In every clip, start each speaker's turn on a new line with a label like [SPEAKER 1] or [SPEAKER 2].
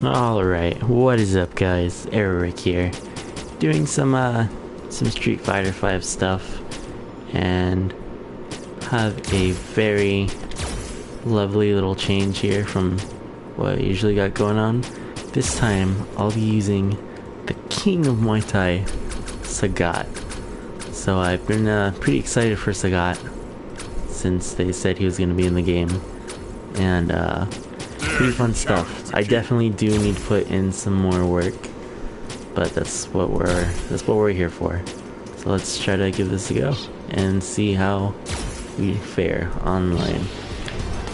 [SPEAKER 1] Alright, what is up guys? ErrorRick here. Doing some Street Fighter 5 stuff and have a very lovely little change here from what I usually got going on. This time I'll be using the king of Muay Thai, Sagat. So I've been pretty excited for Sagat since they said he was going to be in the game, and pretty fun stuff. I definitely do need to put in some more work, but that's what we're here for. So let's try to give this a go and see how we fare online.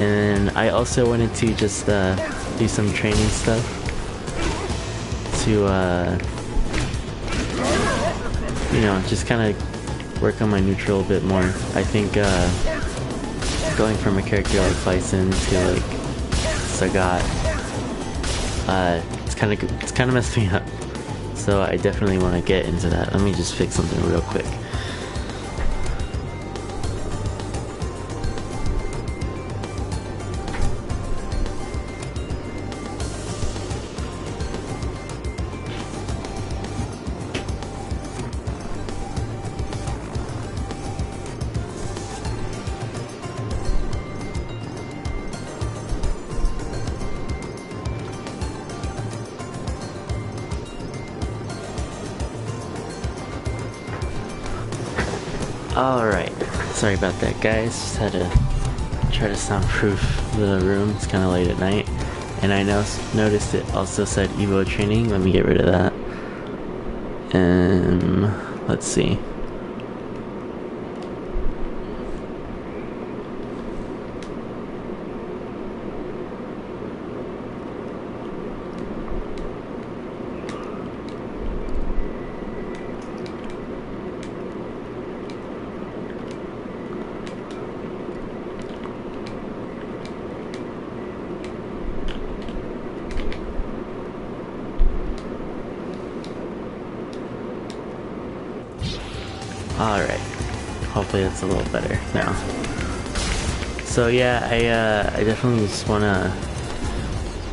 [SPEAKER 1] And I also wanted to just do some training stuff to you know, just kind of work on my neutral a bit more. I think going from a character like Bison to like Sagat, it's kind of messed me up. So I definitely want to get into that. Let me just fix something real quick. Alright, sorry about that guys, just had to try to soundproof the room. It's kind of late at night, and I noticed it also said Evo training. Let me get rid of that. Let's see. Alright, hopefully that's a little better now. So yeah, I definitely just want to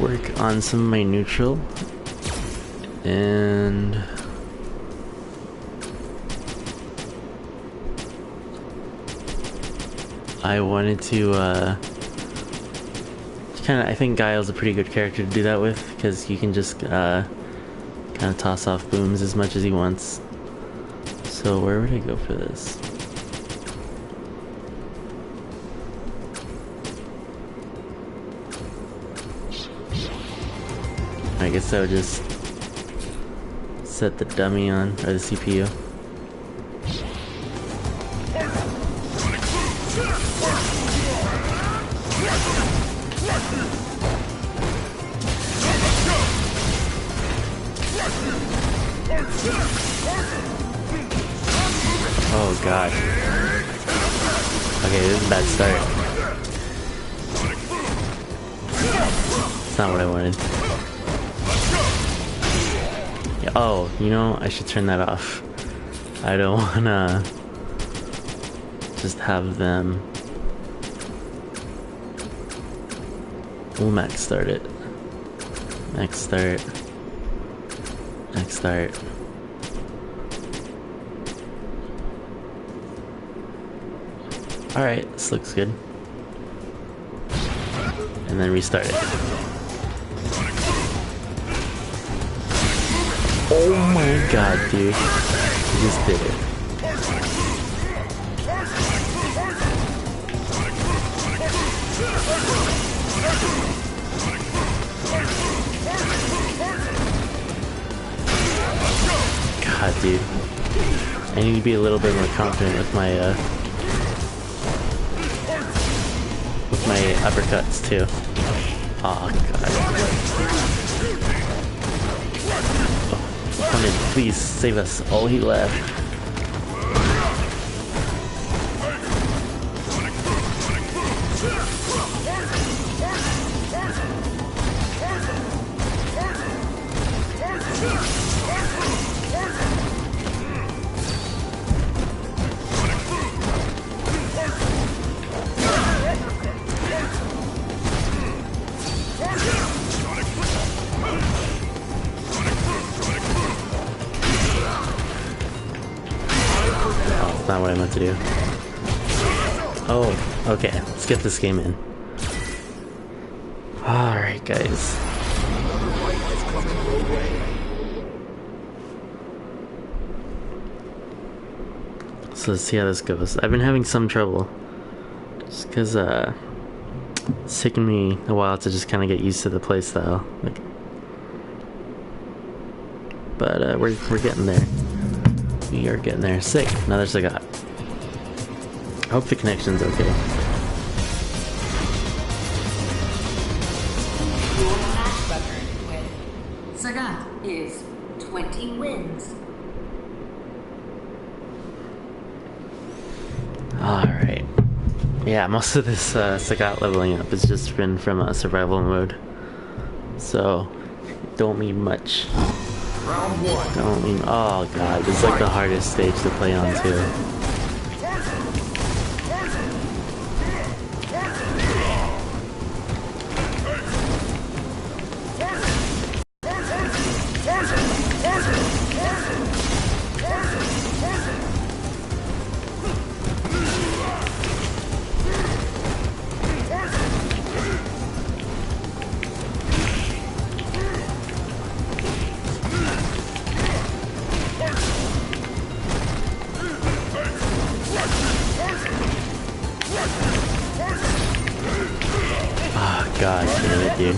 [SPEAKER 1] work on some of my neutral, and I wanted to I think Guile's a pretty good character to do that with, because you can just kind of toss off booms as much as he wants. So where would I go for this? I guess I would just set the dummy on, or the CPU. Oh god. Okay, this is a bad start. It's not what I wanted. Yeah, oh, you know, I should turn that off. I don't wanna just have them. We'll max start it. Max start. Max start. Alright, this looks good. And then restart it. Oh my god, dude. You just did it. God, dude. I need to be a little bit more confident with my uppercuts too. Oh god. Oh, opponent, please save us. Oh, he left. not what I meant to do. Oh, okay. Let's get this game in. Alright, guys. So let's see how this goes. I've been having some trouble. Just because, it's taken me a while to just kind of get used to the playstyle. Like, but, we're getting there. We are getting there. Sick. Another Sagat. I hope the connection's okay.
[SPEAKER 2] Your match record with Sagat is 20 wins.
[SPEAKER 1] Alright. Yeah, most of this Sagat leveling up has just been from survival mode. So, don't mean much.
[SPEAKER 3] Round one.
[SPEAKER 1] Don't mean. Oh god, this is like the hardest stage to play on, too. God damn it, dude.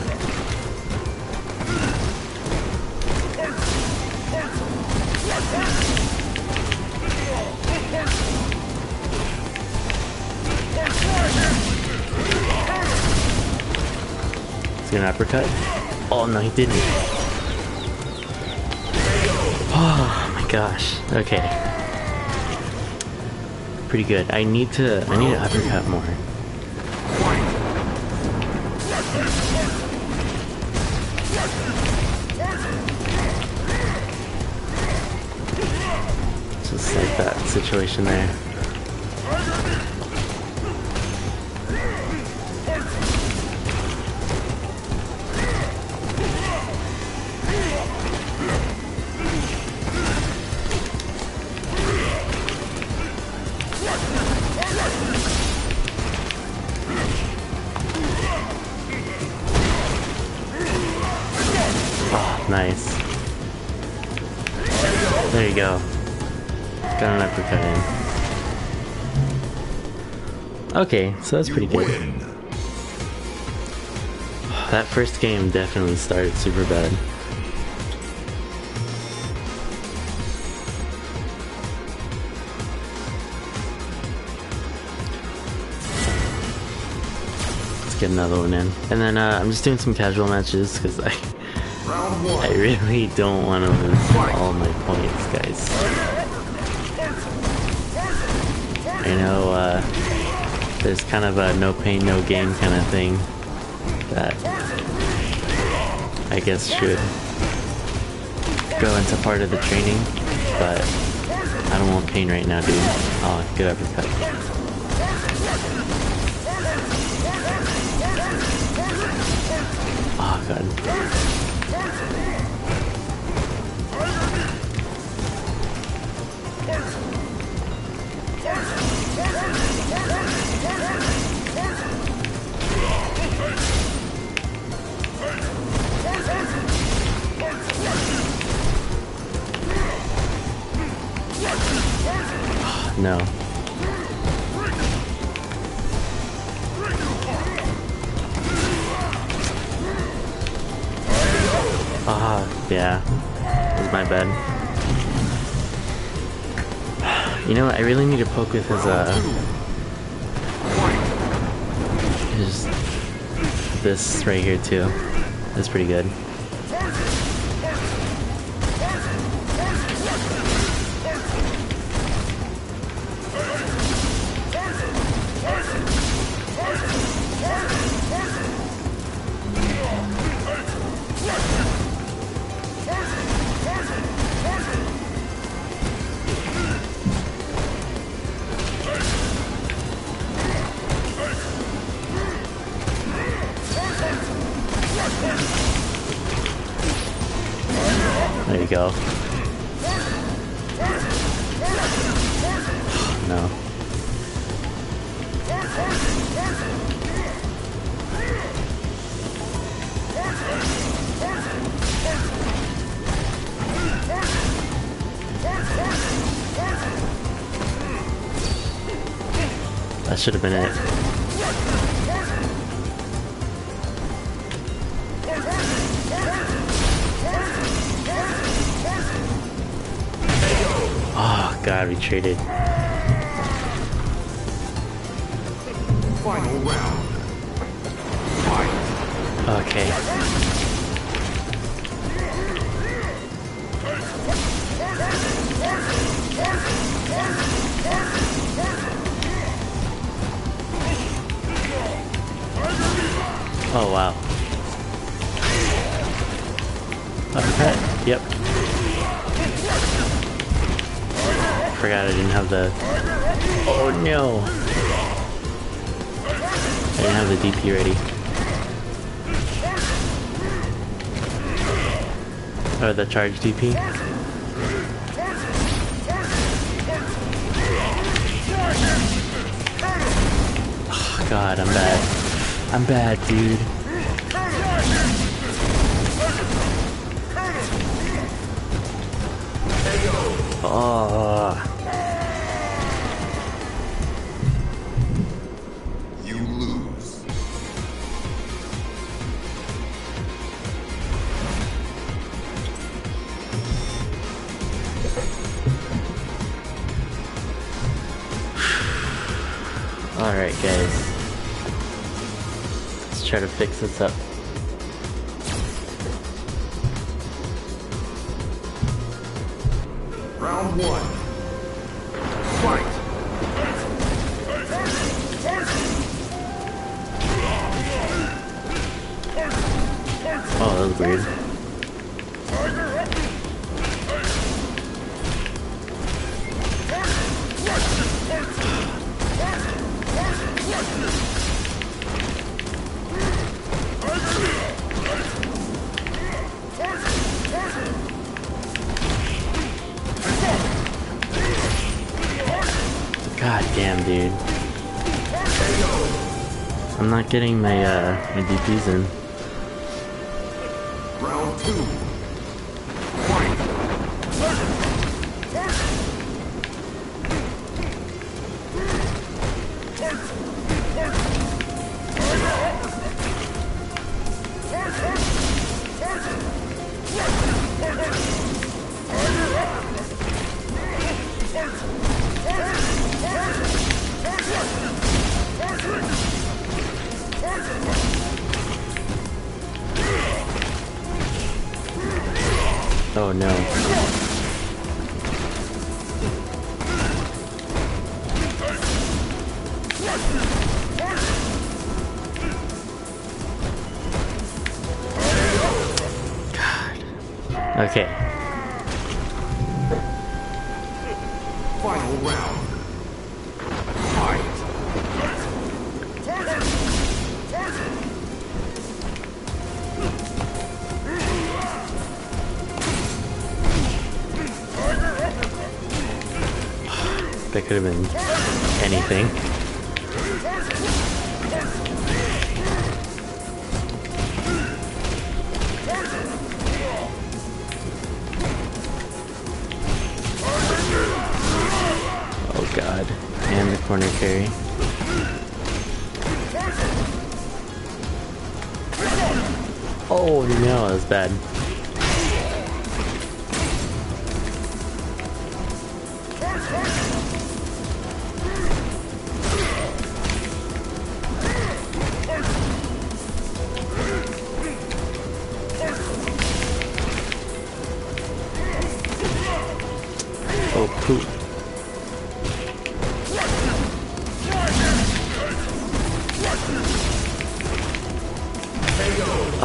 [SPEAKER 1] Is he gonna uppercut? Oh no, he didn't. Oh my gosh. Okay. Pretty good. I need to uppercut more. Just like that situation there. Oh, nice. There you go. Got an uppercut in. Okay, so that's pretty good. That first game definitely started super bad. Let's get another one in. And then I'm just doing some casual matches because I really don't want to lose all my points, guys. I know there's kind of a no pain, no gain kind of thing that I guess should go into part of the training, but I don't want pain right now, dude. Oh, good uppercut. Oh, God. No. Ah, yeah. It was my bad. You know what? I really need to poke with his this right here too. That's pretty good. There you go. no. That should have been it. Oh god, we traded.
[SPEAKER 3] Final round. Fight.
[SPEAKER 1] Okay. Oh wow. Uppercut? Yep. Forgot I didn't have the... Oh no! I didn't have the DP ready. Or the charge DP. Oh god, I'm bad. I'm bad, dude. Oh.
[SPEAKER 3] You lose.
[SPEAKER 1] Alright, guys. Let's try to fix this up.
[SPEAKER 3] Round one. Fight.
[SPEAKER 1] Oh, that was weird. God damn, dude. I'm not getting my my DPs in.
[SPEAKER 3] Round two. Fight.
[SPEAKER 1] Oh no. God. Okay.
[SPEAKER 3] Final round. Fight.
[SPEAKER 1] That could have been anything. Oh god. And the corner carry. Oh no, that was bad. Oh poop.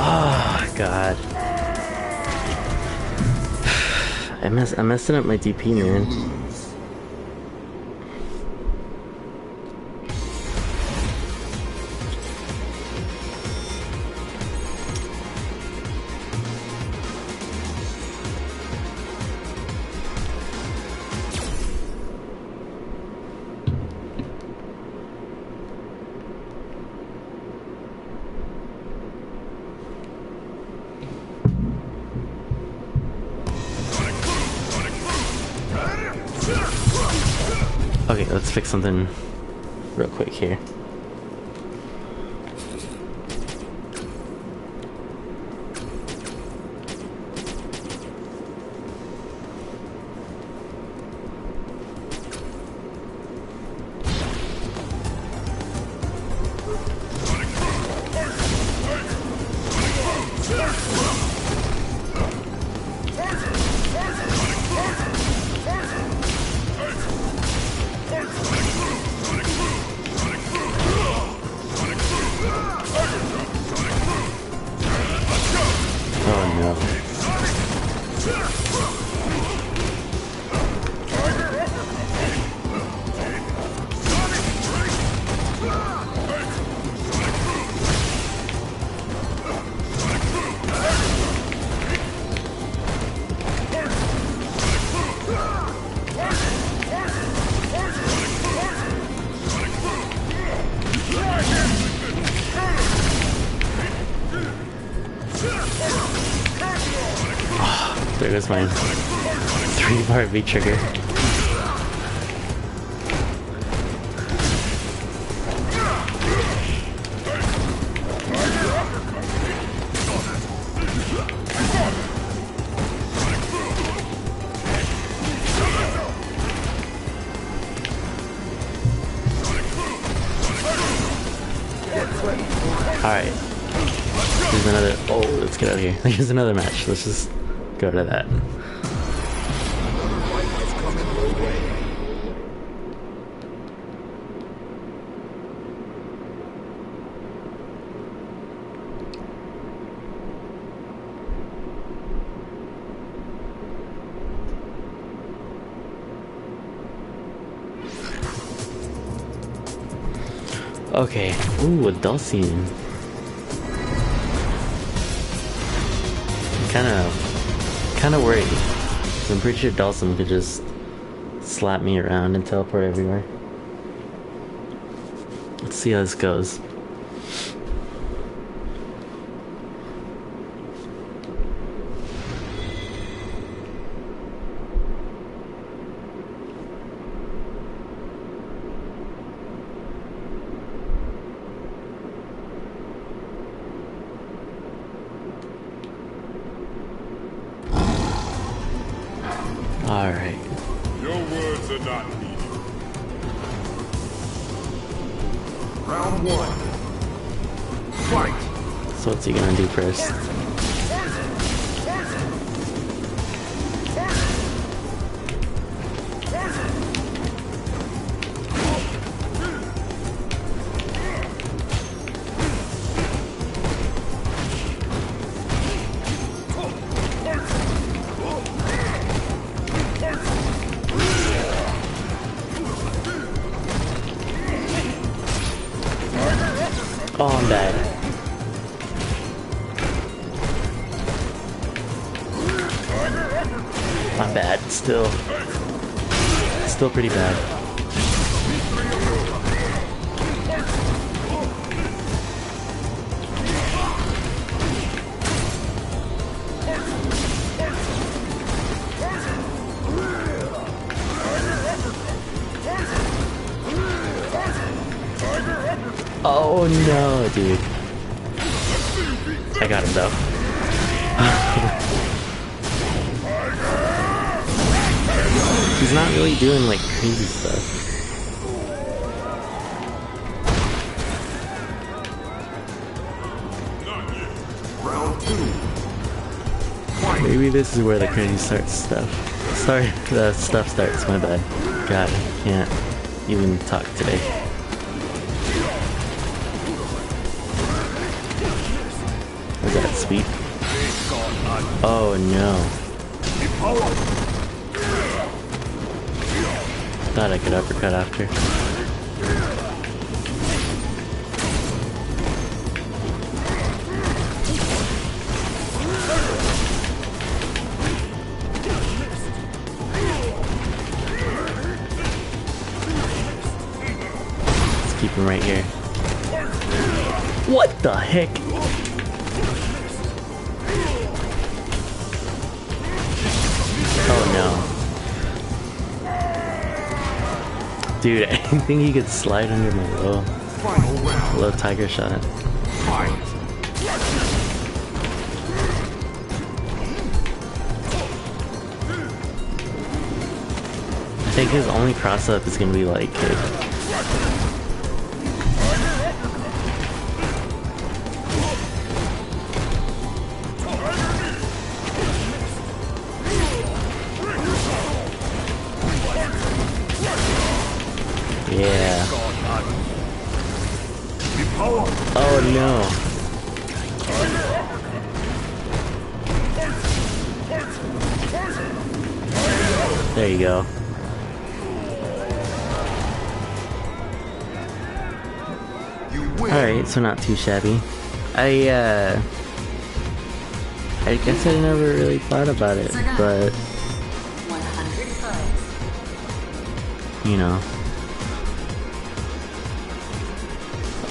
[SPEAKER 1] Oh god. I'm messing up my DP, man.
[SPEAKER 3] Lose.
[SPEAKER 1] Okay, let's fix something real quick here. There goes my 3-bar V trigger. Alright. There's another. Oh, let's get out of here. There's another match. Let's just go to that. Okay. Ooh, a Dulcian. Kinda worried. I'm pretty sure Dulcian could just slap me around and teleport everywhere. Let's see how this goes. Alright.
[SPEAKER 3] Your words are not needed. Round 1. Fight!
[SPEAKER 1] So what's he gonna do first? Oh, I'm bad. I'm bad, still. Still pretty bad. Oh no, dude. I got him though. He's not really doing like crazy stuff.
[SPEAKER 3] Round 2.
[SPEAKER 1] Maybe this is where the crazy stuff. Sorry, the stuff starts, my bad. God, I can't even talk today. Was that sweet? Oh no. Thought I could uppercut after. Let's keep him right here. What the heck? Oh no. Dude, I think he could slide under my
[SPEAKER 3] Final round.
[SPEAKER 1] low tiger shot.
[SPEAKER 3] Fight.
[SPEAKER 1] I think his only cross up is gonna be like kick. Yeah. Oh no. There you go. Alright, so not too shabby. I guess I never really thought about it, but
[SPEAKER 2] 100 cards.
[SPEAKER 1] you know.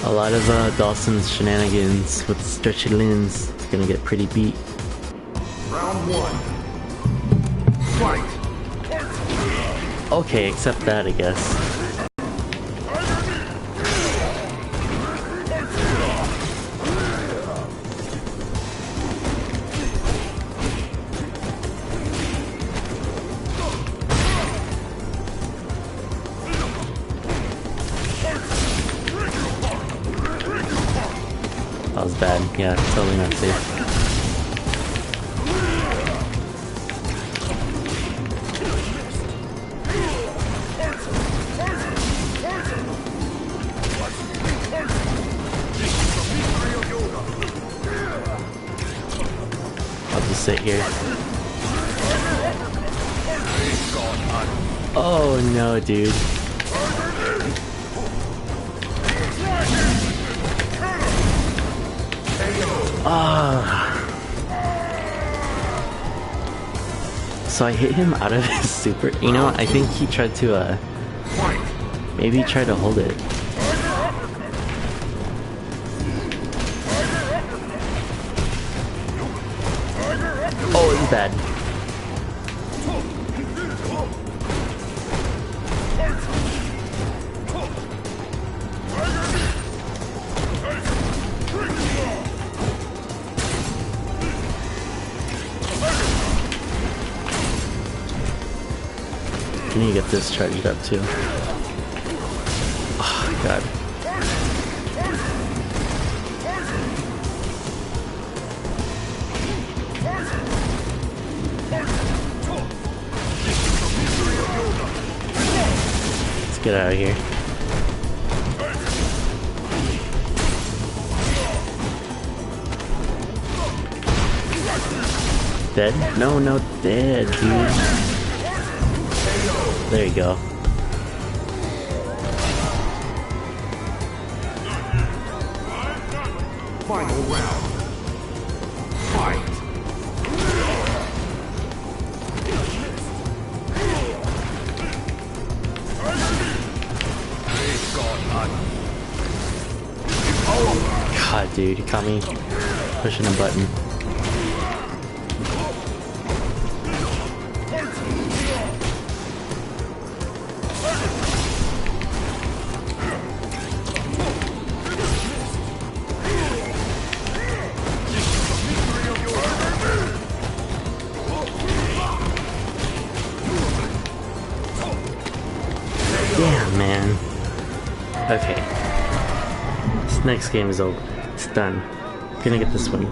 [SPEAKER 1] A lot of Dawson's shenanigans with stretchy limbs is gonna get pretty beat.
[SPEAKER 3] Round 1. Fight.
[SPEAKER 1] Okay, except that, I guess. That was bad. Yeah, totally not safe. I'll just sit here. Oh no, dude. So I hit him out of his super. You know, I think he tried to maybe try to hold it. Oh, it was bad. I need to get this charged up too. Oh god. Let's get out of here. Dead? No, no, dead, dude. There you go.
[SPEAKER 3] Final round. Fight.
[SPEAKER 1] God, dude, you caught me pushing a button. Damn, man. Okay. This next game is over. It's done. I'm gonna get this one.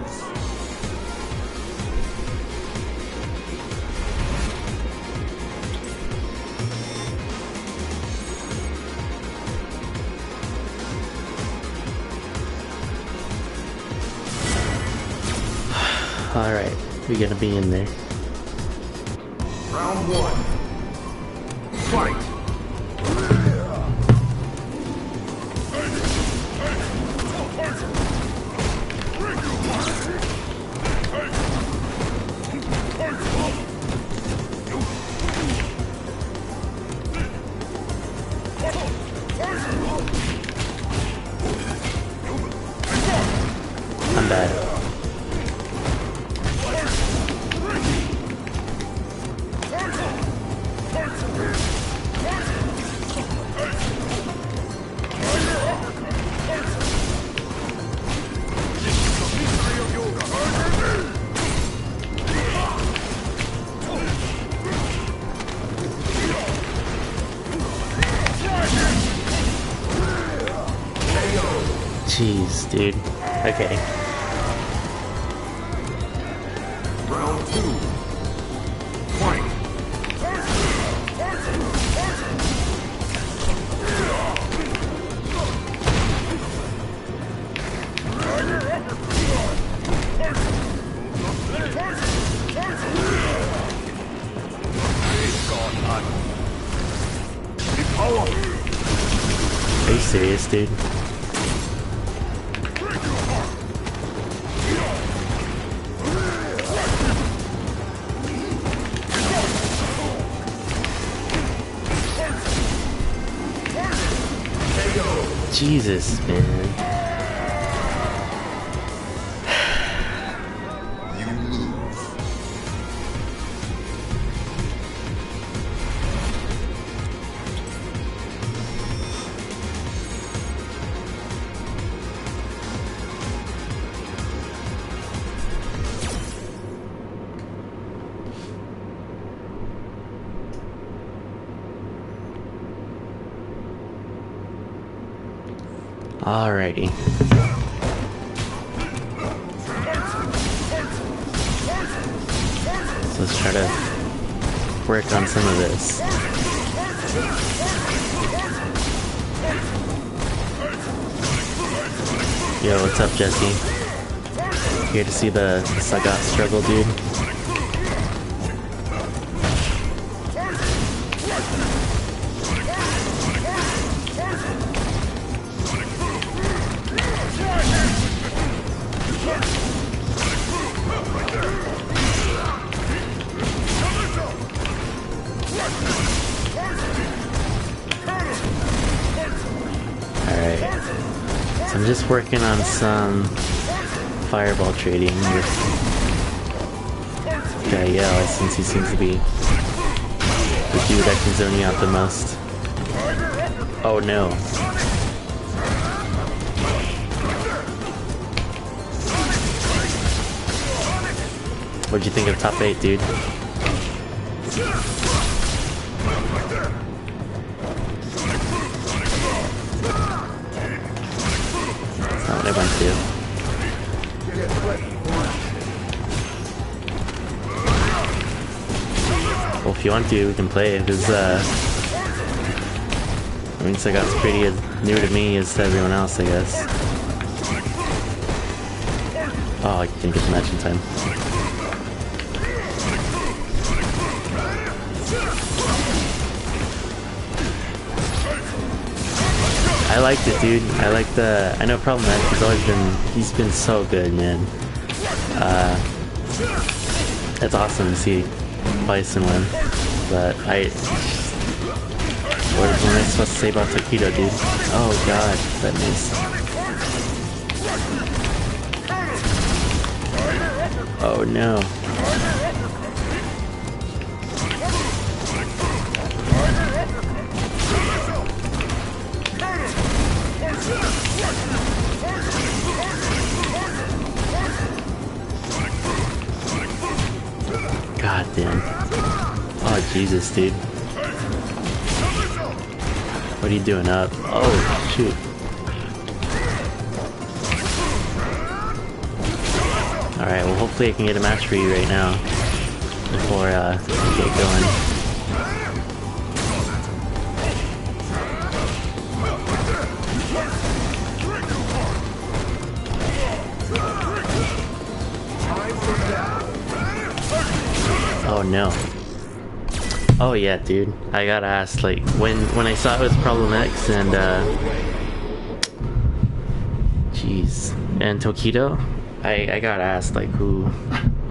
[SPEAKER 1] Alright, we're gonna be in there.
[SPEAKER 3] Round 1. Fight.
[SPEAKER 1] I'm bad. Jeez, dude. Okay.
[SPEAKER 3] Round 2. Fight.
[SPEAKER 1] Are you serious, dude? Jesus, man.
[SPEAKER 3] You lose.
[SPEAKER 1] Alrighty. So let's try to work on some of this. Yo, what's up, Jesse? Here to see the Sagat struggle, dude. I'm just working on some fireball trading with Gael, since he seems to be the dude that can zone you out the most. Oh no. What'd you think of top 8, dude? Not what I went to. Well, if you want to, we can play, because, I mean, Sagat's pretty as new to me as to everyone else, I guess. Oh, I can get the match in time. I liked it, dude. I like I know Problematic he's been so good, man. It's awesome to see Bison win. But what am I supposed to say about Taquito, dude? Oh god, that missed. Oh no. God damn. Oh Jesus, dude. What are you doing up? Oh shoot. Alright, well hopefully I can get a match for you right now before we get going. Oh no. Oh yeah, dude. I gotta ask, like, when I saw it was Problem X and jeez, and Tokido, I gotta ask, like, who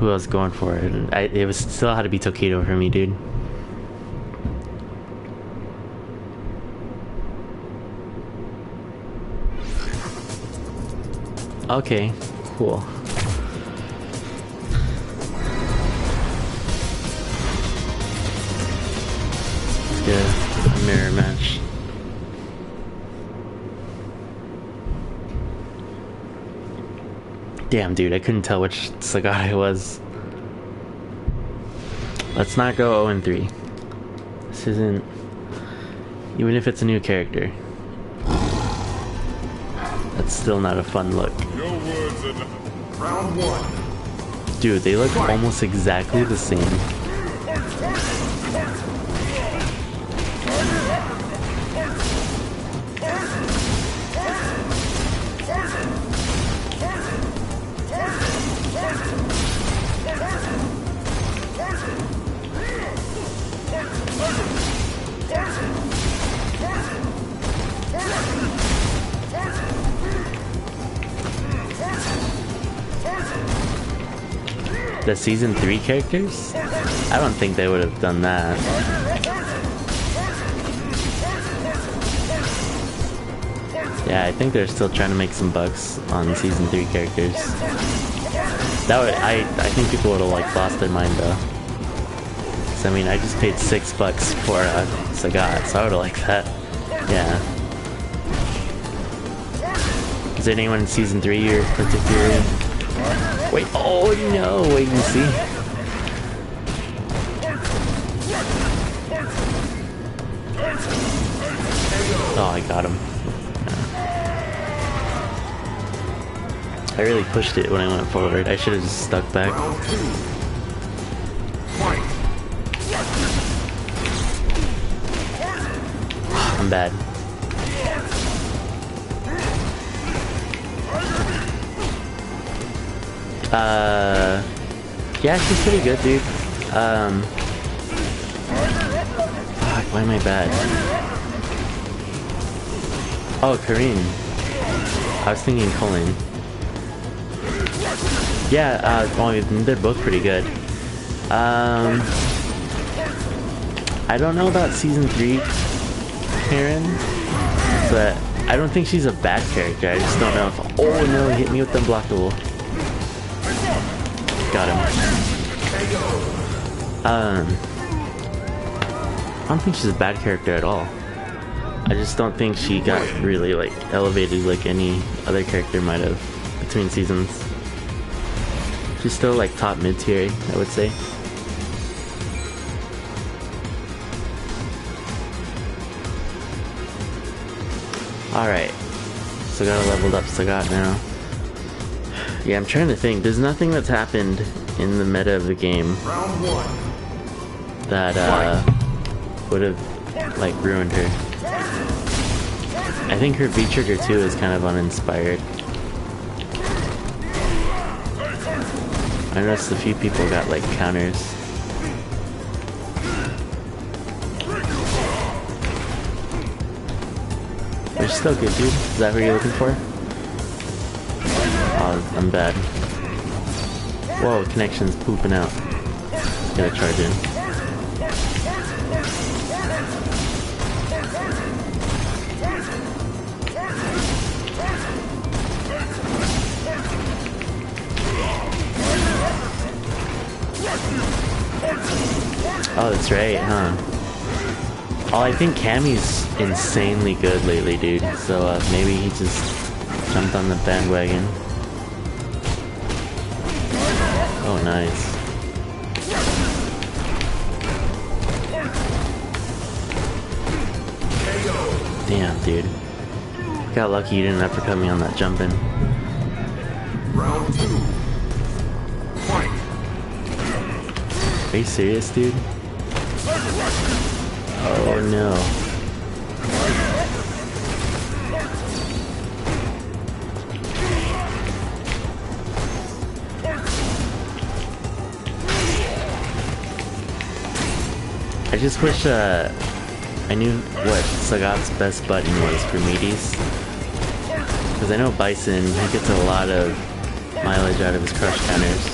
[SPEAKER 1] I was going for, and it was still had to be Tokido for me, dude. Okay, cool. Yeah, a mirror match. Damn, dude, I couldn't tell which Sagat it was. Let's not go 0-3. This isn't... Even if it's a new character. That's still not a fun look.
[SPEAKER 3] No words enough. Round one.
[SPEAKER 1] Dude, they look almost exactly the same. The season 3 characters? I don't think they would have done that. Yeah, I think they're still trying to make some bucks on season 3 characters. That would, I think people would have like lost their mind though. So I mean, I just paid $6 for Sagat, so I would have liked that. Yeah. Is there anyone in season 3 you're particularly? Wait, oh no, wait and see. Oh, I got him. I really pushed it when I went forward. I should have just stuck back. I'm bad. Yeah, she's pretty good, dude. Fuck, why am I bad? Oh, Kareem. I was thinking Colin. Yeah, well, they're both pretty good. I don't know about season 3 Karen, but I don't think she's a bad character. I just don't know if... Oh no, he hit me with the unblockable. Got him. I don't think she's a bad character at all. I just don't think she got really like elevated like any other character might have between seasons. She's still like top mid tier, I would say. Alright. Sagat leveled up Sagat now. Yeah, I'm trying to think. There's nothing that's happened in the meta of the game that would have like ruined her. I think her V-Trigger 2 is kind of uninspired. I noticed a few people got like counters. They're still good, dude. Is that what you're looking for? Oh, I'm bad. Whoa, connection's pooping out. Gotta charge in. Oh, that's right, huh? Oh, I think Cammy's insanely good lately, dude. So maybe he just jumped on the bandwagon. Oh, nice. Damn, dude. Got lucky you didn't uppercut me on that jumping.
[SPEAKER 3] Round 2. Fight.
[SPEAKER 1] Are you serious, dude? Oh no. I just wish I knew what Sagat's best button was for meaties. Because I know Bison, he gets a lot of mileage out of his crush counters.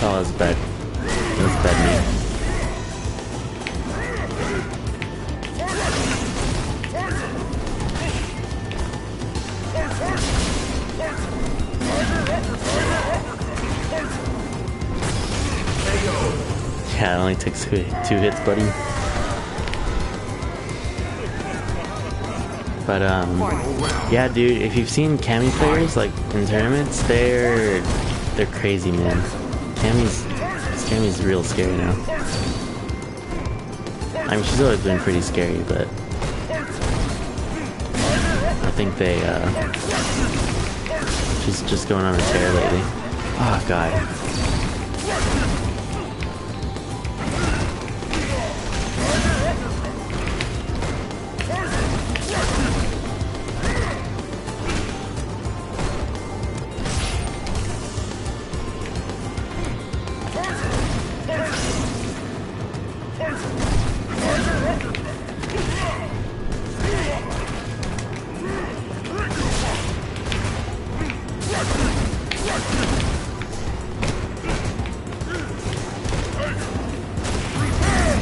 [SPEAKER 1] Oh, that was bad. That was bad me. Yeah, it only takes two hits, buddy. But yeah, dude, if you've seen Cammy players like in tournaments, they're they're crazy, man. Tammy's real scary now. I mean, she's always been pretty scary, but I think she's just going on a tear lately. Oh god.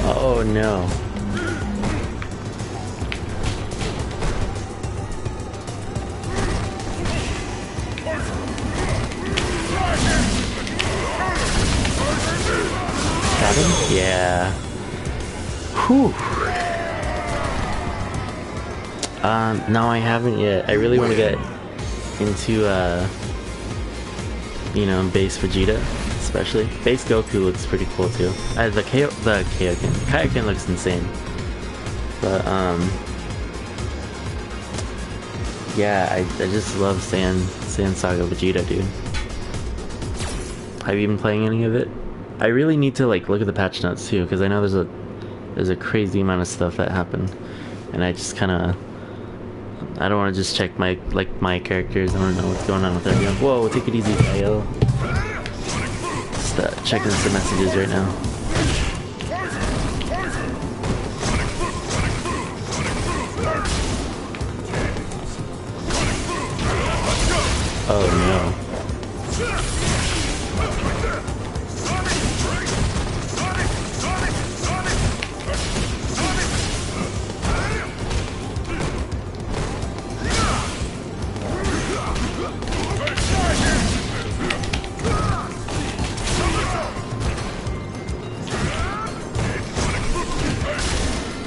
[SPEAKER 1] Oh no. Got him? Yeah. Whew. No, I haven't yet. I really want to get into, you know, base Vegeta, especially. Base Goku looks pretty cool too. The Kaioken looks insane. But, yeah, I just love Sand Saga Vegeta, dude. Have you been playing any of it? I really need to, like, look at the patch notes too, because I know there's a crazy amount of stuff that happened. And I just kinda... I don't want to just check my characters. I don't know what's going on with everyone. Whoa, take it easy, Kyle. Just checking some messages right now. Oh no.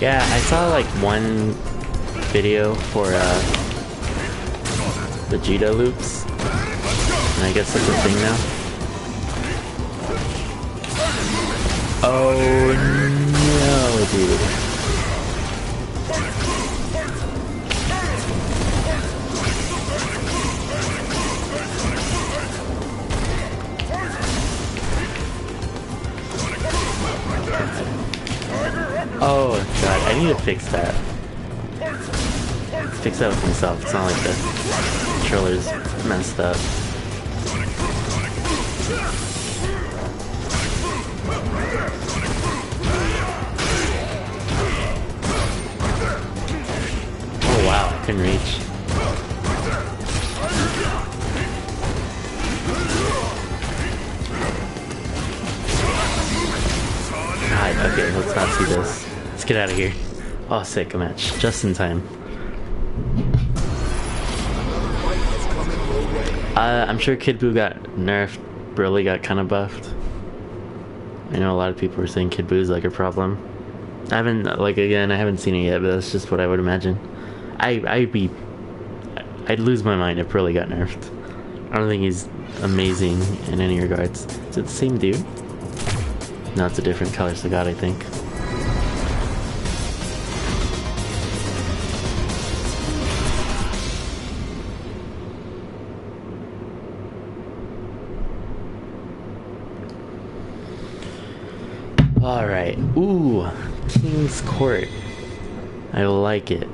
[SPEAKER 1] Yeah, I saw like one video for Vegeta loops, and I guess that's a thing now. Oh no, dude. Oh god, I need to fix that. Fix that with myself. It's not like the controller's messed up. Oh wow, I couldn't reach. God, okay, let's not see this. Let's get out of here. Oh, sick, a match. Just in time. I'm sure Kid Buu got nerfed. Broly got kind of buffed. I know a lot of people were saying Kid Buu's like a problem. I haven't, like, again, I haven't seen it yet, but that's just what I would imagine. I'd lose my mind if Broly got nerfed. I don't think he's amazing in any regards. Is it the same dude? No, it's a different color Sagat, I think. Alright. Ooh, King's Court. I like it.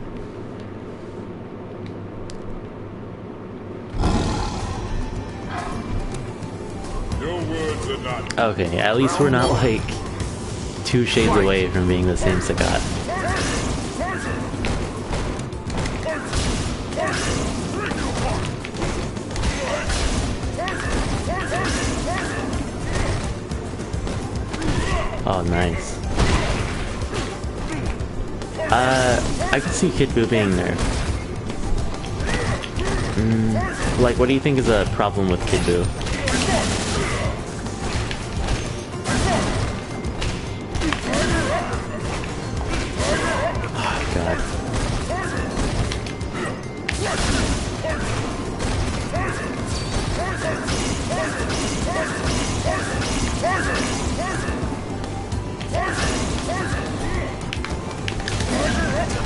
[SPEAKER 3] Your words are not...
[SPEAKER 1] Okay, at least we're not like 2 shades away from being the same Sagat. Oh, nice. I can see Kid Buu being there. Like, what do you think is a problem with Kid Buu? Oh, God.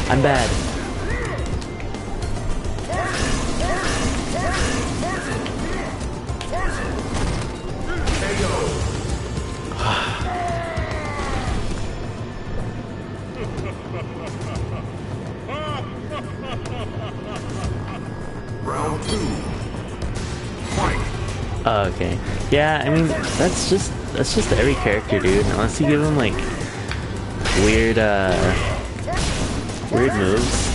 [SPEAKER 1] I'm bad.
[SPEAKER 3] Round 2. Fight.
[SPEAKER 1] Oh, okay. Yeah, I mean, that's just every character, dude. Unless you give him like weird moves,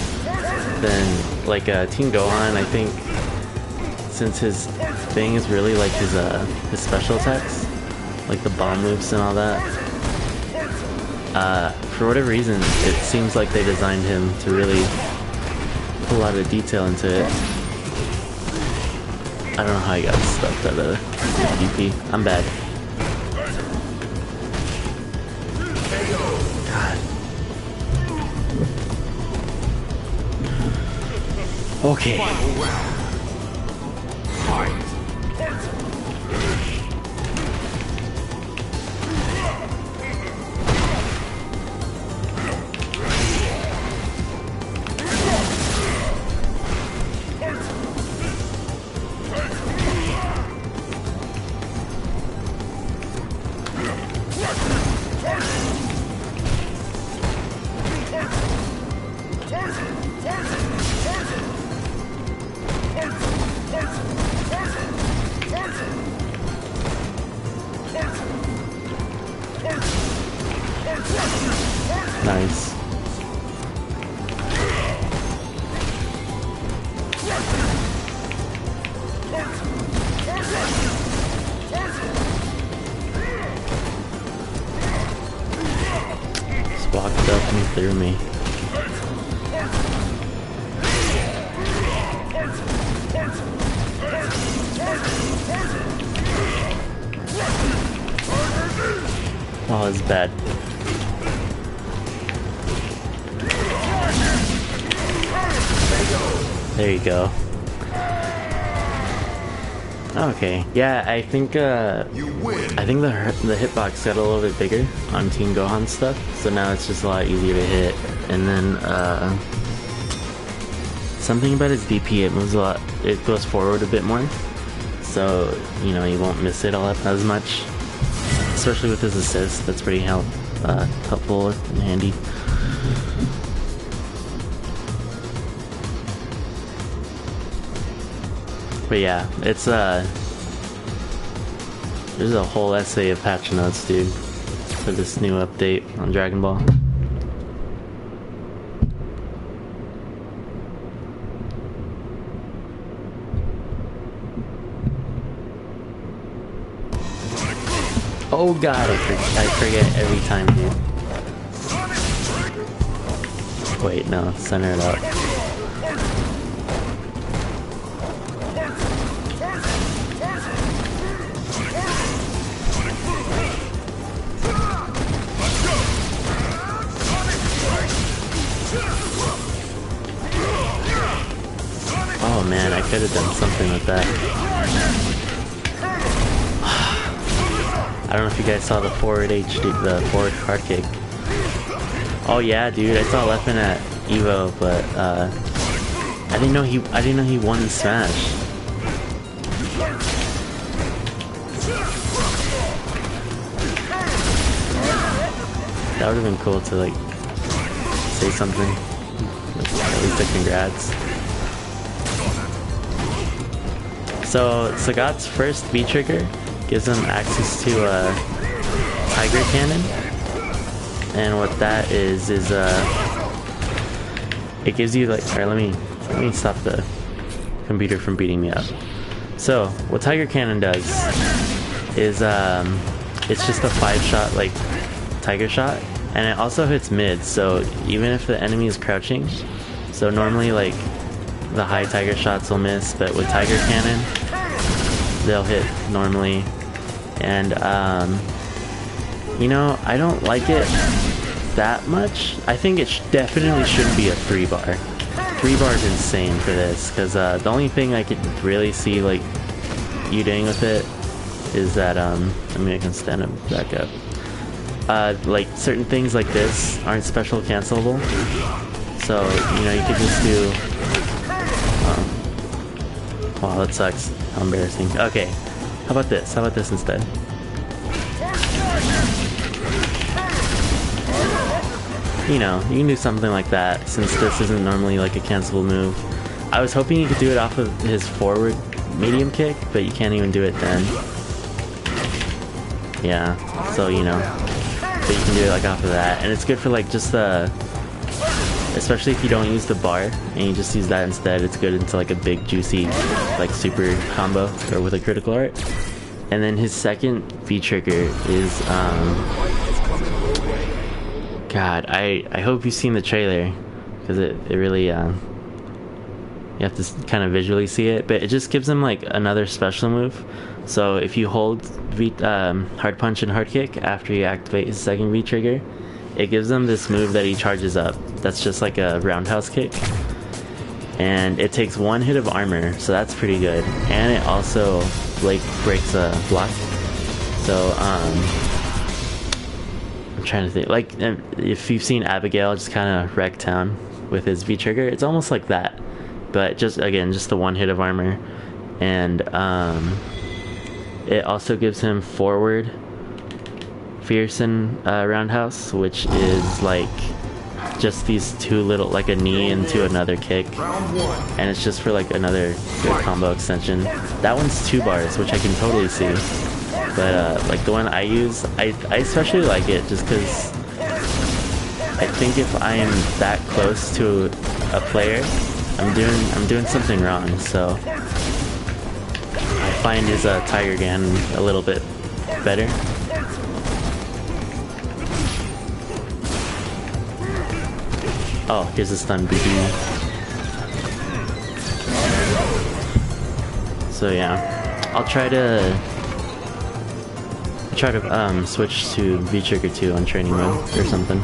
[SPEAKER 1] then like Team Gohan, I think, since his thing is really like his special attacks, like the bomb loops and all that. For whatever reason, it seems like they designed him to really put a lot of detail into it. I don't know how I got stuck at a DP. I'm bad. God. Okay. Nice. Just walked up and threw me. Oh, it's bad. There you go. Okay, yeah, I think the hitbox got a little bit bigger on Team Gohan stuff, so now it's just a lot easier to hit. And then something about his DP, it moves a lot, it goes forward a bit more, so you know you won't miss it all up as much. Especially with his assist, that's pretty helpful and handy. But yeah, it's there's a whole essay of patch notes, dude, for this new update on Dragon Ball. Oh god, I forget every time, dude. Wait, no, center it up. Oh man, I could have done something with that. I don't know if you guys saw the forward card kick. Oh yeah, dude, I saw Leffen at Evo, but I didn't know he won the Smash. That would have been cool to like say something. At least a congrats. So Sagat's first B trigger gives him access to a Tiger Cannon, and what that is it gives you like, alright, let me stop the computer from beating me up. So what Tiger Cannon does is it's just a 5-shot like Tiger Shot, and it also hits mid, so even if the enemy is crouching, so normally like the high Tiger Shots will miss, but with Tiger Cannon they'll hit normally. And you know, I don't like it that much. I think it definitely shouldn't be a 3-bar. 3-bar is insane for this, because the only thing I could really see like you doing with it is that I mean, I can stand him back up. Like certain things like this aren't special cancelable, So, you know, you could just do... wow, that sucks. How embarrassing. Okay, how about this? How about this instead? You know, you can do something like that, since this isn't normally like a cancelable move. I was hoping you could do it off of his forward medium kick, but you can't even do it then. Yeah, so you know, but you can do it like off of that, and it's good for like just the, especially if you don't use the bar and you just use that instead. It's good into like a big juicy like super combo or with a critical art. And then his second V trigger is God, I hope you've seen the trailer, because it really you have to kind of visually see it, but it just gives him like another special move. So if you hold hard punch and hard kick after you activate his second V trigger, it gives him this move that he charges up. That's just like a roundhouse kick, and it takes 1 hit of armor, so that's pretty good. And it also breaks a block. So I'm trying to think, like, if you've seen Abigail just kind of wreck town with his V trigger, it's almost like that, but just again, just the 1 hit of armor. And it also gives him forward fierce and roundhouse, which is like just these two little, like a knee into another kick, and it's just for like another good combo extension. That one's 2 bars, which I can totally see, but like the one I use, I especially like it just because I think if I am that close to a player, I'm doing something wrong. So I find his Tiger Gan a little bit better. Oh, here's a stun BB. So yeah, I'll try to switch to V trigger 2 on training mode or something.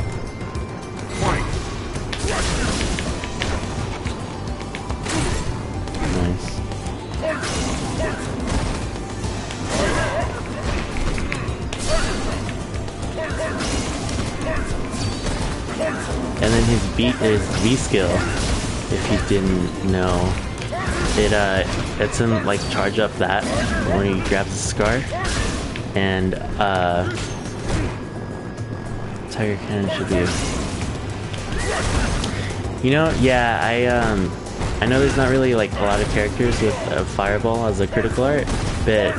[SPEAKER 1] Nice. And then his V skill, if you didn't know, it lets him like charge up that when he grabs the scar, and Tiger Cannon should be. You know, yeah, I know there's not really like a lot of characters with a fireball as a critical art, but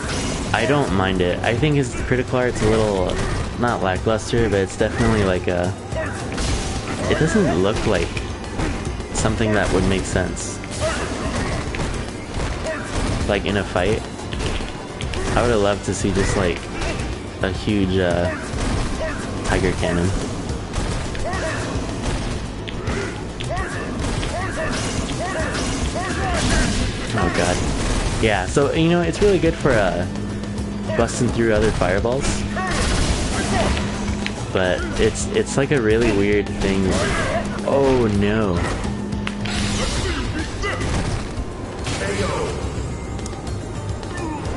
[SPEAKER 1] I don't mind it. I think his critical art's a little not lackluster, but it's definitely like a. It doesn't look like something that would make sense. Like in a fight, I would have loved to see just like a huge Tiger Cannon. Oh god. Yeah, so you know, it's really good for busting through other fireballs. But it's like a really weird thing. Oh no.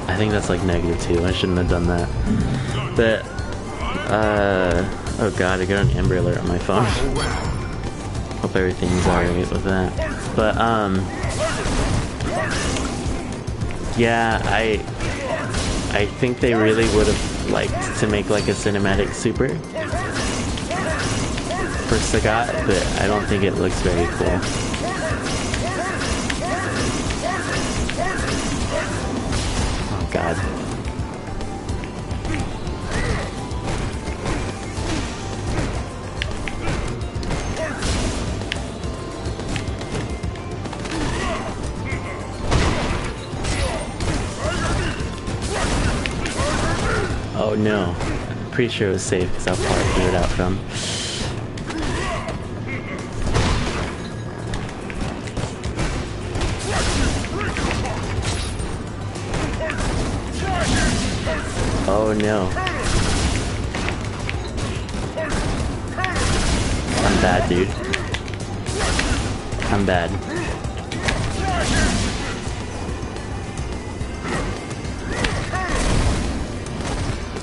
[SPEAKER 1] I think that's like -2. I shouldn't have done that. But oh god, I got an Amber Alert on my phone. Hope everything's alright with that. But yeah, I think they really would have liked to make like a cinematic super for Sagat, but I don't think it looks very cool. Oh god. Oh no. I'm pretty sure it was safe because how far I threw it out from. Oh no. I'm bad, dude. I'm bad.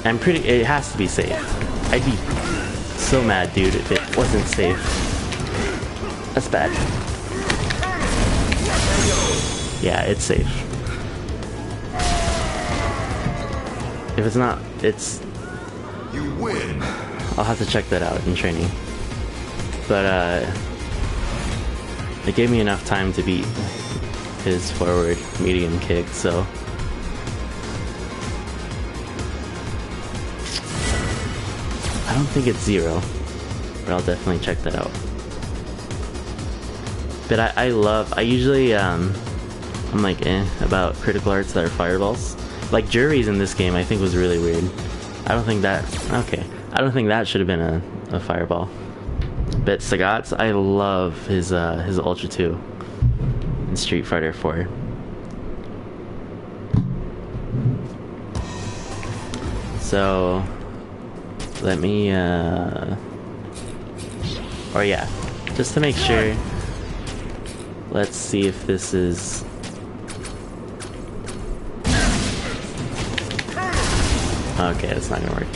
[SPEAKER 1] I'm pretty, it has to be safe. I'd be so mad, dude, if it wasn't safe. That's bad. Yeah, it's safe. If it's not, it's...
[SPEAKER 3] You win.
[SPEAKER 1] I'll have to check that out in training. But, it gave me enough time to beat his forward medium kick, so... I don't think it's 0, but I'll definitely check that out. But I usually, I'm like, about critical arts that are fireballs. Like, juries in this game I think was really weird. I don't think that should have been a fireball. But Sagat's, I love his Ultra 2 in Street Fighter 4. So, let me, or yeah, just to make sure, let's see if this is... Okay, it's not gonna work.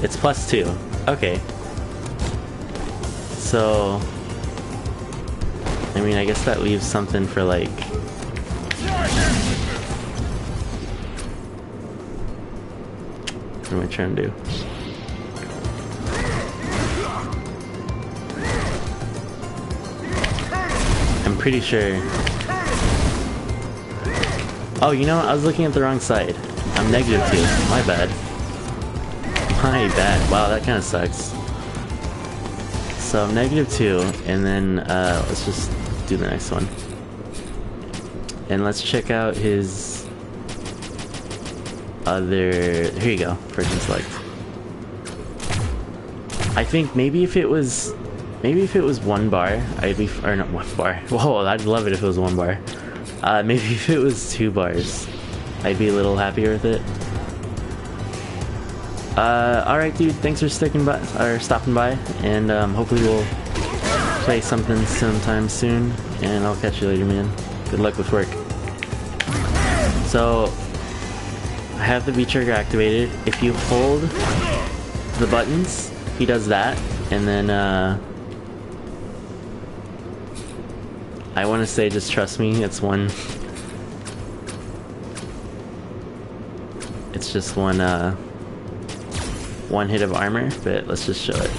[SPEAKER 1] It's +2. Okay. So... I mean, I guess that leaves something for, like... What am I trying to do? I'm pretty sure... Oh, you know what? I was looking at the wrong side. I'm -2. My bad. My bad. Wow, that kind of sucks. So I'm -2, and then let's just do the next one. And let's check out his other... Here you go. Person select. I think maybe if it was 1 bar, I'd be... Or not 1 bar. Whoa, I'd love it if it was 1 bar. Maybe if it was 2 bars, I'd be a little happier with it. Alright dude, thanks for stopping by, and hopefully we'll play something sometime soon, and I'll catch you later, man. Good luck with work. So, I have the V trigger activated. If you hold the buttons, he does that, and then, I want to say, just trust me, it's just one hit of armor, but let's just show it.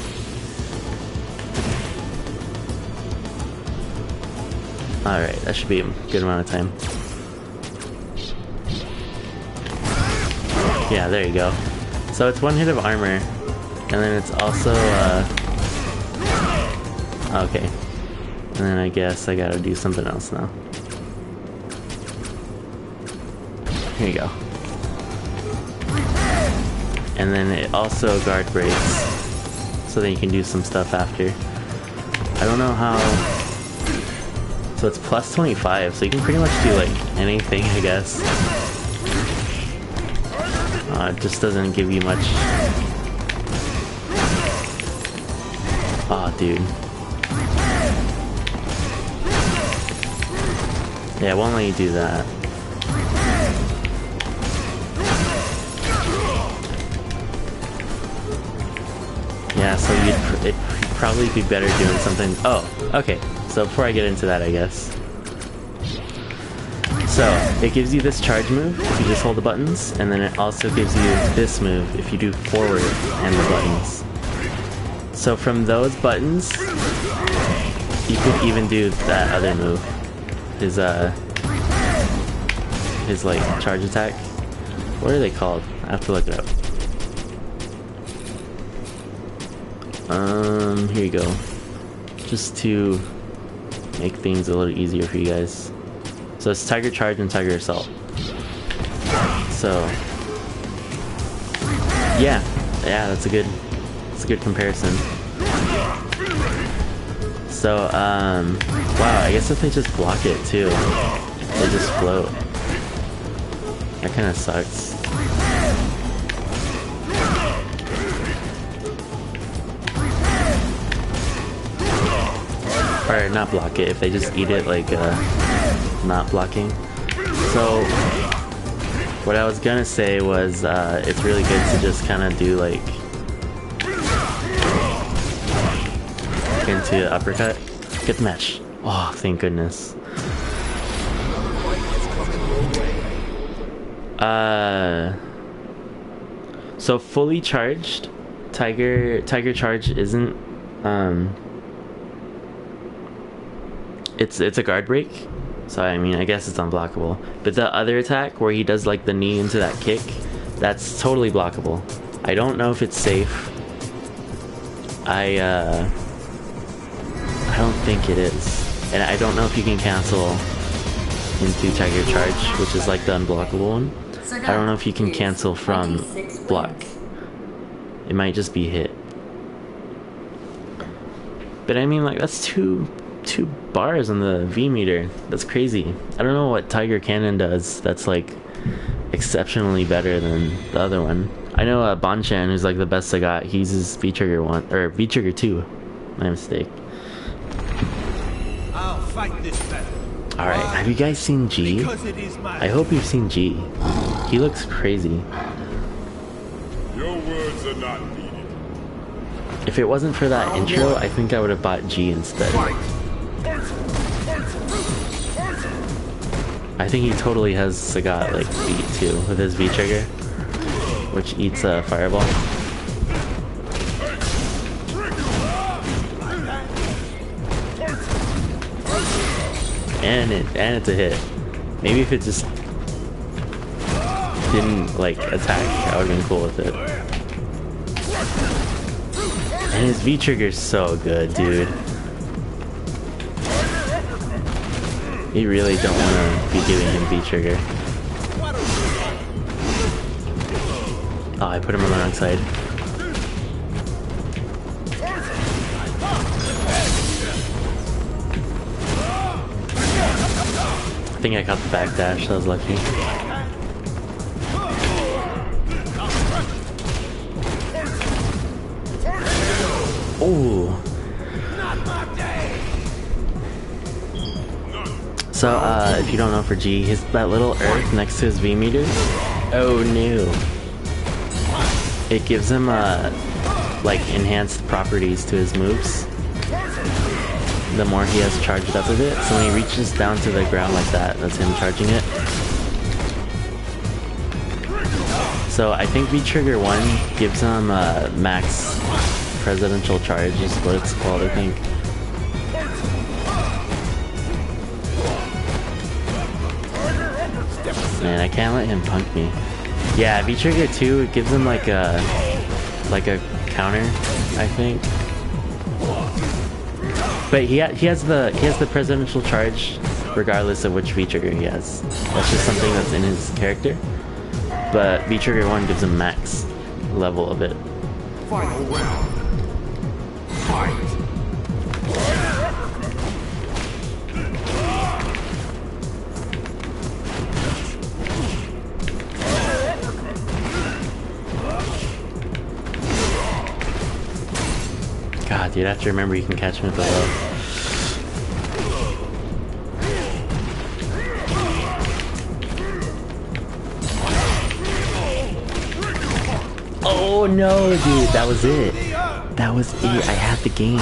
[SPEAKER 1] Alright, that should be a good amount of time. Yeah, there you go. So it's 1 hit of armor, and then it's also, okay. And then I guess I gotta do something else now. Here you go. And then it also guard breaks, so that you can do some stuff after. I don't know how... So it's +25, so you can pretty much do like anything, I guess. It just doesn't give you much... Aw, dude. Yeah, it won't let you do that. Yeah, so it'd probably be better doing something... Oh, okay. So before I get into that, I guess. So, it gives you this charge move if you just hold the buttons, and then it also gives you this move if you do forward and the buttons. So from those buttons, you could even do that other move. His like charge attack. What are they called? I have to look it up. Here you go. Just to make things a little easier for you guys. So it's Tiger Charge and Tiger Assault. So yeah, that's a good comparison. So wow, I guess if they just block it too, they just float. That kind of sucks. Or not block it, if they just eat it like not blocking. So what I was gonna say was it's really good to just kind of do like back into uppercut. Get the match. Oh, thank goodness. So fully charged, Tiger Charge isn't, it's a guard break, so I mean I guess it's unblockable. But the other attack where he does like the knee into that kick, that's totally blockable. I don't know if it's safe. I don't think it is, and I don't know if you can cancel into Tiger Charge, which is like the unblockable one. I don't know if you can cancel from block. It might just be hit. But I mean, like, that's two bars on the V meter. That's crazy. I don't know what Tiger Cannon does that's like exceptionally better than the other one. I know Bonchan, who's like the best Sagat, he uses V Trigger 1 or V Trigger 2. My mistake.
[SPEAKER 4] I'll fight this battle.
[SPEAKER 1] Alright, have you guys seen G? I hope you've seen G. He looks crazy.
[SPEAKER 3] Your words are not needed.
[SPEAKER 1] If it wasn't for that intro, I think I would have bought G instead. I think he totally has Sagat like beat too with his V trigger, which eats a fireball. And it's a hit. Maybe if it just didn't like attack, I would have been cool with it. And his V trigger's so good, dude. You really don't want to be giving him V trigger. Oh, I put him on the wrong side. I think I caught the backdash, that was lucky. Oh. So, if you don't know for G, that little earth next to his V meter, oh no. It gives him, like, enhanced properties to his moves. The more he has charged up with it, so when he reaches down to the ground like that, that's him charging it. So I think V-Trigger 1 gives him max presidential charge is what it's called, I think. Man, I can't let him punk me. Yeah, V-Trigger 2, it gives him like a counter, I think. But he has the presidential charge regardless of which V-Trigger he has. That's just something that's in his character. But V-Trigger 1 gives him max level of it.
[SPEAKER 3] Final round. Fight.
[SPEAKER 1] God, dude, I have to remember you can catch him at the low. Oh no, dude, that was it. That was it. I had the game.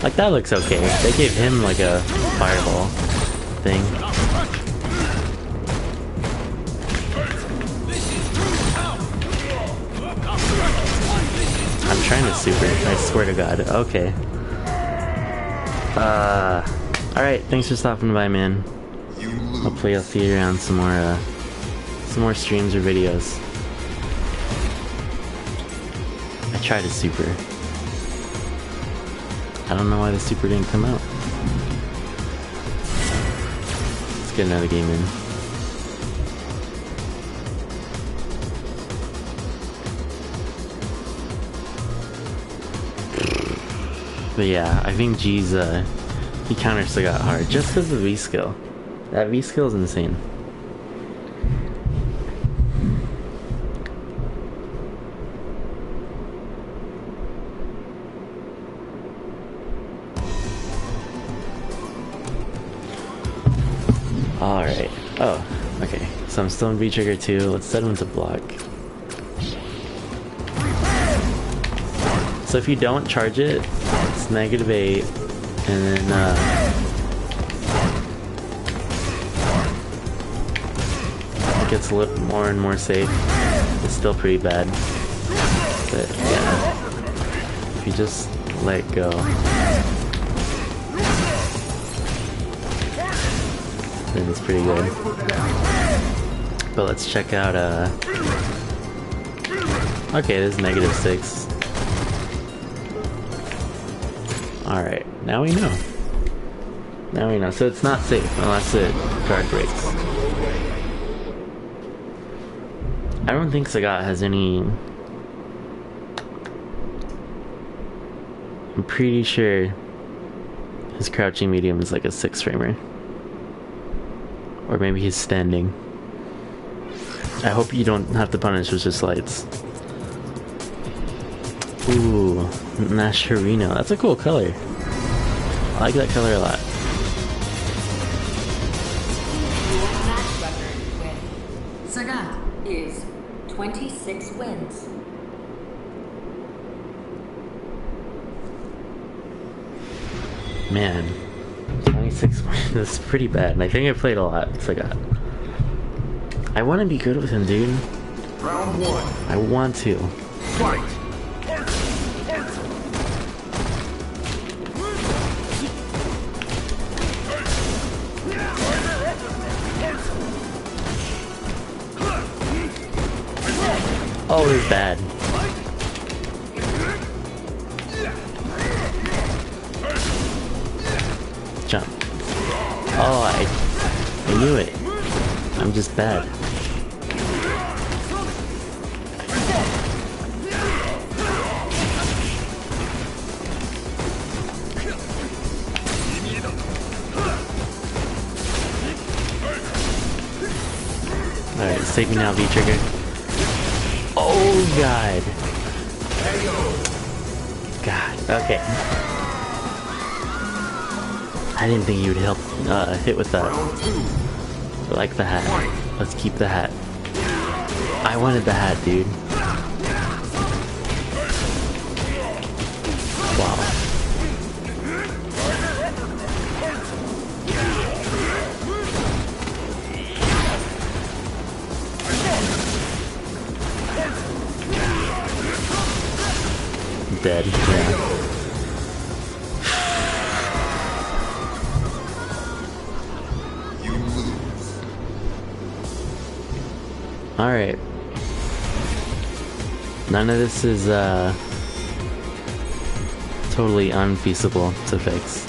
[SPEAKER 1] Like, that looks okay. They gave him like a fireball thing. I'm trying to super, I swear to God. Okay. Alright, thanks for stopping by, man. Hopefully I'll see you around some more streams or videos. I tried a super. I don't know why the super didn't come out. Let's get another game in. But yeah, I think G's, he counters Sagat hard just because of the V skill. That V skill is insane. Alright. Oh, okay. So I'm still in V-Trigger 2. Let's set him to block. So if you don't charge it, it's -8, and then it gets a little more and more safe. It's still pretty bad, but yeah, if you just let go, then it's pretty good. But let's check out okay, this is -6. Alright, now we know. Now we know. So it's not safe unless it guard breaks. I don't think Sagat has any... I'm pretty sure his crouching medium is like a 6 framer. Or maybe he's standing. I hope you don't have to punish with just lights. Ooh, Nashorino. That's a cool color. I like that color a lot.
[SPEAKER 2] Match record with Sagat is 26 wins.
[SPEAKER 1] Man, 26 wins is pretty bad. And I think I played a lot, Sagat. I want to be good with him, dude.
[SPEAKER 3] Round 1.
[SPEAKER 1] I want to.
[SPEAKER 3] Fight!
[SPEAKER 1] Oh, he's bad. Jump. Oh, I knew it. I'm just bad. Alright, save me now, V-Trigger. Oh, God. God, okay. I didn't think you would help hit with that. I like the hat. Let's keep the hat. I wanted the hat, dude. Wow. Dead, yeah. Alright. None of this is totally unfeasible to fix.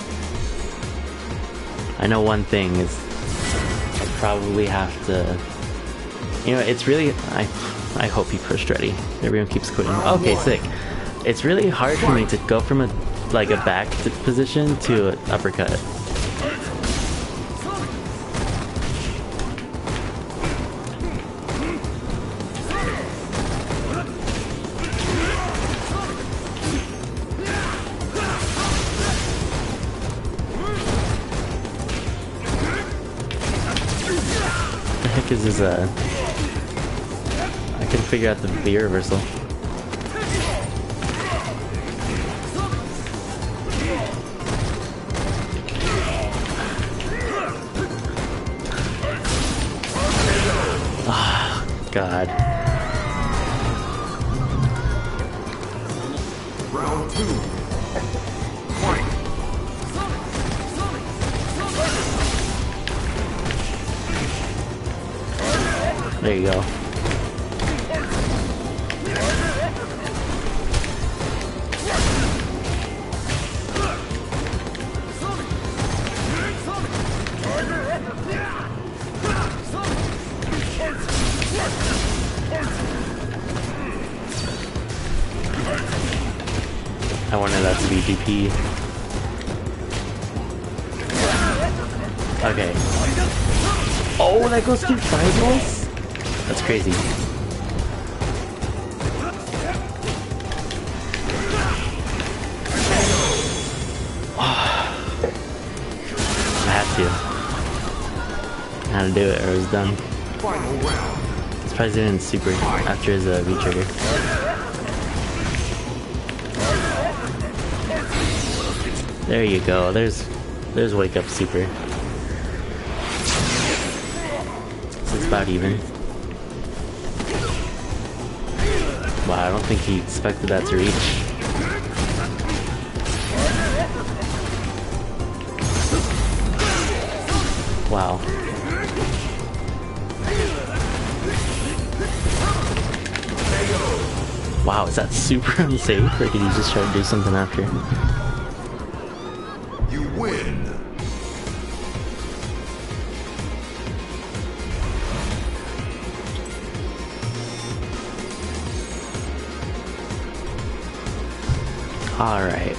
[SPEAKER 1] I know one thing is I probably have to, you know, it's really, I hope he pushed ready. Everyone keeps quitting. Okay, sick. It's really hard for me to go from a back position to an uppercut. The heck is this I can figure out the V reversal. God.
[SPEAKER 3] Round 2. Fight!
[SPEAKER 1] There you go. I wanted that to be DP. Okay. Oh, that goes through sideways? That's crazy. I had to. I had to do it or it was done.
[SPEAKER 3] Final round.
[SPEAKER 1] It's probably doing super after his V-trigger. There you go. There's wake up super. So it's about even. Wow, I don't think he expected that to reach. Wow. Wow, is that super unsafe, or did he just try to do something after?
[SPEAKER 3] You win.
[SPEAKER 1] Alright.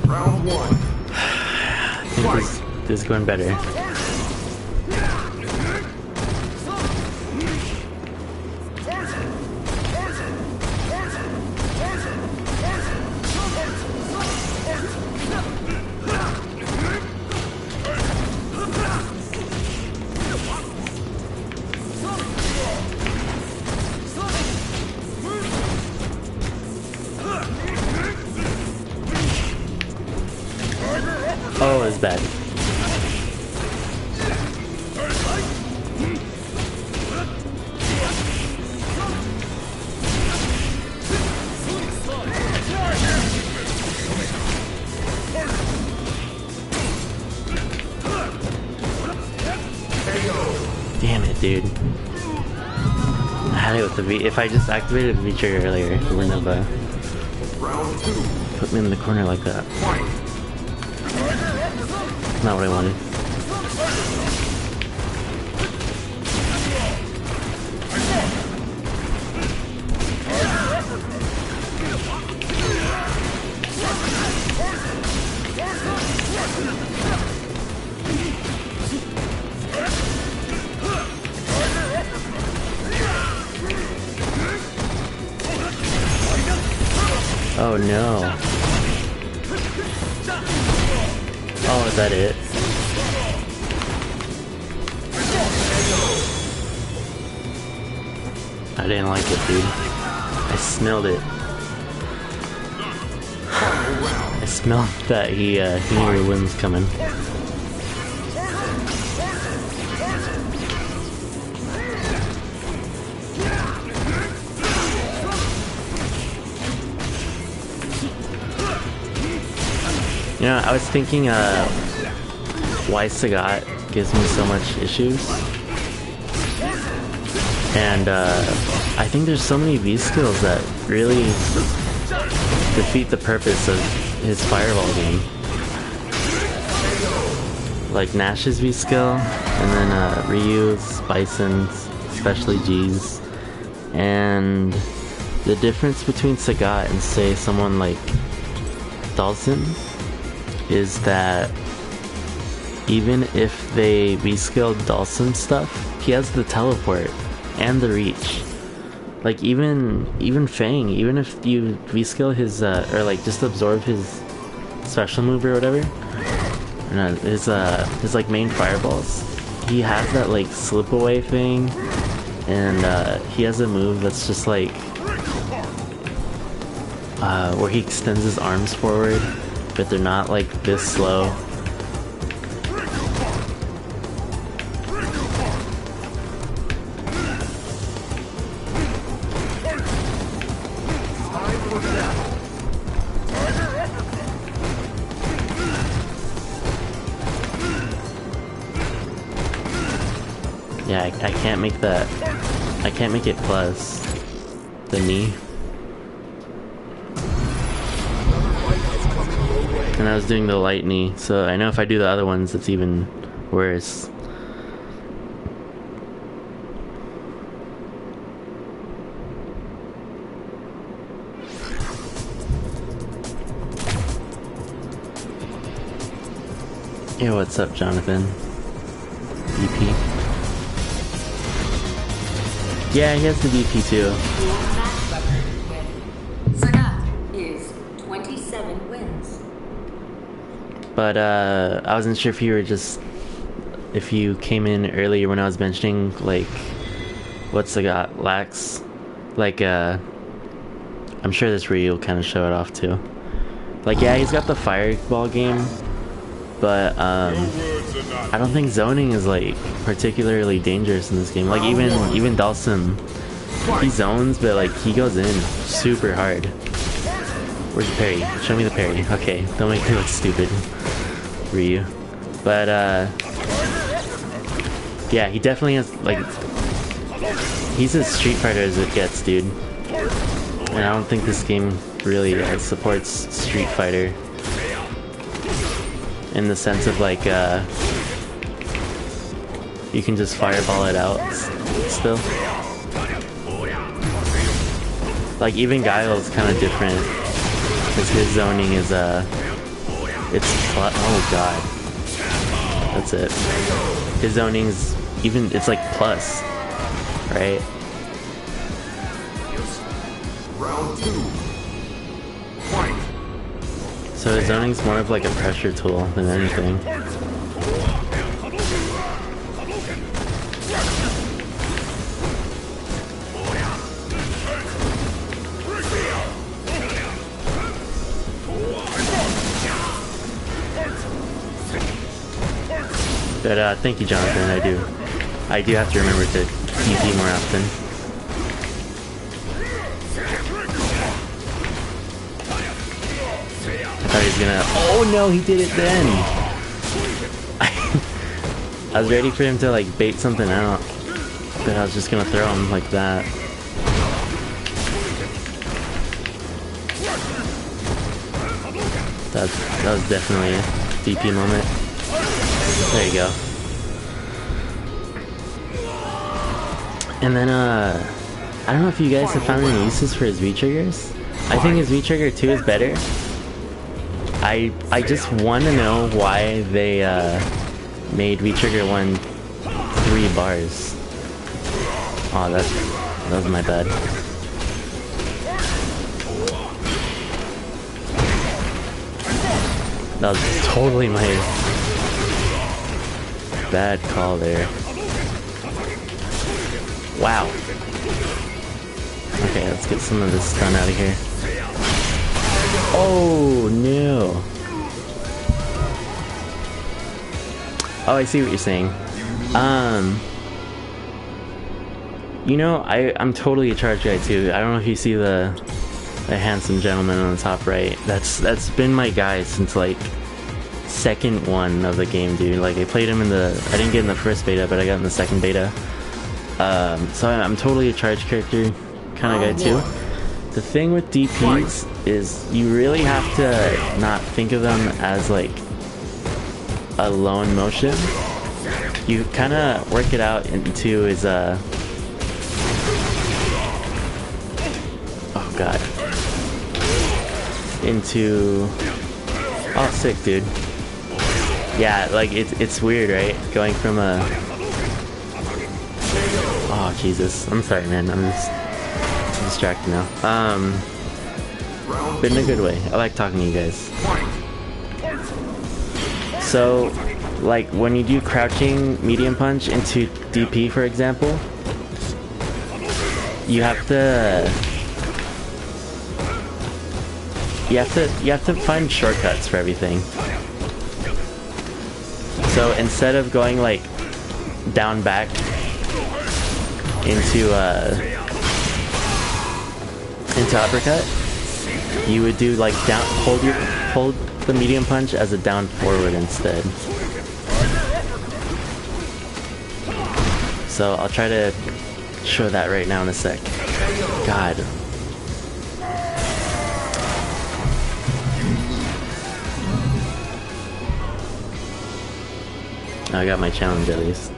[SPEAKER 3] Round one.
[SPEAKER 1] I think this is going better. Oh, it's bad. Damn it, dude. I had it with the V. If I just activated the V trigger earlier, it wouldn't have
[SPEAKER 3] Round two.
[SPEAKER 1] put me in the corner like that.
[SPEAKER 3] Fight.
[SPEAKER 1] Not what I wanted. Oh no. Oh, is that it? I didn't like it, dude. I smelled it. I smelled that he knew the wind was coming. You know, I was thinking why Sagat gives me so much issues. And I think there's so many V skills that really defeat the purpose of his fireball game. Like Nash's V skill, and then Ryu's, Bison's, especially G's. And the difference between Sagat and say someone like Dalton is that even if they V-skilled Dawson stuff, he has the teleport and the reach. Like even Fang, even if you V-skill his or like just absorb his special move or whatever, or no, his like main fireballs, he has that like slip away thing, and he has a move that's just like where he extends his arms forward, but they're not like this slow. Yeah, I can't make that. I can't make it plus the knee. And I was doing the light knee, so I know if I do the other ones, it's even worse. Hey, what's up, Jonathan? DP. Yeah, he has the DP too.
[SPEAKER 2] Sagat is 27 wins.
[SPEAKER 1] But I wasn't sure if you were just, if you came in earlier when I was mentioning like what Sagat lacks. Like, I'm sure this Ryu will kind of show it off too. Like, yeah, he's got the fireball game, but I don't think zoning is like particularly dangerous in this game. Like even Dalsim, he zones, but like he goes in super hard. Where's the parry? Show me the parry. Okay, don't make me look stupid, Ryu. But yeah, he definitely has like, he's as Street Fighter as it gets, dude. And I don't think this game really supports Street Fighter in the sense of like you can just fireball it out still. Like even Guile's kind of different because his zoning is it's oh god, that's it. His zoning's even, it's like plus, right?
[SPEAKER 3] Round 2. Fight.
[SPEAKER 1] So his zoning's more of like a pressure tool than anything. But thank you, Jonathan. I do have to remember to TP more often. I thought he was gonna. Oh no, he did it then. I was ready for him to like bait something out, but I was just gonna throw him like that. That was definitely a DP moment. There you go. And then, I don't know if you guys have found any uses for his V-triggers. I think his V-trigger 2 is better. I just want to know why they, made V-trigger 1 3 bars. Oh, that was my bad. That was totally my bad call there. Wow. Okay, let's get some of this stun out of here. Oh no. Oh, I see what you're saying. You know, I'm totally a charge guy too. I don't know if you see the handsome gentleman on the top right. That's been my guy since like second one of the game, dude. Like I played him in the, I didn't get in the first beta, but I got in the second beta. So I'm totally a charge character kind of guy too. The thing with DPs is you really have to not think of them as like a lone motion. You kind of work it out into his oh god, into, oh sick, dude. Yeah, like it's weird, right? Going from a, oh Jesus, I'm sorry, man. I'm just distracted now. But in a good way. I like talking to you guys. So, like when you do crouching medium punch into DP, for example, you have to find shortcuts for everything. So instead of going like down back into uppercut, you would do like down, hold the medium punch as a down forward instead. So I'll try to show that right now in a sec. God. I got my challenge at least.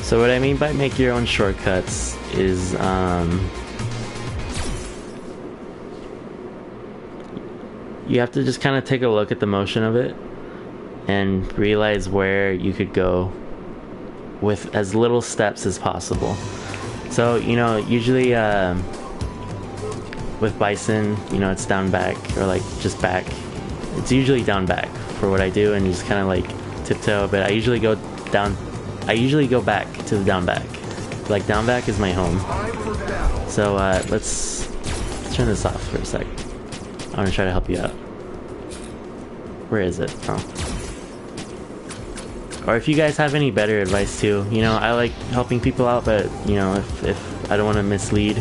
[SPEAKER 1] So what I mean by make your own shortcuts is you have to just kind of take a look at the motion of it and realize where you could go with as little steps as possible. So, you know, usually with Bison, you know, it's down back or like just back. It's usually down back for what I do, and you just kind of like tiptoe, but I usually go down. I usually go back to the down back. Like down back is my home. So let's turn this off for a sec. I'm gonna try to help you out. Where is it? Oh. Or if you guys have any better advice too, you know, I like helping people out, but you know, if I don't want to mislead,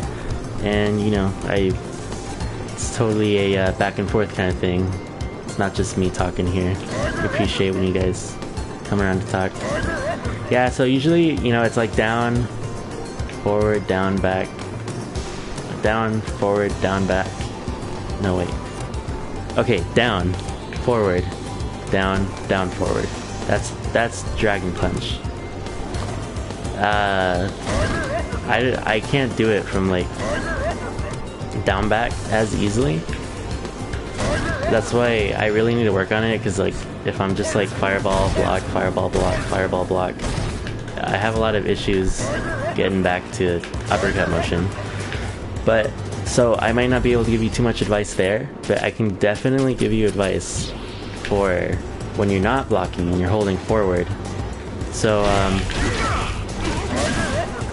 [SPEAKER 1] and you know, it's totally a back and forth kind of thing. It's not just me talking here. I appreciate when you guys come around to talk. Yeah, so usually, you know, it's like down, forward, down, back, down, forward, down, back. No, wait. Okay, down, forward, down, down, forward. That's Dragon Punch. I can't do it from like down back as easily. That's why I really need to work on it, because like if I'm just like fireball block, fireball block, fireball block, I have a lot of issues getting back to uppercut motion. But so I might not be able to give you too much advice there, but I can definitely give you advice for when you're not blocking and you're holding forward. So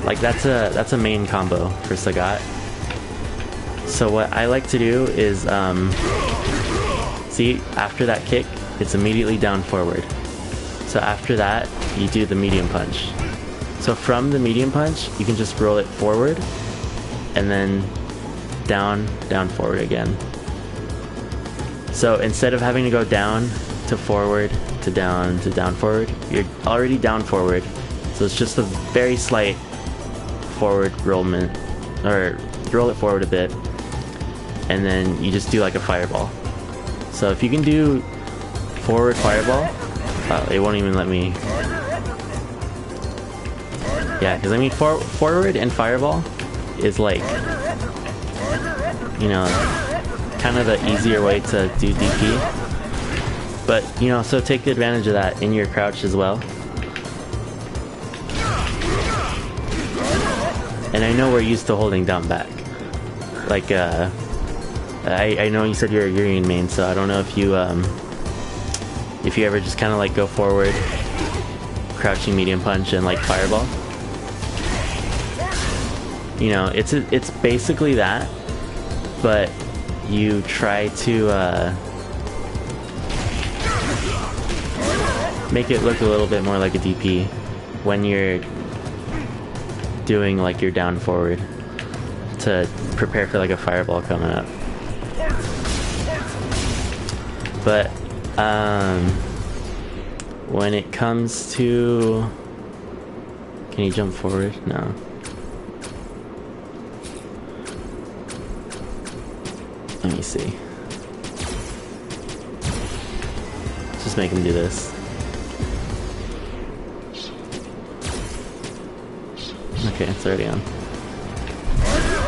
[SPEAKER 1] like that's a main combo for Sagat. So what I like to do is see, after that kick, it's immediately down forward. So after that, you do the medium punch. So from the medium punch, you can just roll it forward and then down, down, forward again. So instead of having to go down to forward to down forward, you're already down forward. So it's just a very slight forward rollment, or roll it forward a bit, and then you just do like a fireball. So if you can do forward fireball, it won't even let me. Yeah, because I mean forward and fireball is like, you know, kind of the easier way to do DP. But you know, so take advantage of that in your crouch as well. And I know we're used to holding down back. Like I know you said you're a Urian main, so I don't know if you ever just kind of like go forward, crouching medium punch and like fireball. You know, it's basically that, but you try to make it look a little bit more like a DP when you're doing like your down forward to prepare for like a fireball coming up. But when it comes to, can you jump forward? No. Let me see. Just make him do this. Okay, it's already on.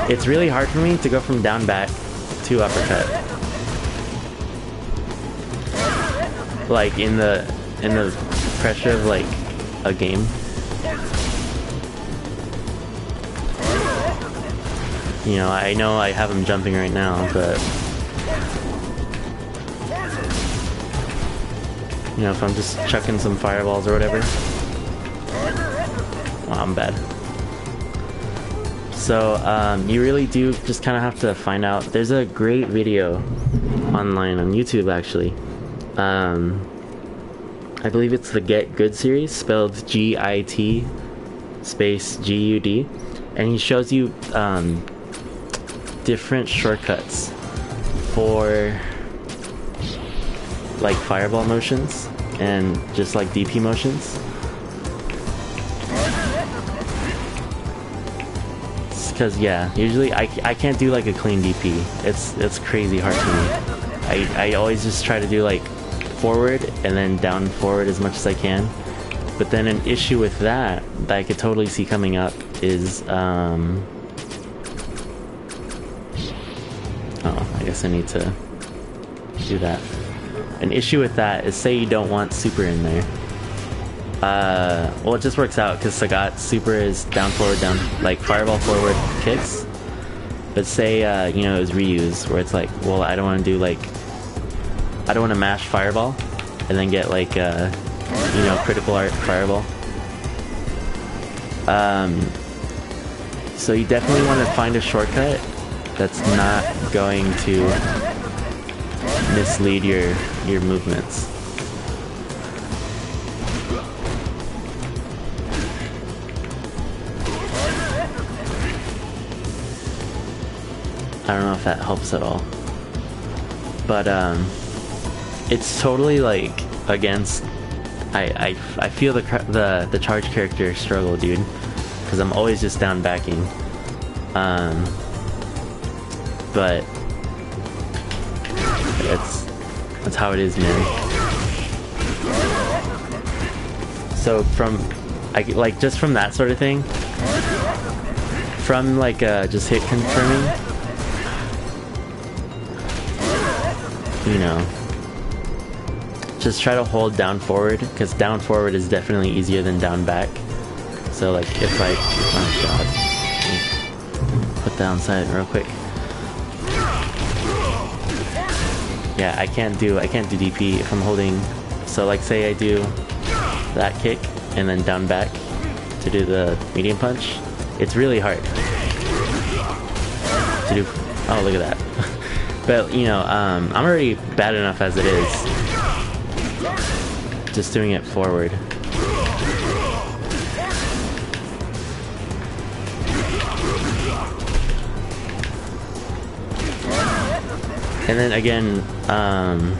[SPEAKER 1] It's really hard for me to go from down back to uppercut. Like in the pressure of like a game. You know I have him jumping right now, but you know, if I'm just chucking some fireballs or whatever. Well, I'm bad. So you really do just kind of have to find out. There's a great video online on YouTube actually. I believe it's the Get Good series, spelled G-I-T space G-U-D, and he shows you different shortcuts for like fireball motions and just like DP motions. Because yeah, usually I can't do like a clean DP. It's crazy hard for me. I always just try to do like forward and then down forward as much as I can. But then an issue with that I could totally see coming up is oh, I guess I need to do that. An issue with that is, say you don't want super in there. Well, it just works out because Sagat super is down forward, down, like fireball forward kicks. But say you know, it was reuse where it's like, well, I don't want to do like, I don't want to mash fireball and then get like you know, critical art fireball. So you definitely want to find a shortcut that's not going to mislead your movements. I don't know if that helps at all, but it's totally like against. I feel the charge character struggle, dude, because I'm always just down backing. But that's how it is, man. So from like just from that sort of thing, from like just hit confirming, you know, just try to hold down forward, because down forward is definitely easier than down back. So like if I, oh god, put down side real quick. Yeah, I can't do DP if I'm holding. So like say I do that kick and then down back to do the medium punch. It's really hard to do. Oh, look at that. But you know, I'm already bad enough as it is. Just doing it forward. And then again, I'm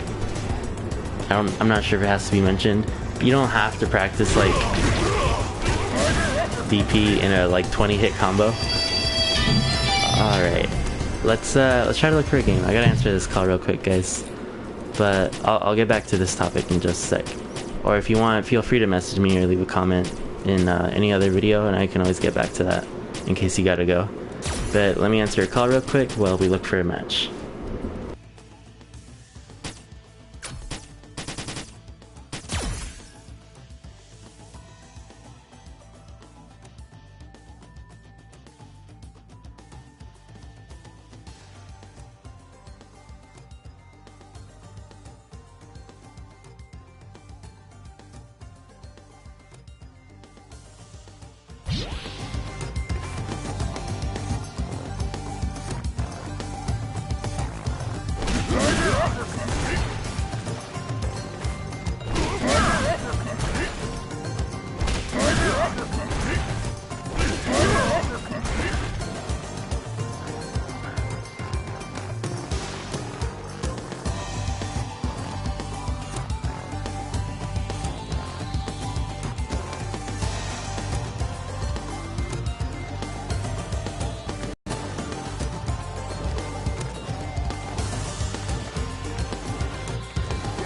[SPEAKER 1] not sure if it has to be mentioned, but you don't have to practice like DP in a like 20 hit combo. All right, let's try to look for a game. I gotta answer this call real quick, guys, but I'll get back to this topic in just a sec. Or if you want, feel free to message me or leave a comment in any other video, and I can always get back to that in case you gotta go. But let me answer a call real quick while we look for a match.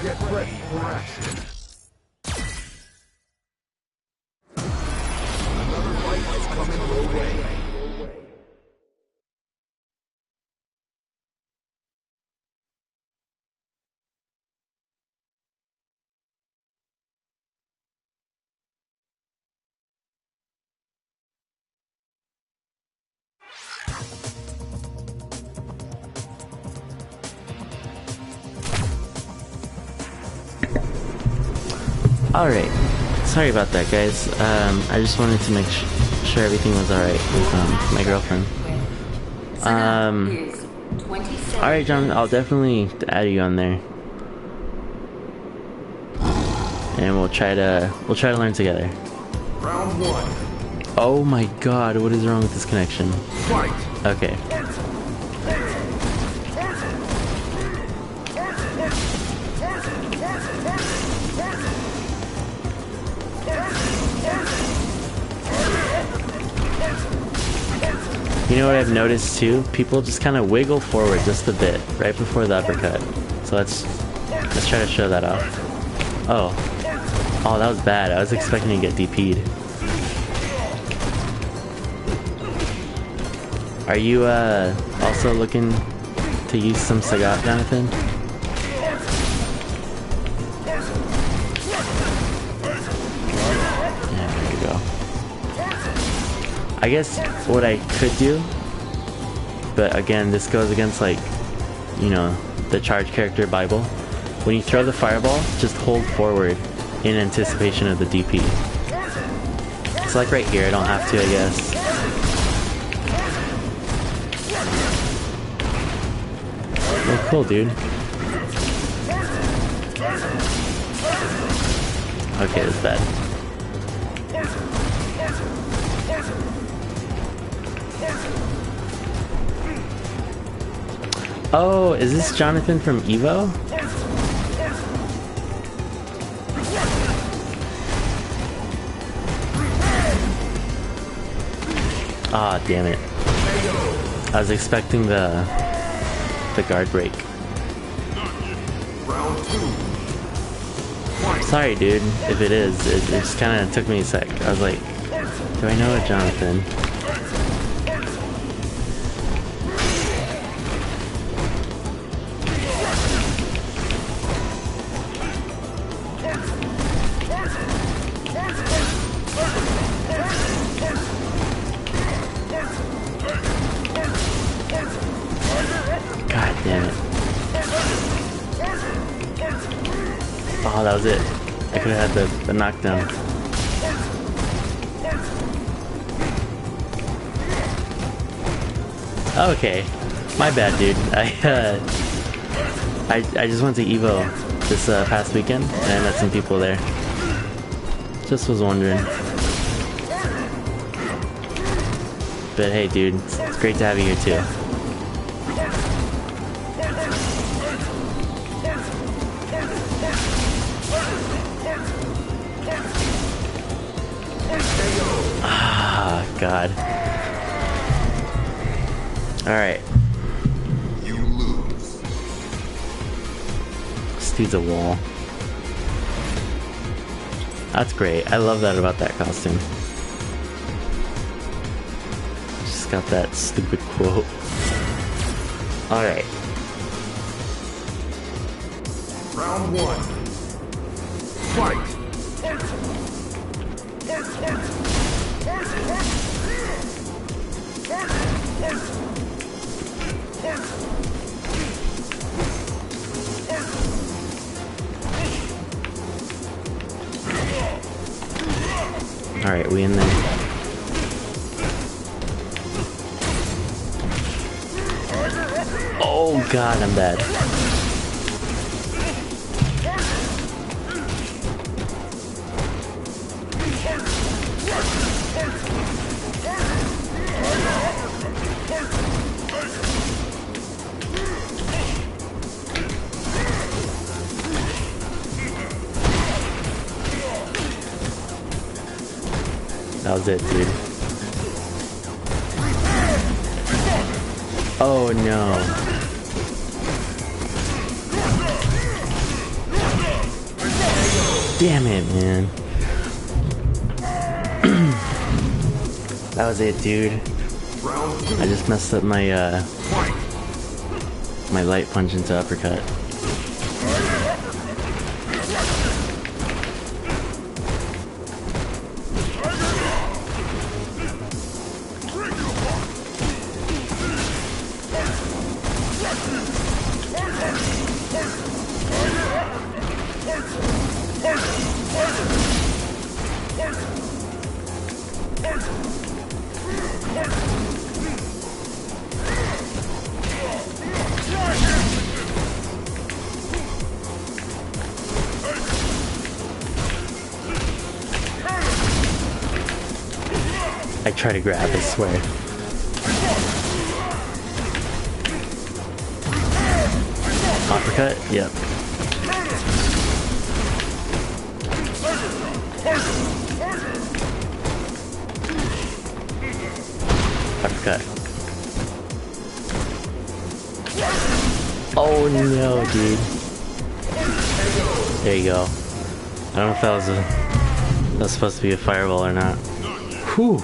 [SPEAKER 3] Get ready for action. Another fight is coming your way.
[SPEAKER 1] Alright, sorry about that, guys. I just wanted to make sure everything was alright with my girlfriend. Alright, John, I'll definitely add you on there. And we'll try to learn together.
[SPEAKER 3] Round one.
[SPEAKER 1] Oh my god, what is wrong with this connection?
[SPEAKER 3] Fight.
[SPEAKER 1] Okay. You know what I've noticed too? People just kind of wiggle forward just a bit right before the uppercut. So let's try to show that off. Oh, that was bad. I was expecting to get DP'd. Are you also looking to use some Sagat, Jonathan? I guess what I could do, but again, this goes against, like, you know, the charge character Bible. When you throw the fireball, just hold forward in anticipation of the DP. It's like right here, I don't have to, I guess. Oh, cool, dude. Okay, that's bad. Oh, is this Jonathan from Evo? Ah, damn it. I was expecting the guard break.
[SPEAKER 3] Round 2.
[SPEAKER 1] Sorry, dude, if it is. It just kind of took me a sec. I was like, do I know a Jonathan? God damn it. Oh, that was it. I could have had the knockdown. Okay. My bad, dude. I just went to Evo this past weekend and I met some people there. Just was wondering. But hey, dude, it's great to have you here too. Ah, God. Alright.
[SPEAKER 3] You lose.
[SPEAKER 1] This dude's a wall. That's great. I love that about that costume. Just got that stupid quote. Alright.
[SPEAKER 3] Round 1. Fight.
[SPEAKER 1] Alright, we in there. Oh God, I'm bad. That was it, dude. Oh no. Damn it, man. That was it, dude. I just messed up my my light punch into uppercut. I try to grab, I swear. Uppercut? Yep. Uppercut. Oh no, dude. There you go. I don't know if that was supposed to be a fireball or not. Whew.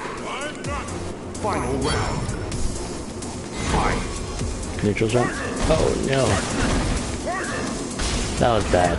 [SPEAKER 3] Final round. Fight.
[SPEAKER 1] Neutral jump? Oh no. That was bad.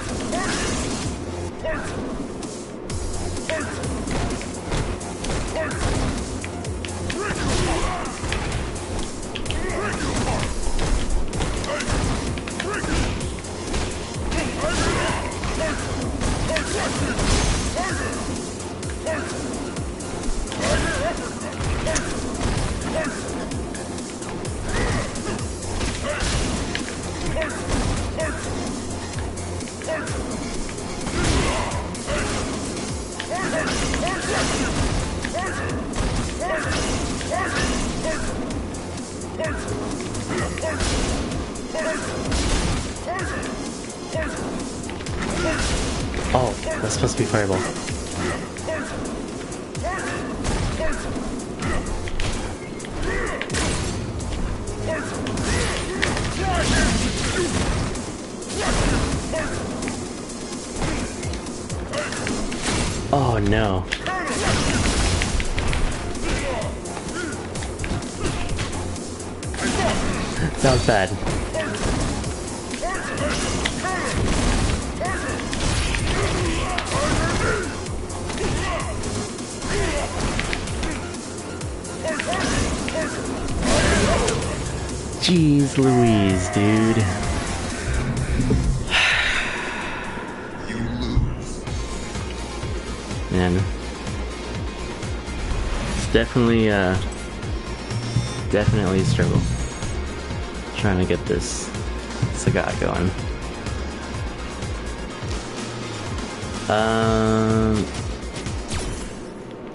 [SPEAKER 1] Oh, that's supposed to be fireball. Oh no. Sounds bad. Jeez Louise, dude.
[SPEAKER 3] You lose.
[SPEAKER 1] Man. It's definitely definitely a struggle. Trying to get this Sagat going.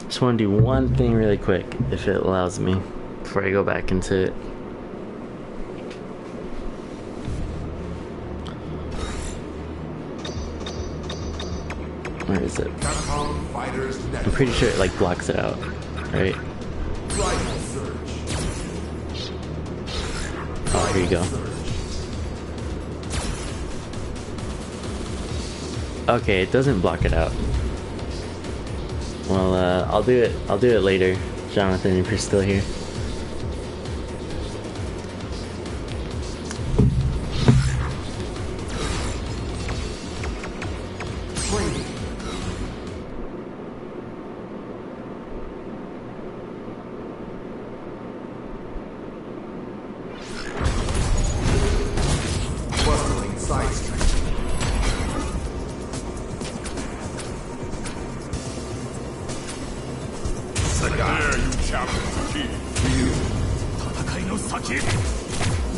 [SPEAKER 1] Just want to do one thing really quick, if it allows me, before I go back into it. Where is it? I'm pretty sure it like blocks it out, right? Oh, here you go. Okay, it doesn't block it out. Well, I'll do it later, Jonathan, if you're still here.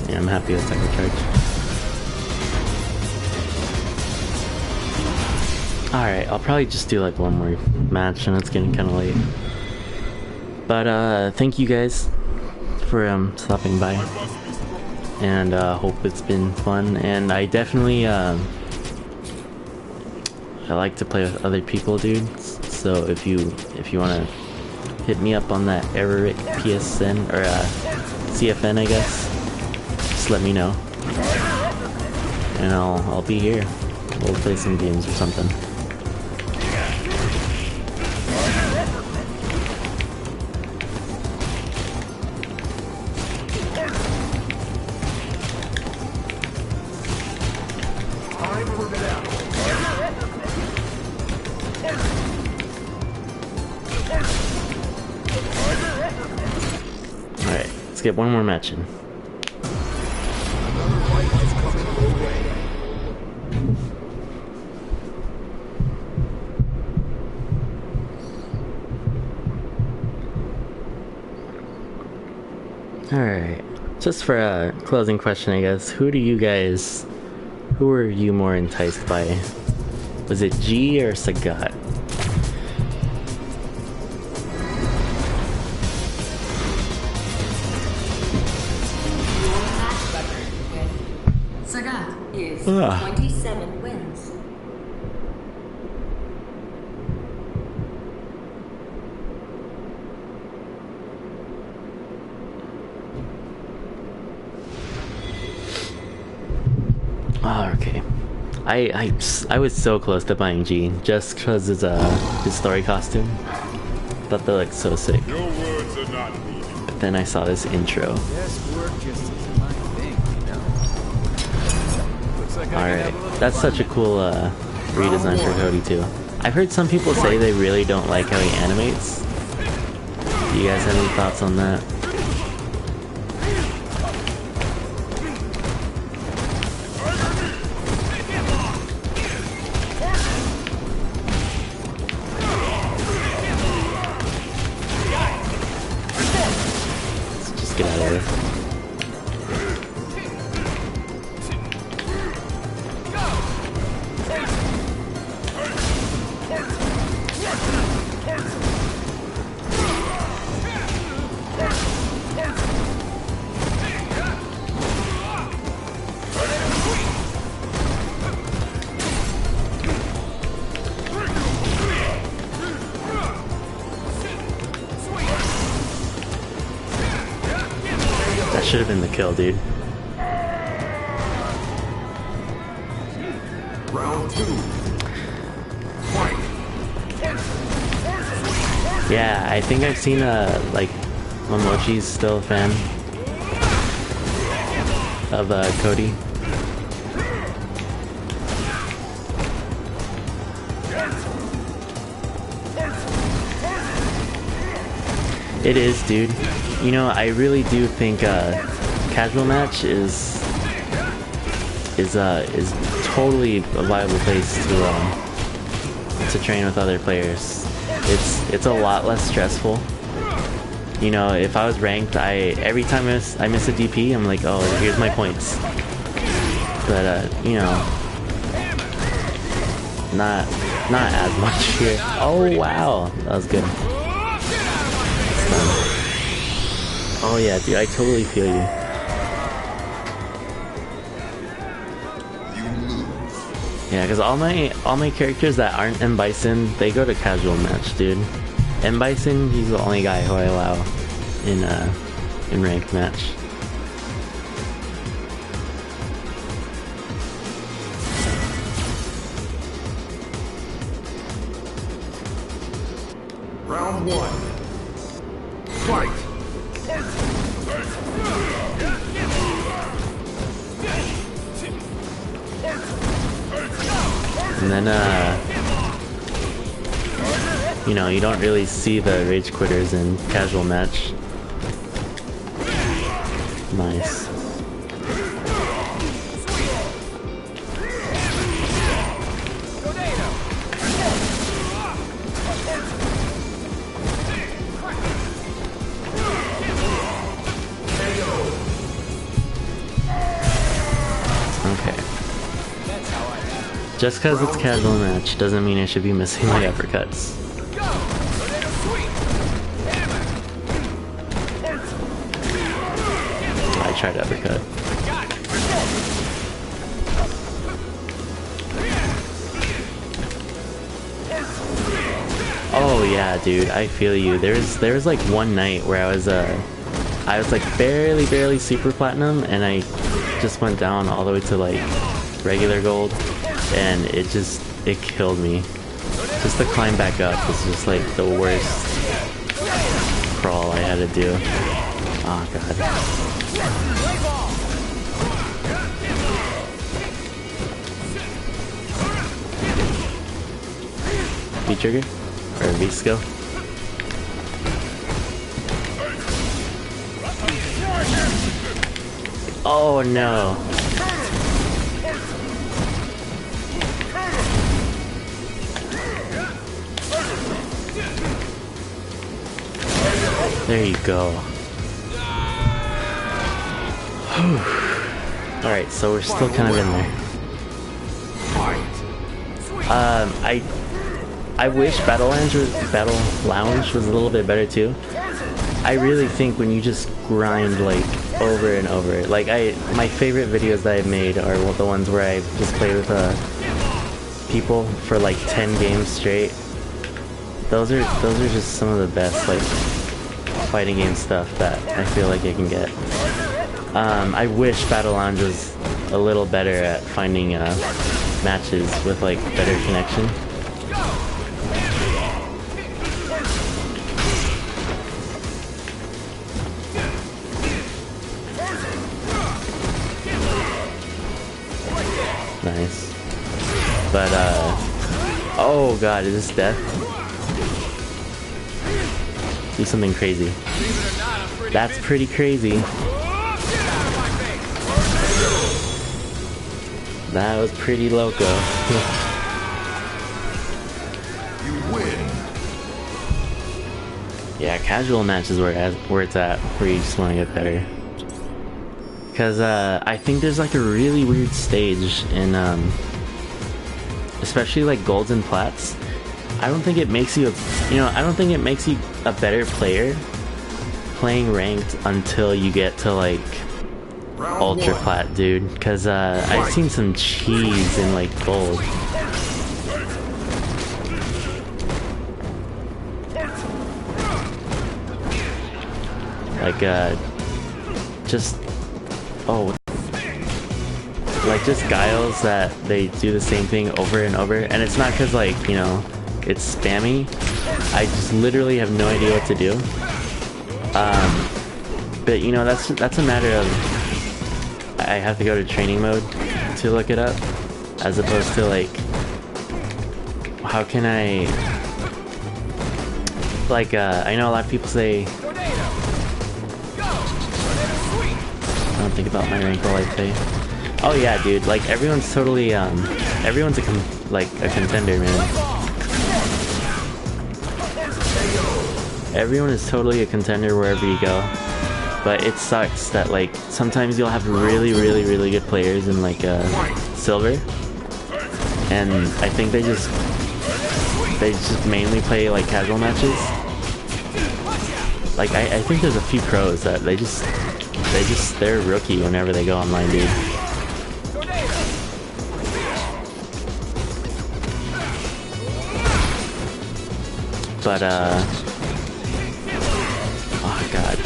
[SPEAKER 1] Yeah, I'm happy with second charge. Alright, I'll probably just do like one more match and it's getting kind of late. But thank you guys for stopping by. And hope it's been fun. And I definitely I like to play with other people, dude. So if you want to hit me up on that ErrorRick PSN or CFN, I guess. Just let me know, and I'll be here. We'll play some games or something. All right, let's get one more match in. Alright, just for a closing question, I guess, who were you more enticed by? Was it G or Sagat?
[SPEAKER 2] Sagat is 27 wins.
[SPEAKER 1] Oh, okay. I was so close to buying G just because it's his story costume. Thought they looked so sick.
[SPEAKER 3] Your words are not needed.
[SPEAKER 1] But then I saw this intro. Alright, that's such a cool redesign for Cody too. I've heard some people say they really don't like how he animates. Do you guys have any thoughts on that? Let's just get out of there. should have been the kill, dude.
[SPEAKER 3] Round 2. Fight.
[SPEAKER 1] Yeah, I think I've seen like Momochi's still a fan of Cody. It is, dude. You know, I really do think casual match is totally a viable place to train with other players. It's a lot less stressful. You know, if I was ranked, every time I miss a DP, I'm like, oh, here's my points. But you know, not as much here. Oh wow, that was good. Oh yeah, dude, I totally feel you. Yeah, because all my characters that aren't M Bison, they go to casual match, dude. M Bison, he's the only guy who I allow in ranked match.
[SPEAKER 3] Round 1. Fight.
[SPEAKER 1] And then you know, you don't really see the rage quitters in casual match. Nice. Okay. Just because it's casual match doesn't mean I should be missing my uppercuts. I tried uppercut. Oh yeah, dude, I feel you. There was like one night where I was like barely super platinum, and I just went down all the way to like regular gold, and it killed me. Just to climb back up was just like the worst crawl I had to do. Oh god. V trigger? Or V skill? Oh no. There you go. Alright, so we're still kind of in there. I wish Battle Lounge was a little bit better too. I really think when you just grind like over and over, like my favorite videos that I've made are the ones where I just play with people for like 10 games straight. Those are just some of the best like fighting game stuff that I feel like I can get. I wish Battle Lounge was a little better at finding matches with like better connection. Nice. But oh god, is this death? Do something crazy. That's pretty crazy. That was pretty loco.
[SPEAKER 3] You win.
[SPEAKER 1] Yeah, casual match is where it's at, where you just want to get better. Because I think there's like a really weird stage in, especially like golds and plats. I don't think it makes you, I don't think it makes you a better player playing ranked until you get to like ultra plat, dude. Because I've seen some cheese in like gold. Like just oh, like just guiles that they do the same thing over and over, and it's not because like, you know, it's spammy. I just literally have no idea what to do. But you know, that's a matter of I have to go to training mode to look it up, as opposed to like, how can I, like, I know a lot of people say, I don't think about my rank while I play. Oh yeah, dude, like everyone's totally, everyone's a contender, man. Everyone is totally a contender wherever you go. But it sucks that like sometimes you'll have really good players in like silver, and I think they just mainly play like casual matches. Like I think there's a few pros that they're a rookie whenever they go online, dude. But oh god,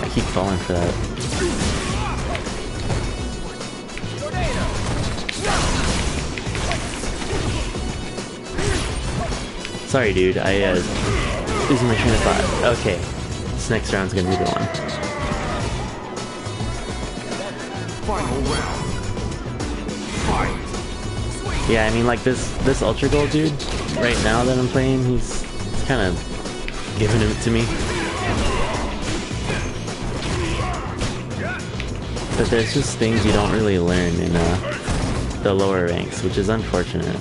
[SPEAKER 1] I keep falling for that. Sorry, dude. I losing my train of thought. Okay, this next round's gonna be the one.
[SPEAKER 3] Final round. Fight.
[SPEAKER 1] Yeah, I mean, like this Ultra Gold dude right now that I'm playing, he's kind of giving it to me. But there's just things you don't really learn in the lower ranks, which is unfortunate.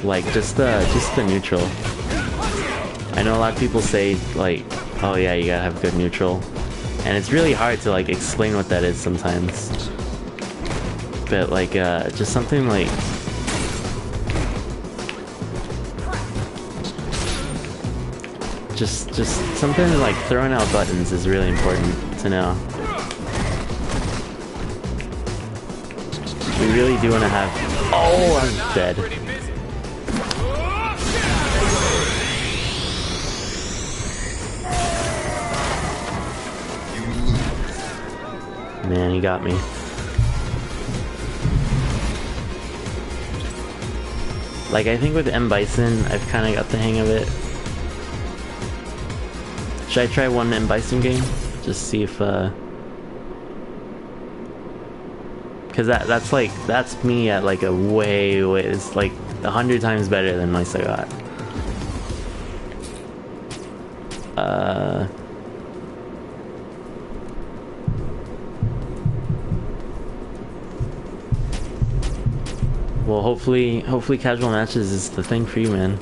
[SPEAKER 1] Like just the neutral. I know a lot of people say like, oh yeah, you gotta have good neutral, and it's really hard to like explain what that is sometimes. But like just something like just something like throwing out buttons is really important to know. We really do want to have. Oh, I'm dead. Man, he got me. Like, I think with M. Bison, I've kind of got the hang of it. Should I try one M. Bison game? Just see if, Cause that's me at like a way, it's like 100 times better than my Sagat. Well, hopefully casual matches is the thing for you, man.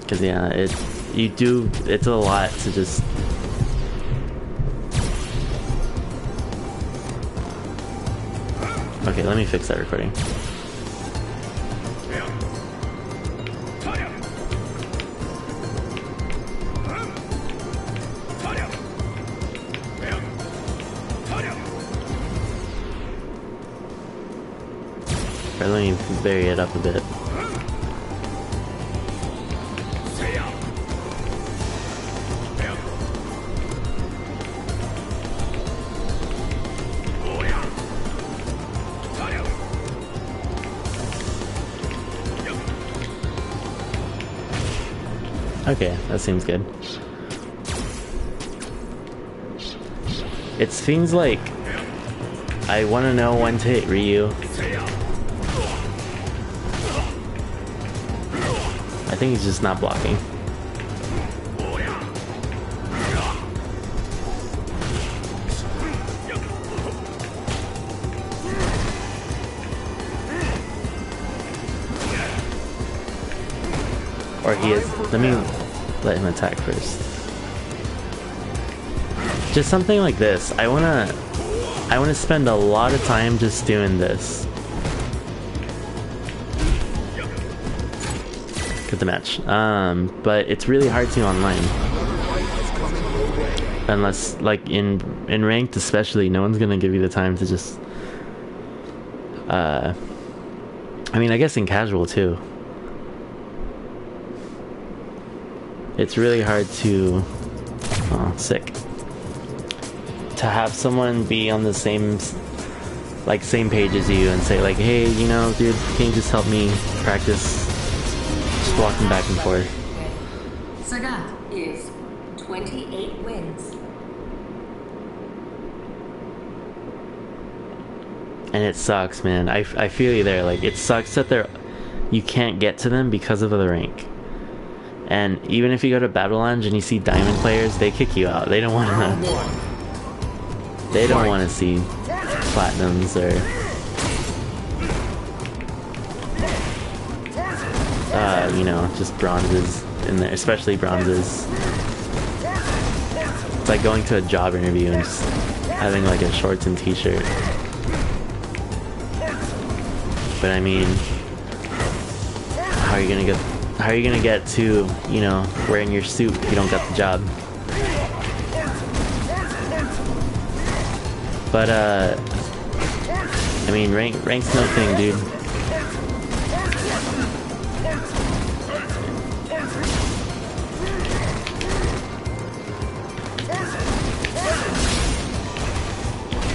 [SPEAKER 1] Cause yeah, it's a lot to just. Okay, let me fix that recording. Or let me vary it up a bit. Okay, that seems good. It seems like I want to know when to hit Ryu. I think he's just not blocking. Or he is. Let me let him attack first. Just something like this. I wanna spend a lot of time just doing this. Get the match. But it's really hard to online. Unless, like, in ranked especially, no one's gonna give you the time to just... I mean, I guess in casual too. it's really hard to, oh, sick, to have someone be on the same page as you and say like, hey, you know, dude, can you just help me practice just walking back and forth?
[SPEAKER 2] Sagat is 28 wins.
[SPEAKER 1] And it sucks, man. I feel you there. Like, it sucks that you can't get to them because of the rank. And even if you go to Battle Lounge and you see diamond players, they kick you out. They don't want to. They don't want to see platinums or you know, just bronzes in there, especially bronzes. It's like going to a job interview and just having like a shorts and t-shirt. But I mean, how are you gonna get to, you know, wearing your suit if you don't got the job? But I mean, rank's no thing, dude.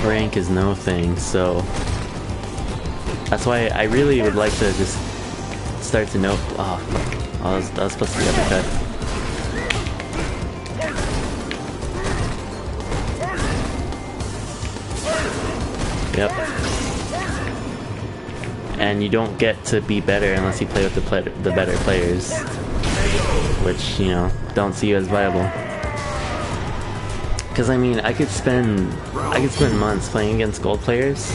[SPEAKER 1] Rank is no thing, so that's why I really would like to just start to know. Oh, fuck. I was supposed to be uppercut. Yep. And you don't get to be better unless you play with the better players, which, you know, don't see you as viable. Because I mean, I could spend months playing against gold players.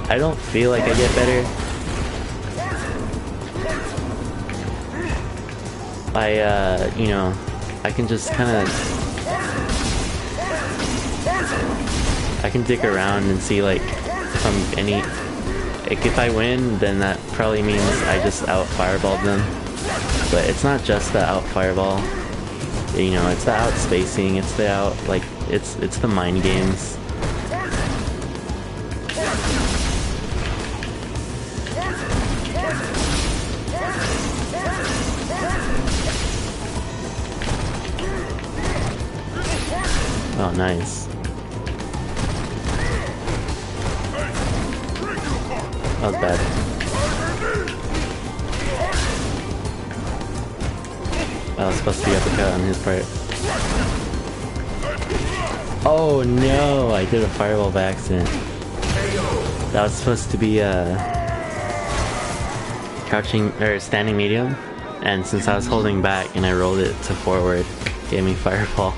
[SPEAKER 1] I don't feel like I get better. You know, I can just kind of, I can dick around and see like if I win, then that probably means I just out fireballed them. But it's not just the out fireball. You know, it's the out spacing. It's the out, like, it's the mind games. Oh, nice. That was bad. That was supposed to be uppercut on his part. Oh no, I did a fireball by accident. That was supposed to be crouching or standing medium, and since I was holding back and I rolled it to forward, it gave me fireball.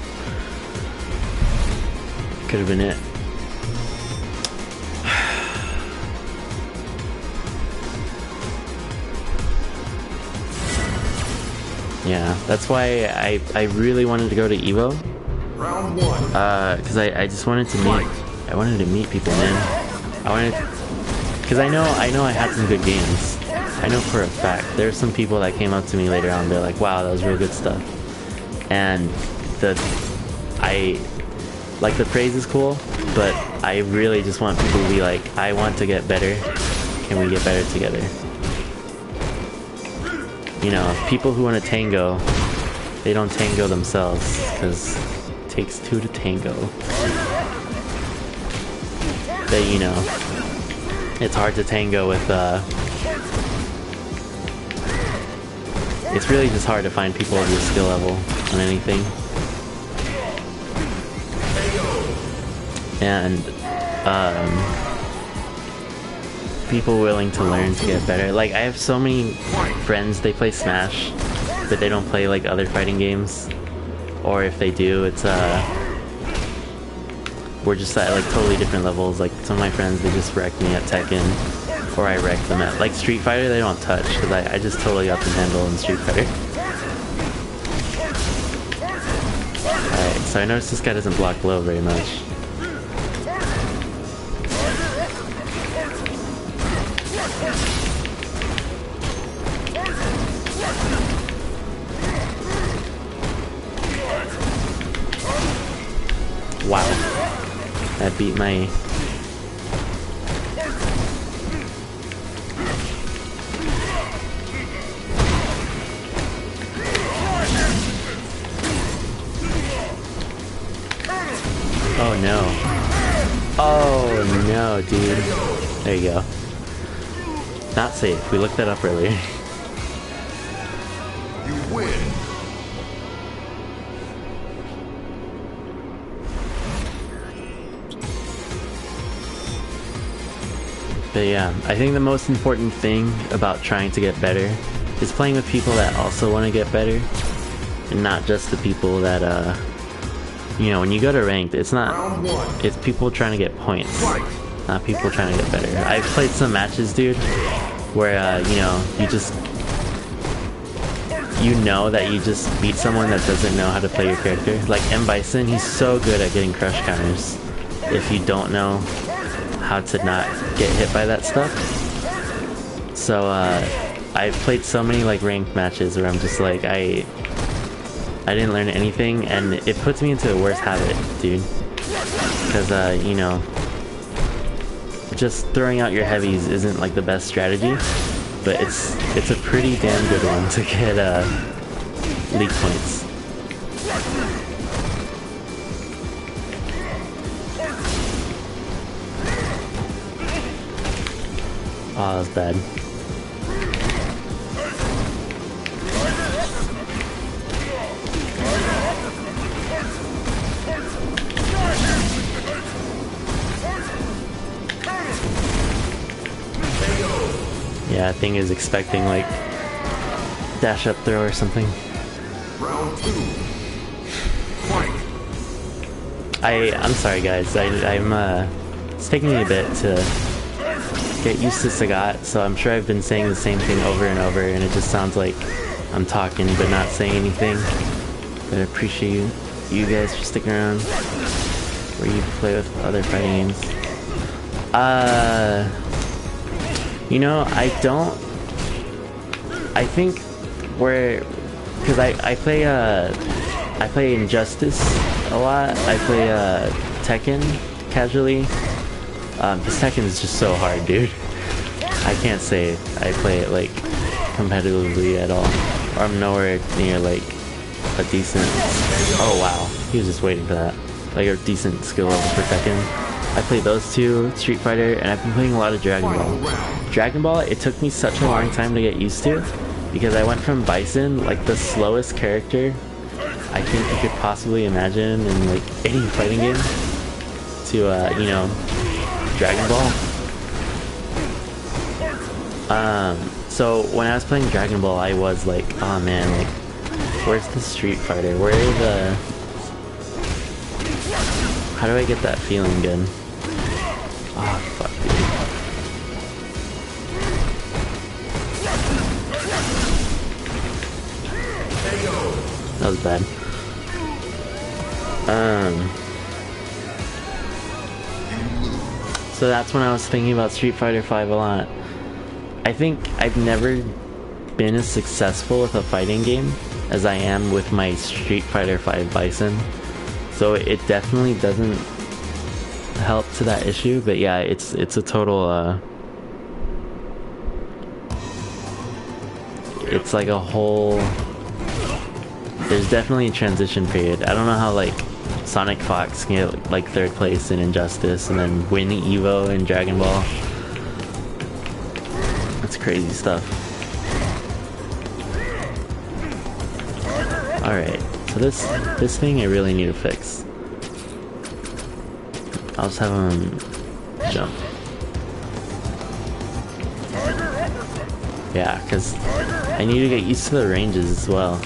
[SPEAKER 1] Could have been it. Yeah, that's why I really wanted to go to Evo.
[SPEAKER 3] Round one.
[SPEAKER 1] Because I just wanted to meet people, man. Because I know I had some good games. I know for a fact. There's some people that came up to me later on. They're like, "Wow, that was real good stuff." And the praise is cool, but I really just want people to be like, "I want to get better. Can we get better together?" You know, people who want to tango, they don't tango themselves, because it takes two to tango. But, you know, it's hard to tango with, it's really just hard to find people of your skill level on anything. And, people willing to learn to get better. Like, I have so many friends, they play Smash, but they don't play like other fighting games. Or if they do, it's we're just at like totally different levels. Like, some of my friends, they just wreck me at Tekken, or I wreck them at like Street Fighter. They don't touch, because I just totally got the handle in Street Fighter. Alright, so I noticed this guy doesn't block low very much. Wow, that beat my... no, dude. There you go. Not safe. We looked that up earlier.
[SPEAKER 3] You win.
[SPEAKER 1] But yeah, I think the most important thing about trying to get better is playing with people that also want to get better, and not just the people that, you know, when you go to ranked, it's people trying to get points, not people trying to get better. I've played some matches, dude, where, you know, you know that you just beat someone that doesn't know how to play your character. Like M. Bison, he's so good at getting crush counters if you don't know how to not get hit by that stuff. So I've played so many like ranked matches where I'm just like I didn't learn anything, and it puts me into a worse habit, dude, because you know, just throwing out your heavies isn't like the best strategy, but it's a pretty damn good one to get league points. Oh, that was bad. Yeah, I think he was expecting like dash up throw or something.
[SPEAKER 3] Round 2. Fight.
[SPEAKER 1] I'm sorry guys, it's taking me a bit to get used to Sagat, so I'm sure I've been saying the same thing over and over, and it just sounds like I'm talking but not saying anything. But I appreciate you guys for sticking around where you play with other fighting games. You know, I think because I play Injustice a lot. I play Tekken casually. This Tekken is just so hard, dude. I can't say I play it like competitively at all, or I'm nowhere near like a decent. Oh wow, he was just waiting for that. Like a decent skill level for Tekken. I play those two, Street Fighter, and I've been playing a lot of Dragon Ball. Dragon Ball, it took me such a long time to get used to, because I went from Bison, like the slowest character I think you could possibly imagine in like any fighting game, to you know, Dragon Ball. So when I was playing Dragon Ball, I was like, oh man, like, where's the Street Fighter? Where are the... How do I get that feeling again? Oh, fuck, dude. That was bad. So that's when I was thinking about Street Fighter 5 a lot. I think I've never been as successful with a fighting game as I am with my Street Fighter 5 Bison. So it definitely doesn't help to that issue, but yeah, it's a total it's like a whole, there's definitely a transition period. I don't know how like Sonic Fox can get like 3rd place in Injustice and then win Evo in Dragon Ball. That's crazy stuff. Alright, so this thing I really need to fix. I'll just have him jump. Yeah, because I need to get used to the ranges as well.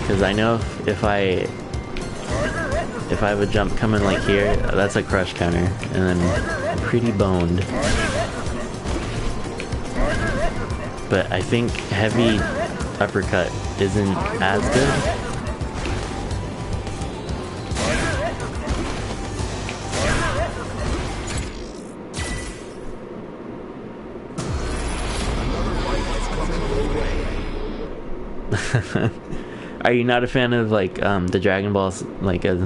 [SPEAKER 1] Because I know if I have a jump coming like here, that's a crush counter, and then pretty boned. But I think heavy uppercut isn't as good. Are you not a fan of like the Dragon Balls, like as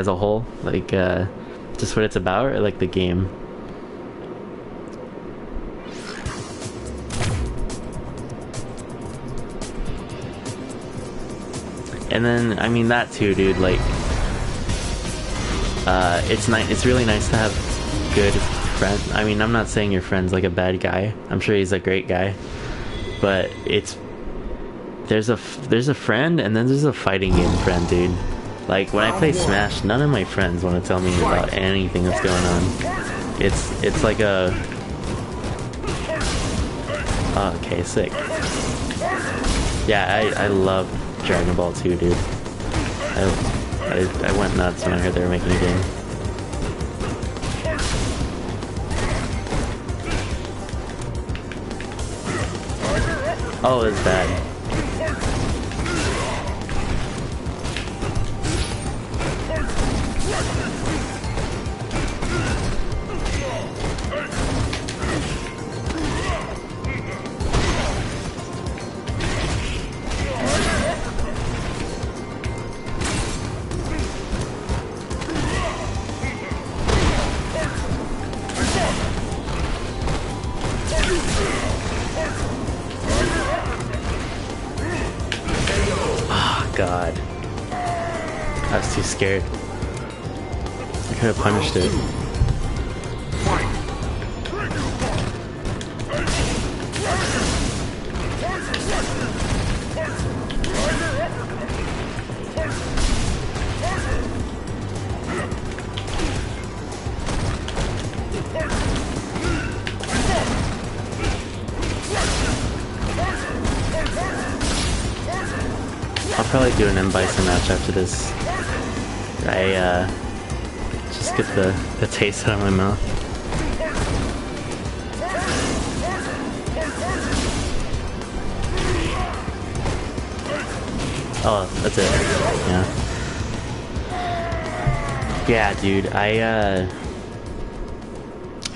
[SPEAKER 1] a whole, like just what it's about, or like the game? And then I mean that too, dude, like It's really nice to have good friends. I mean, I'm not saying your friend's like a bad guy. I'm sure he's a great guy, but there's a friend, and then there's a fighting game friend, dude. Like when I play Smash, none of my friends want to tell me about anything that's going on. It's like a okay, sick. Yeah, I love Dragon Ball 2, dude. I went nuts when I heard they were making a game. Oh, it's bad. God. I was too scared. I could have punished it. I'll probably do an M-Bison match after this. I just get the taste out of my mouth. Oh, that's it. Yeah. Yeah, dude, I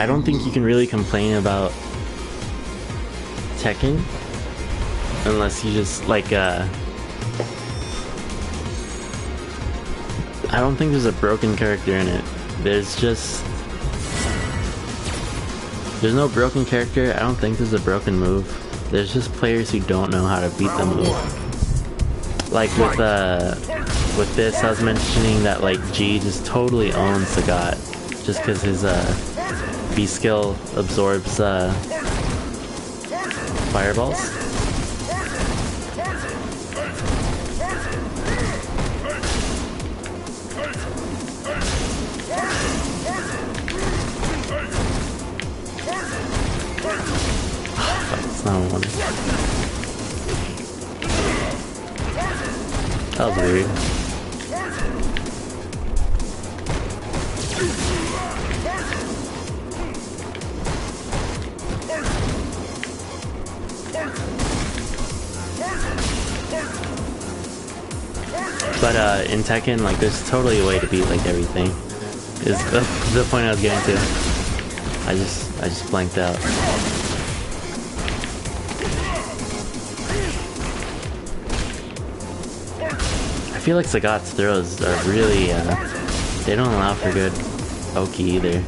[SPEAKER 1] don't think you can really complain about Tekken unless you just like I don't think there's a broken character in it. There's no broken character. I don't think there's a broken move. There's just players who don't know how to beat the move. Like with this, I was mentioning that like G just totally owns Sagat just because his B skill absorbs fireballs. That's not one. That was weird. But in Tekken, like, there's totally a way to beat like everything. Is the point I was getting to. I just blanked out. I feel like Sagat's throws are really, they don't allow for good Oki either.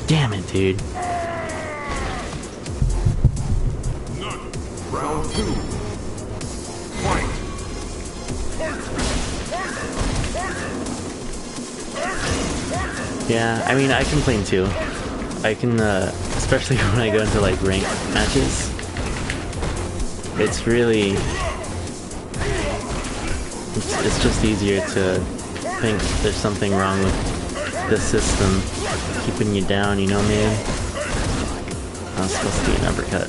[SPEAKER 1] Damn it, dude.
[SPEAKER 3] Round 2. Fight.
[SPEAKER 1] Yeah, I mean, I complain too. I can, especially when I go into like ranked matches. It's really, it's just easier to think there's something wrong with the system keeping you down, you know, man? I was supposed to be an uppercut.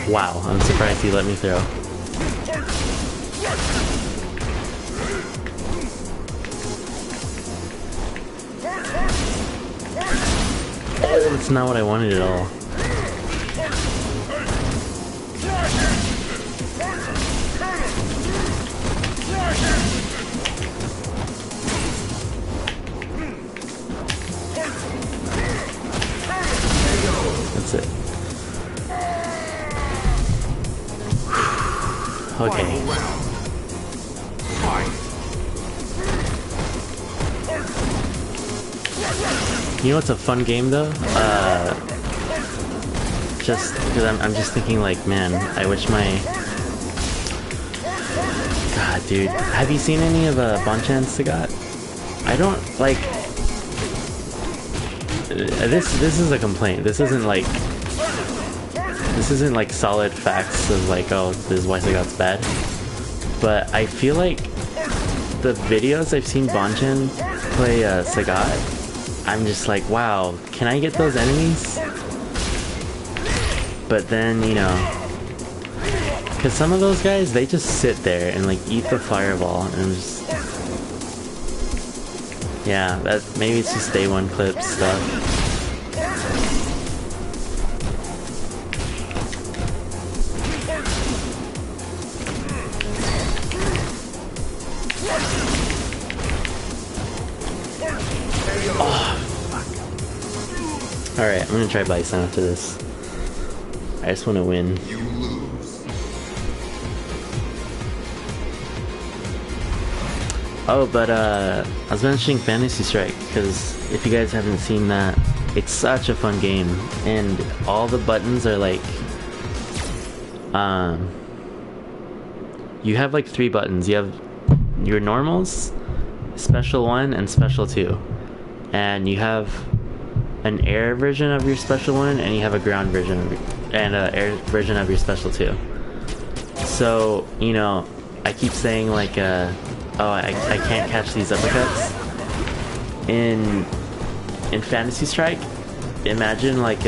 [SPEAKER 1] Wow, I'm surprised he let me throw. Oh, that's not what I wanted at all. Okay.
[SPEAKER 3] Final round. Fight.
[SPEAKER 1] You know what's a fun game though? Just because I'm just thinking like, man, I wish my... God, dude. Have you seen any of Bonchan Sagat? I don't, like... This is a complaint. This isn't like solid facts of like, oh, this is why Sagat's bad. But I feel like the videos I've seen Bonchan play Sagat, I'm just like, wow, can I get those enemies? But then, you know, because some of those guys, they just sit there and like eat the fireball and just... Yeah, that maybe it's just day one clip stuff. Oh, fuck. Alright, I'm gonna try Bison after this. I just want to win.
[SPEAKER 3] You lose.
[SPEAKER 1] Oh, but I was mentioning Fantasy Strike because if you guys haven't seen that, it's such a fun game, and all the buttons are like, you have like 3 buttons. You have your normals, special 1, and special 2, and you have an air version of your special 1, and you have a ground version and an air version of your special 2. So, you know, I keep saying like, oh, I can't catch these uppercuts. In Fantasy Strike, imagine like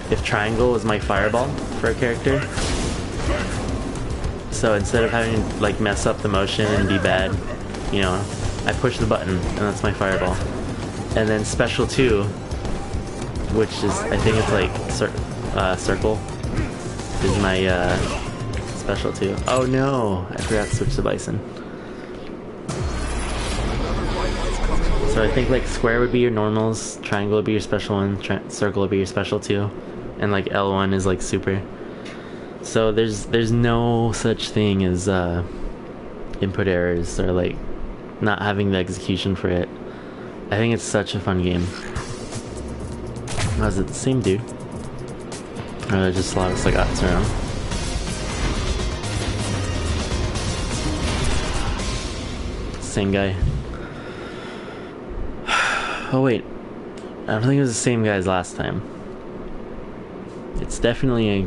[SPEAKER 1] if triangle was my fireball for a character. So instead of having to like mess up the motion and be bad, you know, I push the button and that's my fireball. And then special 2, which is, I think it's like circle, is my special 2. Oh no, I forgot to switch to Bison. So I think like square would be your normals, triangle would be your special 1, circle would be your special 2, and like L1 is like super. So there's no such thing as input errors or like not having the execution for it. I think it's such a fun game. Was it the same dude? Or are there just a lot of Sagats around? Same guy. Oh wait, I don't think it was the same guy as last time. It's definitely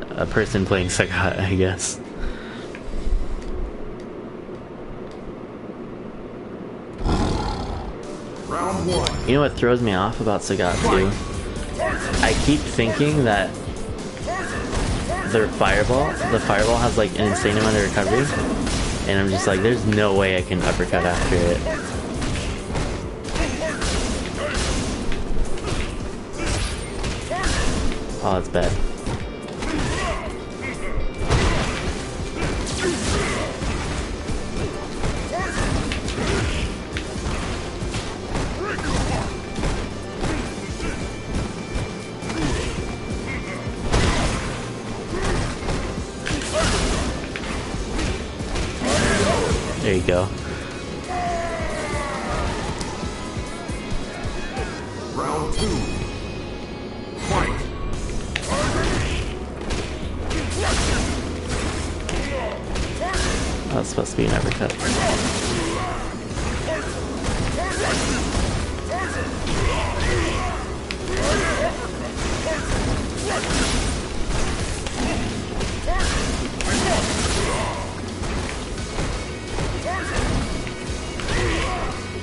[SPEAKER 1] a person playing Sagat, I guess.
[SPEAKER 3] Round 1.
[SPEAKER 1] You know what throws me off about Sagat too? I keep thinking that the fireball has like an insane amount of recovery, and I'm just like, there's no way I can uppercut after it. Oh, that's bad. There you go.
[SPEAKER 3] Round 2. Fight.
[SPEAKER 1] That's supposed to be an uppercut.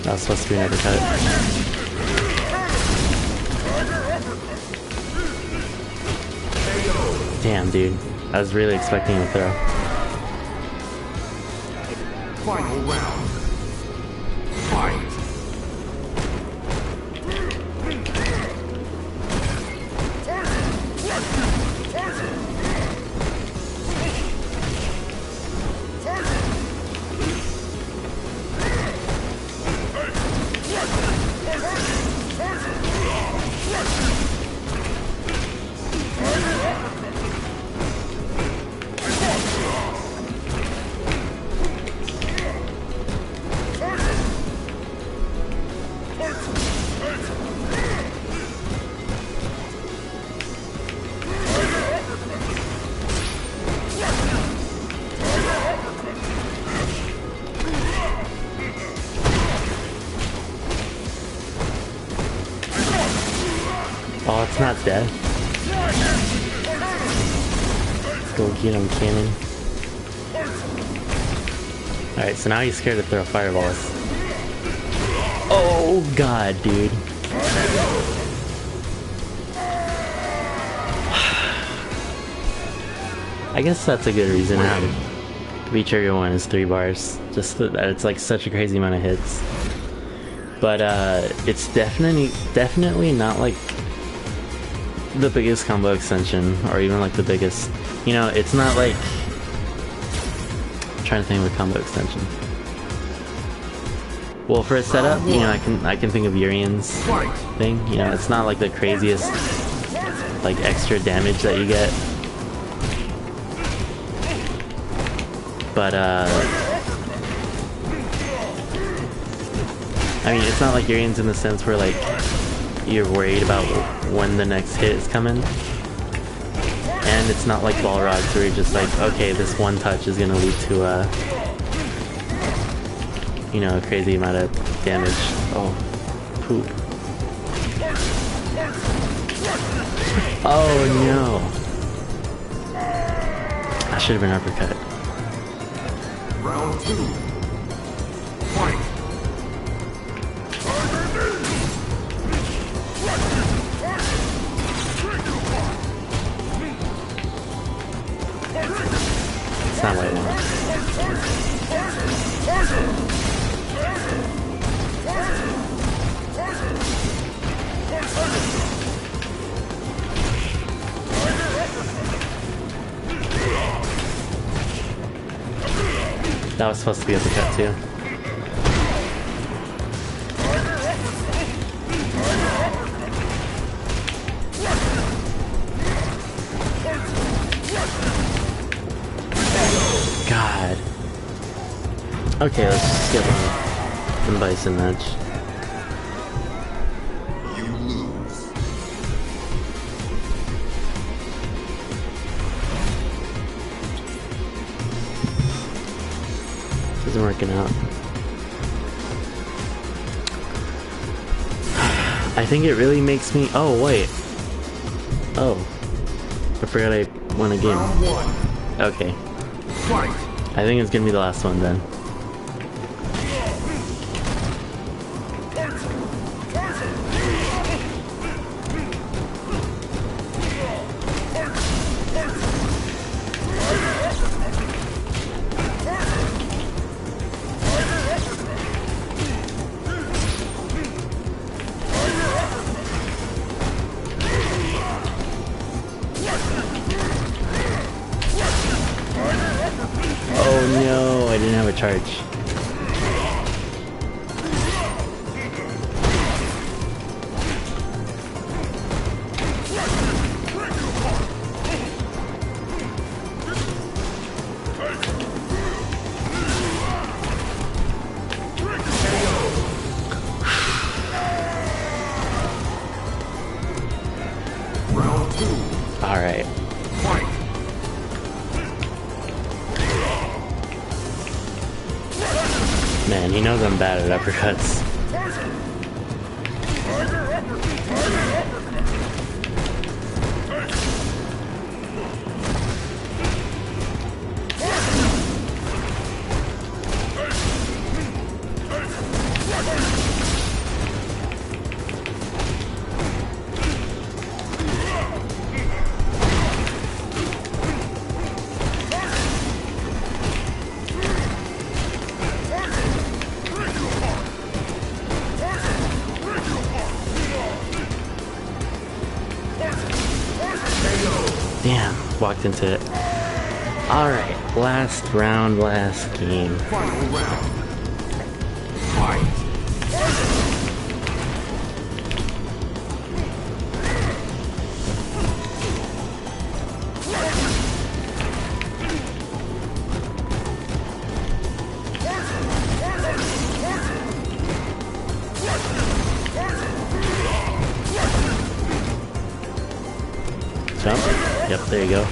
[SPEAKER 1] That was supposed to be an uppercut. Damn, dude. I was really expecting him to throw.
[SPEAKER 3] Final round. Fight.
[SPEAKER 1] It's not death. Go get him, cannon. Alright, so now he's scared to throw fireballs. Oh god, dude. I guess that's a good reason how to be trigger 1 is 3 bars. Just that it's like such a crazy amount of hits. But it's definitely not like the biggest combo extension, or even like the biggest, you know, it's not like, I'm trying to think of a combo extension. Well, for a setup, you know, I can think of Urian's thing, you know, it's not like the craziest like extra damage that you get. But I mean, it's not like Urian's in the sense where like you're worried about when the next hit is coming. And it's not like Balrogs where you're just like, okay, this one touch is gonna lead to a, you know, a crazy amount of damage. Oh, poop. Oh no. I should have been uppercut.
[SPEAKER 3] Round 2. Fight!
[SPEAKER 1] That's not what I want. That was supposed to be uppercut too. God. Okay, let's just get one bison match.
[SPEAKER 3] You lose.
[SPEAKER 1] Isn't working out. I think it really makes me. Oh wait. Oh, I forgot I won a game.
[SPEAKER 3] Round 1.
[SPEAKER 1] Okay,
[SPEAKER 3] Fight!
[SPEAKER 1] I think it's gonna be the last one then. Oh no, I didn't have a charge.
[SPEAKER 3] Round 2.
[SPEAKER 1] Alright.
[SPEAKER 3] Fight!
[SPEAKER 1] Man, he knows I'm bad at uppercuts. Damn, walked into it. Alright, last round, last game.
[SPEAKER 3] Final round. Fight!
[SPEAKER 1] Jump. Yep, there you go.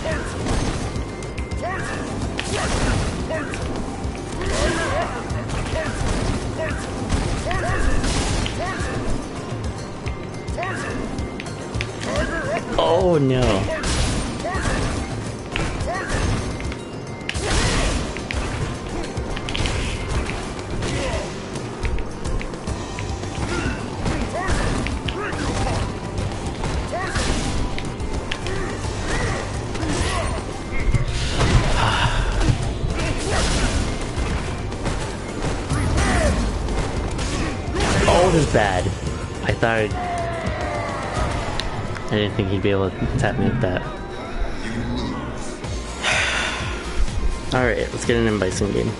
[SPEAKER 1] Oh no. Oh, this is bad. I didn't think he'd be able to tap me with that. Alright, let's get an in-bison game.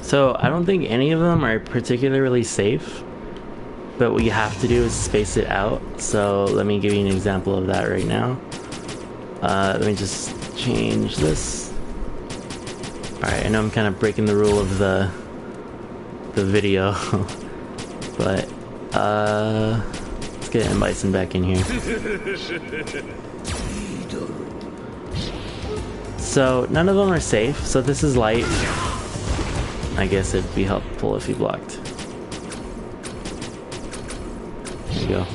[SPEAKER 1] So I don't think any of them are particularly safe, but what you have to do is space it out. So let me give you an example of that right now. Let me just change this. Alright, I know I'm kind of breaking the rule of the video, but let's get M-Bison back in here. So none of them are safe, so this is light. I guess it'd be helpful if he blocked. There you go.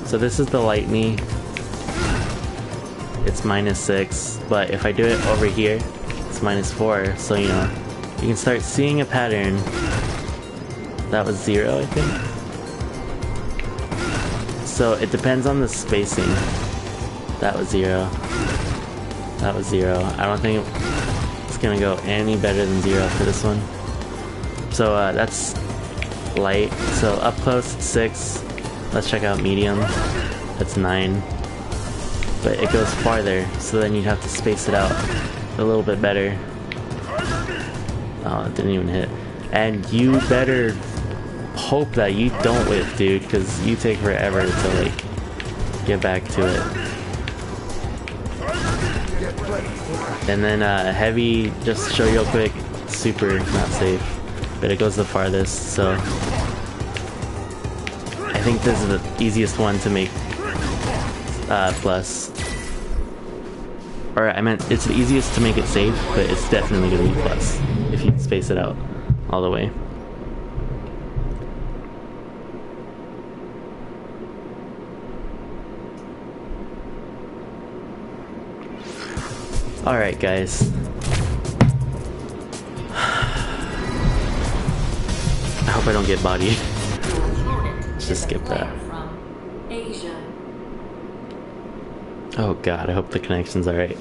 [SPEAKER 1] So this is the light knee. It's -6, but if I do it over here, it's -4, so you know, you can start seeing a pattern. That was 0, I think. So it depends on the spacing. That was 0. That was 0. I don't think it's gonna go any better than 0 for this one. So that's light. So up close, 6. Let's check out medium. That's 9. But it goes farther, so then you'd have to space it out a little bit better. Oh, it didn't even hit. And you better hope that you don't whip, dude, because you take forever to like get back to it. And then heavy, just show you real quick, super not safe, but it goes the farthest, so I think this is the easiest one to make plus. Or I meant it's the easiest to make it safe, but it's definitely gonna be plus if you space it out all the way. Alright guys. I hope I don't get bodied. Let's just skip that. Oh god, I hope the connection's alright.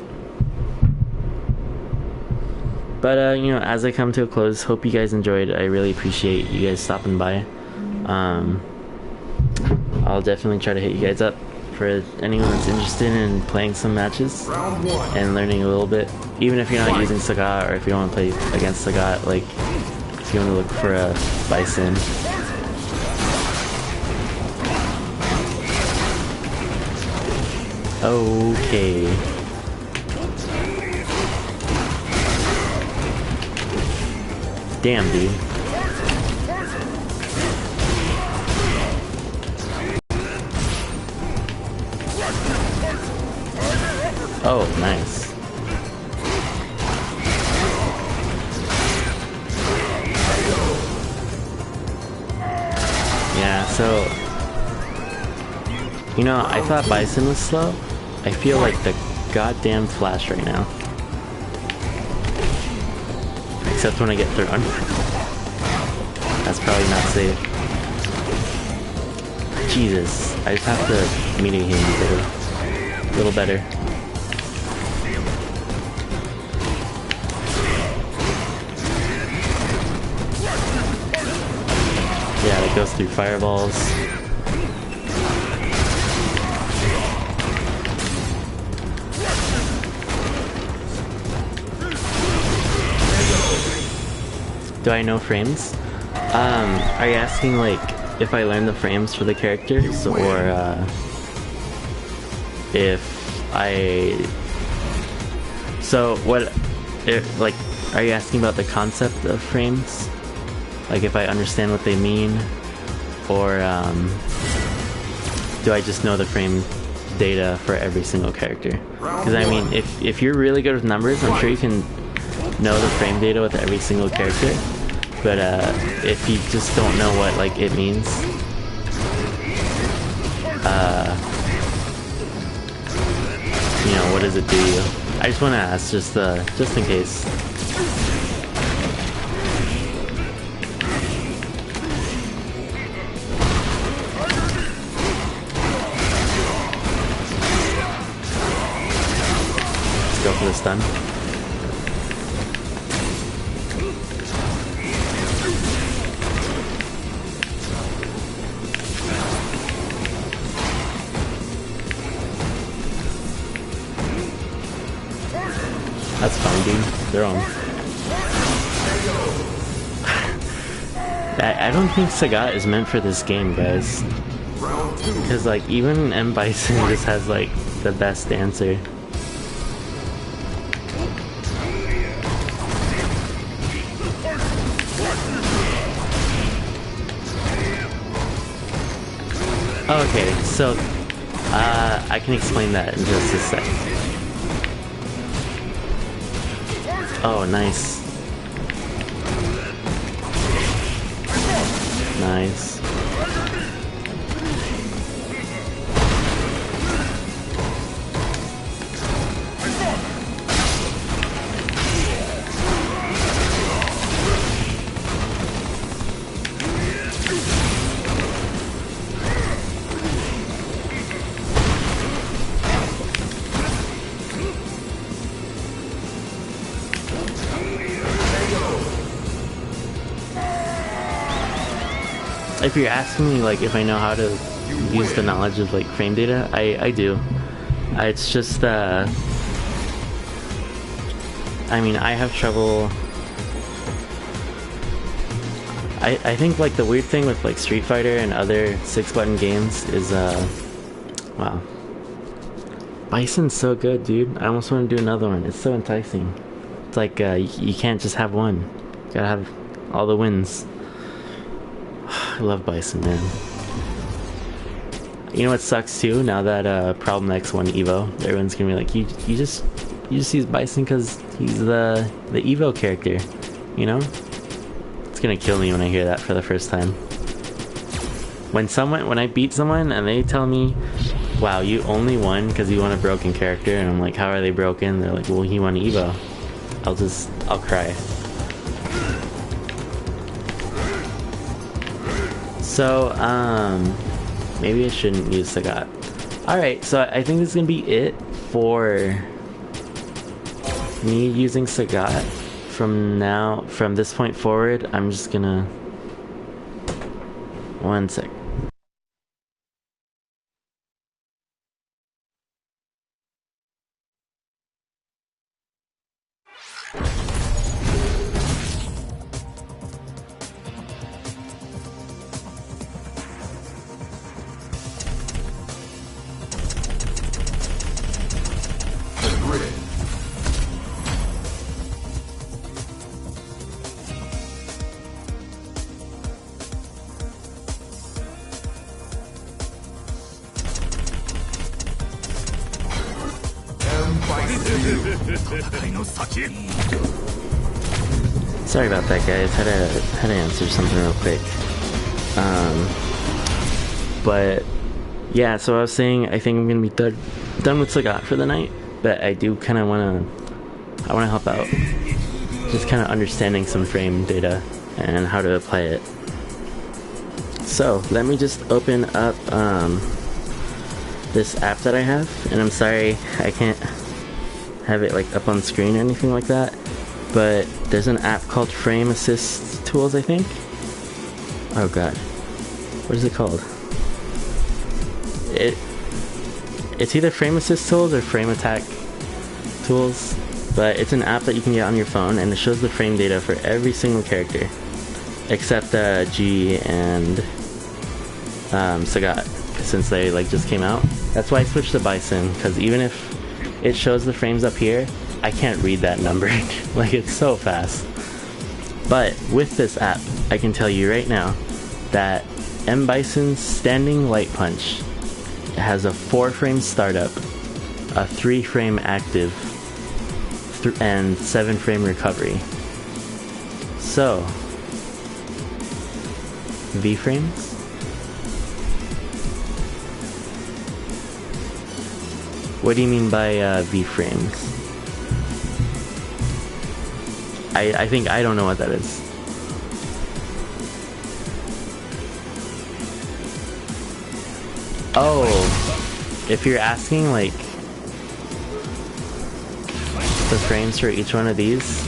[SPEAKER 1] But you know, as I come to a close, hope you guys enjoyed. I really appreciate you guys stopping by. I'll definitely try to hit you guys up for anyone that's interested in playing some matches and learning a little bit. Even if you're not using Sagat, or if you don't want to play against Sagat, like if you want to look for a Bison. Okay. Damn, dude. Oh, nice. Yeah, so you know, I thought Bison was slow. I feel like the goddamn Flash right now. Except when I get thrown. That's probably not safe. Jesus, I just have to mitigate him a little better. Yeah, it goes through fireballs. Do I know frames? Are you asking like if I learn the frames for the characters, or if I... So what, like, are you asking about the concept of frames? Like if I understand what they mean, or do I just know the frame data for every single character. Because I mean, if you're really good with numbers, I'm sure you can know the frame data with every single character. But if you just don't know what like it means, you know, what does it do you? I just want to ask, just in case. Let's go for the stun. That's fine, dude. They're on. I don't think Sagat is meant for this game, guys. Because, like, even M. Bison just has, like, the best answer. Okay, so, I can explain that in just a sec. Oh, nice. Nice. If you're asking me, like, if I know how to use the knowledge of, like, frame data, I do. It's just, I mean, I have trouble. I think, like, the weird thing with, like, Street Fighter and other 6-button games is, wow. Bison's so good, dude. I almost want to do another one. It's so enticing. It's like, you can't just have one. You gotta have all the wins. I love Bison, man. You know what sucks too? Now that Problem X won Evo, everyone's gonna be like, you just use Bison because he's the Evo character, you know? It's gonna kill me when I hear that for the first time. When I beat someone and they tell me, wow, you only won because you won a broken character, and I'm like, how are they broken? They're like, well, he won Evo. I'll cry. So, maybe I shouldn't use Sagat. Alright, so I think this is gonna be it for me using Sagat. From this point forward, I'm just gonna... One sec. Sorry about that, guys. Had to answer something real quick. But yeah, so I was saying I think I'm gonna be done with Sagat for the night, but I do kind of wanna help out, just kind of understanding some frame data and how to apply it. So let me just open up this app that I have, and I'm sorry I can't have it like up on screen or anything like that, but there's an app called Frame Assist Tools, I think. Oh god, what is it called? It's either Frame Assist Tools or Frame Attack Tools, but it's an app that you can get on your phone, and it shows the frame data for every single character except G and Sagat, since they like just came out. That's why I switched to Bison, because even if it shows the frames up here, I can't read that number. Like, it's so fast. But with this app, I can tell you right now that M. Bison's standing light punch has a 4-frame startup, a 3-frame active, and 7-frame recovery. So, V-frames? What do you mean by V-frames? I think I don't know what that is. Oh, if you're asking like the frames for each one of these,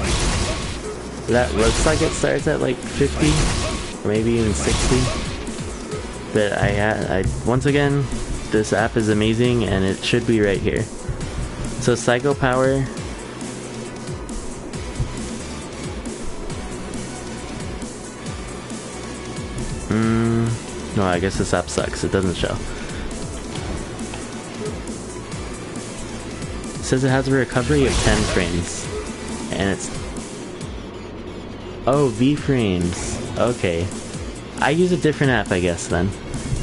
[SPEAKER 1] that looks like it starts at like 50 or maybe even 60. But I once again, this app is amazing and it should be right here. So Psycho Power, no, I guess this app sucks. It doesn't show. It says it has a recovery of 10 frames. And it's... Oh, V-frames. Okay. I use a different app, I guess, then.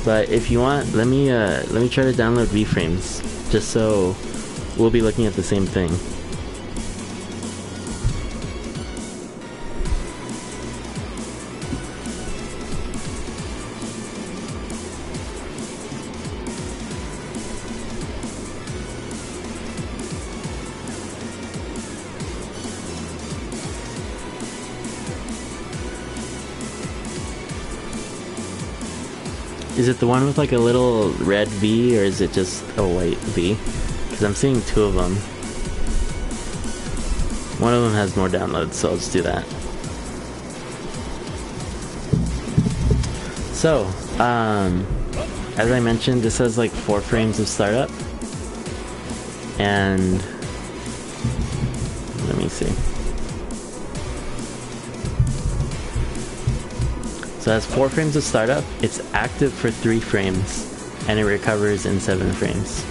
[SPEAKER 1] But if you want, let me try to download V-frames. Just so we'll be looking at the same thing. Is it the one with like a little red V, or is it just a white V? Because I'm seeing 2 of them. One of them has more downloads, so I'll just do that. So, as I mentioned, this has like 4 frames of startup. And let me see. So it has 4 frames of startup, it's active for 3 frames, and it recovers in 7 frames.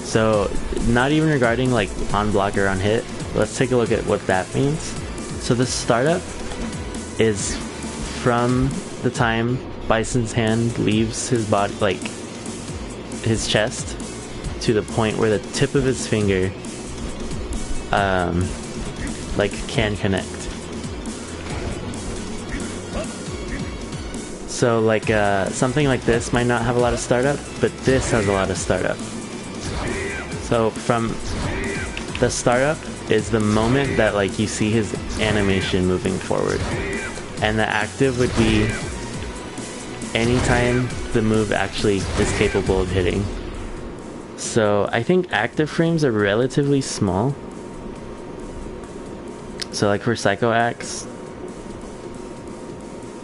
[SPEAKER 1] So, not even regarding like on block or on hit, let's take a look at what that means. So the startup is from the time Bison's hand leaves his body, like his chest, to the point where the tip of his finger like can connect. So like something like this might not have a lot of startup, but this has a lot of startup. So from the startup is the moment that like you see his animation moving forward, and the active would be anytime the move actually is capable of hitting. So I think active frames are relatively small. So like for Psycho Axe,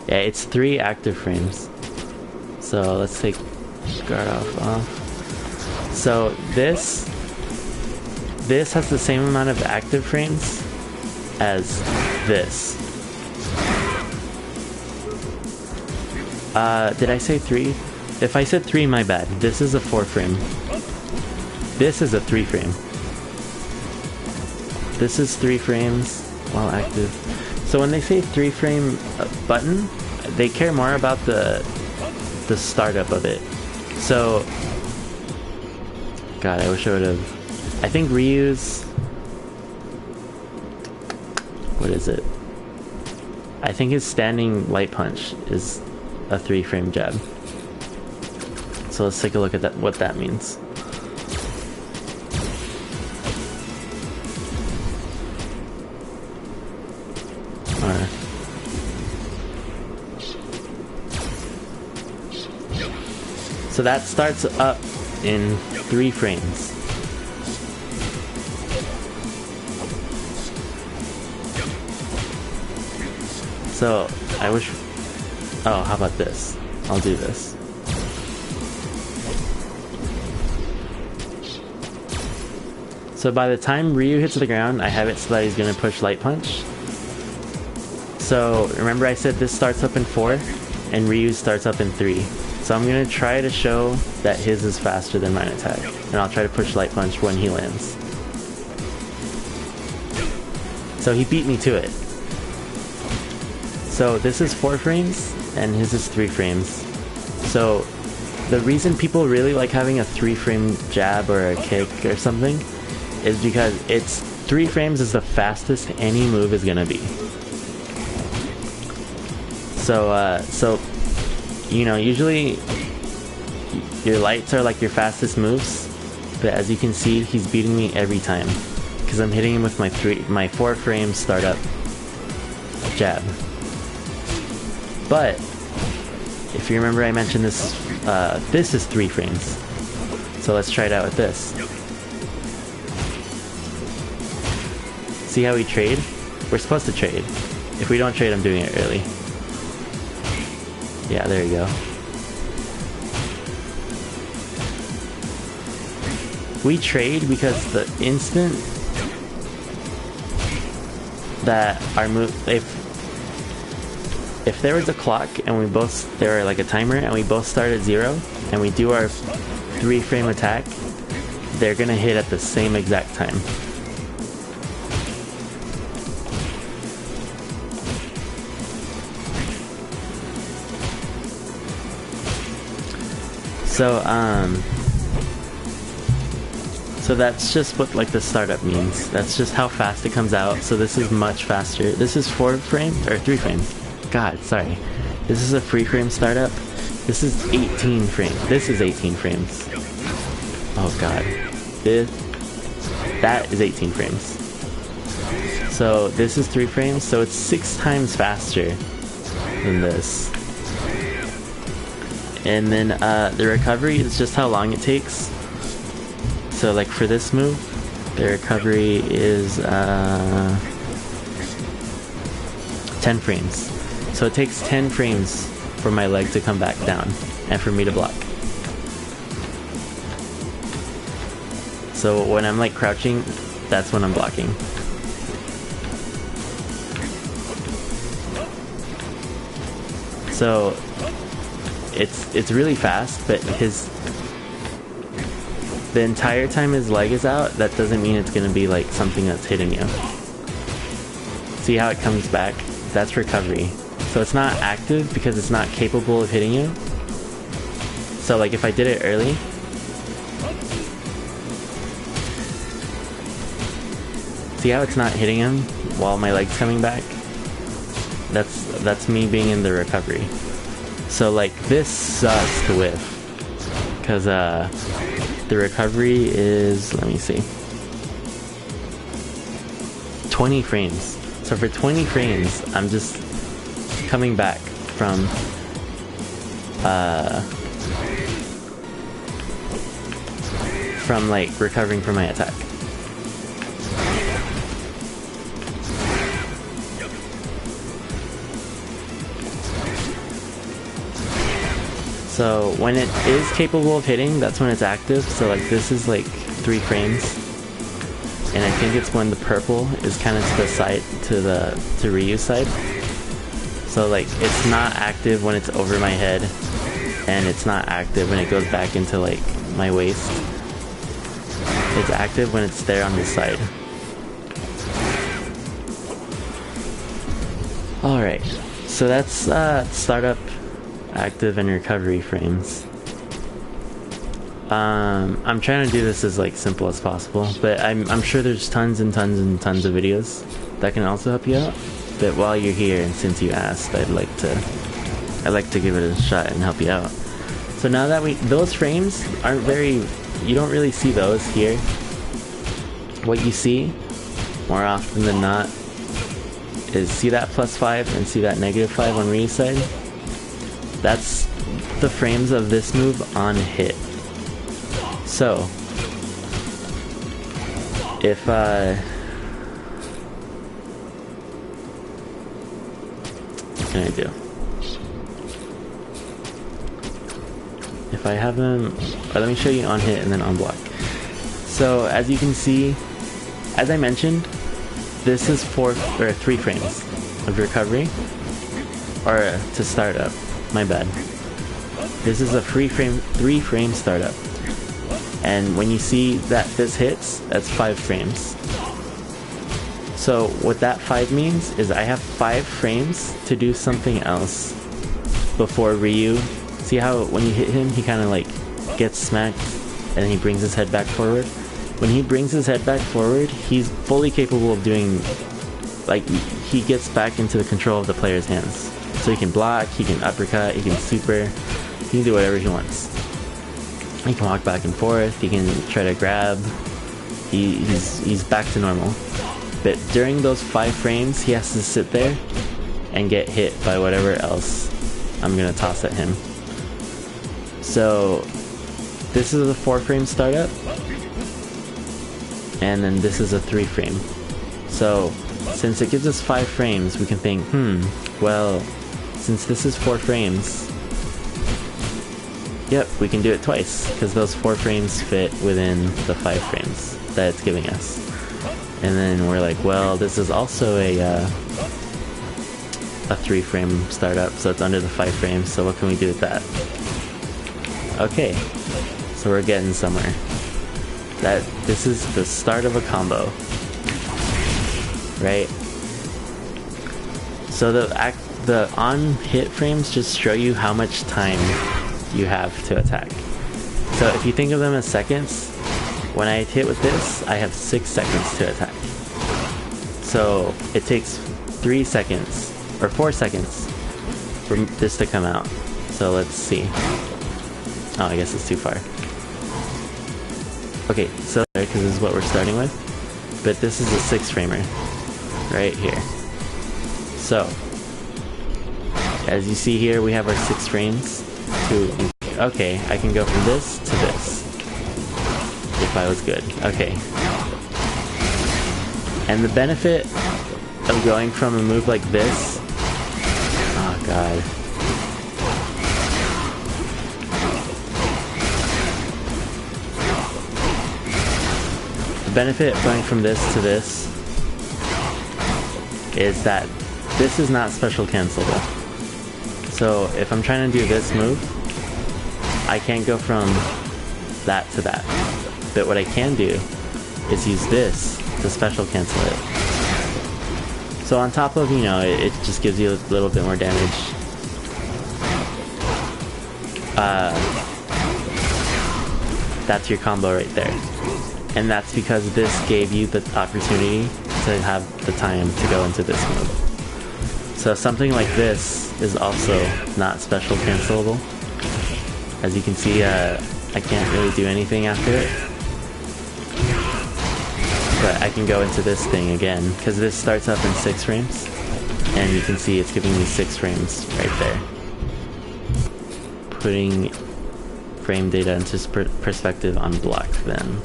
[SPEAKER 1] yeah, it's 3 active frames. So let's take guard off. So this has the same amount of active frames as this. Did I say 3? If I said 3, my bad. This is a 4 frame. This is a 3 frame. This is 3 frames while active. So when they say 3 frame button, they care more about the startup of it. So, God, I wish I would have. I think Ryu's. What is it? I think his standing light punch is a 3 frame jab. So let's take a look at that. What that means. So that starts up in 3 frames. So I wish. Oh, how about this? I'll do this. So by the time Ryu hits the ground, I have it so that he's gonna push light punch. So remember I said this starts up in 4 and Ryu starts up in 3. So I'm gonna try to show that his is faster than mine attack, and I'll try to push light punch when he lands. So he beat me to it. So this is 4 frames and his is 3 frames. So the reason people really like having a 3-frame jab or a kick or something is because it's 3 frames is the fastest any move is gonna be. So you know, usually your lights are like your fastest moves, but as you can see, he's beating me every time because I'm hitting him with my 4-frame startup jab. But if you remember, I mentioned this. This is 3 frames, so let's try it out with this. See how we trade? We're supposed to trade. If we don't trade, I'm doing it early. Yeah, there you go. We trade because the instant that our move, if there was a clock and we both, there were like a timer and we both start at 0 and we do our 3-frame attack, they're gonna hit at the same exact time. So that's just what like the startup means. That's just how fast it comes out. So this is much faster. This is 4 frames or 3 frames. God, sorry. This is a 3-frame startup. This is 18 frames. This is 18 frames. Oh god. That is 18 frames. So this is 3 frames, so it's 6 times faster than this. And then the recovery is just how long it takes. So like for this move, the recovery is 10 frames. So it takes 10 frames for my leg to come back down and for me to block. So when I'm like crouching, that's when I'm blocking. So it's really fast, but the entire time his leg is out, that doesn't mean it's gonna be like something that's hitting you. See how it comes back? That's recovery. So it's not active because it's not capable of hitting you. So like if I did it early, see how it's not hitting him while my leg's coming back? That's me being in the recovery. So like this sucks to whiff because the recovery is, let me see, 20 frames. So for 20 frames, I'm just coming back from like recovering from my attack. So when it is capable of hitting, that's when it's active. So like this is like 3 frames. And I think it's when the purple is kind of to the side, to Ryu's side. So like it's not active when it's over my head. And it's not active when it goes back into like my waist. It's active when it's there on the side. Alright, so that's startup, active, and recovery frames. I'm trying to do this as like simple as possible, but I'm sure there's tons and tons and tons of videos that can also help you out. But while you're here, and since you asked, I'd like to give it a shot and help you out. So now that those frames aren't very, you don't really see those here. What you see more often than not is see that +5 and see that -5 on Ryu's side. That's the frames of this move on hit. So if what can I do? If I have them, let me show you on hit and then on block. So as you can see, as I mentioned, this is 3 frames of recovery, or to start up. My bad. This is a 3-frame startup. And when you see that this hits, that's 5 frames. So what that 5 means is I have 5 frames to do something else before Ryu See how when you hit him, he kind of like gets smacked and then he brings his head back forward? When he brings his head back forward, he's fully capable of doing, like, he gets back into the control of the player's hands. So he can block, he can uppercut, he can super, he can do whatever he wants. He can walk back and forth, he can try to grab, he's back to normal. But during those 5 frames, he has to sit there and get hit by whatever else I'm gonna toss at him. So this is a 4-frame startup, and then this is a 3-frame. So since it gives us 5 frames, we can think, well, since this is 4 frames, yep, we can do it twice, because those 4 frames fit within the 5 frames that it's giving us. And then we're like, well, this is also a 3-frame startup, so it's under the 5 frames, so what can we do with that? Okay, so we're getting somewhere. This is the start of a combo, right? So the on hit frames just show you how much time you have to attack. So if you think of them as seconds, when I hit with this, I have 6 seconds to attack. So it takes 3 seconds or 4 seconds for this to come out. So let's see. Oh, I guess it's too far. Okay, so because this is what we're starting with, but this is a 6-framer right here. So as you see here, we have our 6 frames to, okay, I can go from this to this if I was good. Okay, and the benefit of going from a move like this, oh god, the benefit of going from this to this is that this is not special cancelable. So if I'm trying to do this move, I can't go from that to that. But what I can do is use this to special cancel it. So on top of, you know, it just gives you a little bit more damage. That's your combo right there. And that's because this gave you the opportunity to have the time to go into this move. So something like this is also not special cancelable. As you can see, I can't really do anything after it. But I can go into this thing again, because this starts up in 6 frames. And you can see it's giving me 6 frames right there. Putting frame data into perspective on block then.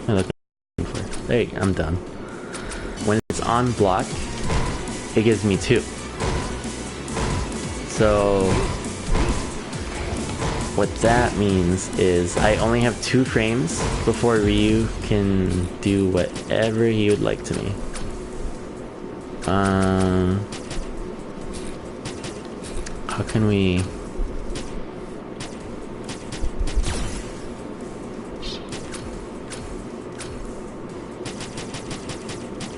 [SPEAKER 1] What am I looking for? There you go, I'm done. When it's on block, it gives me 2. So what that means is I only have 2 frames before Ryu can do whatever he would like to me. How can we...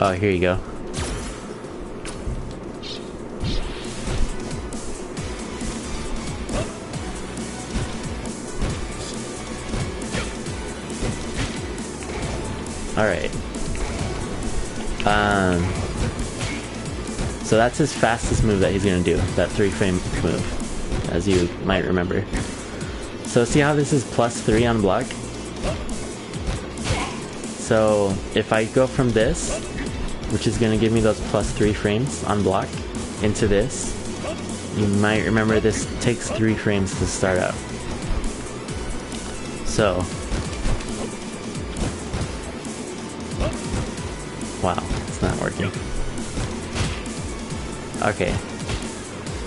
[SPEAKER 1] Oh, here you go. Alright. So that's his fastest move that he's gonna do, that 3-frame move, as you might remember. So see how this is +3 on block? So if I go from this, which is gonna give me those +3 frames on block, into this, you might remember this takes 3 frames to start out. So wow, it's not working. Okay.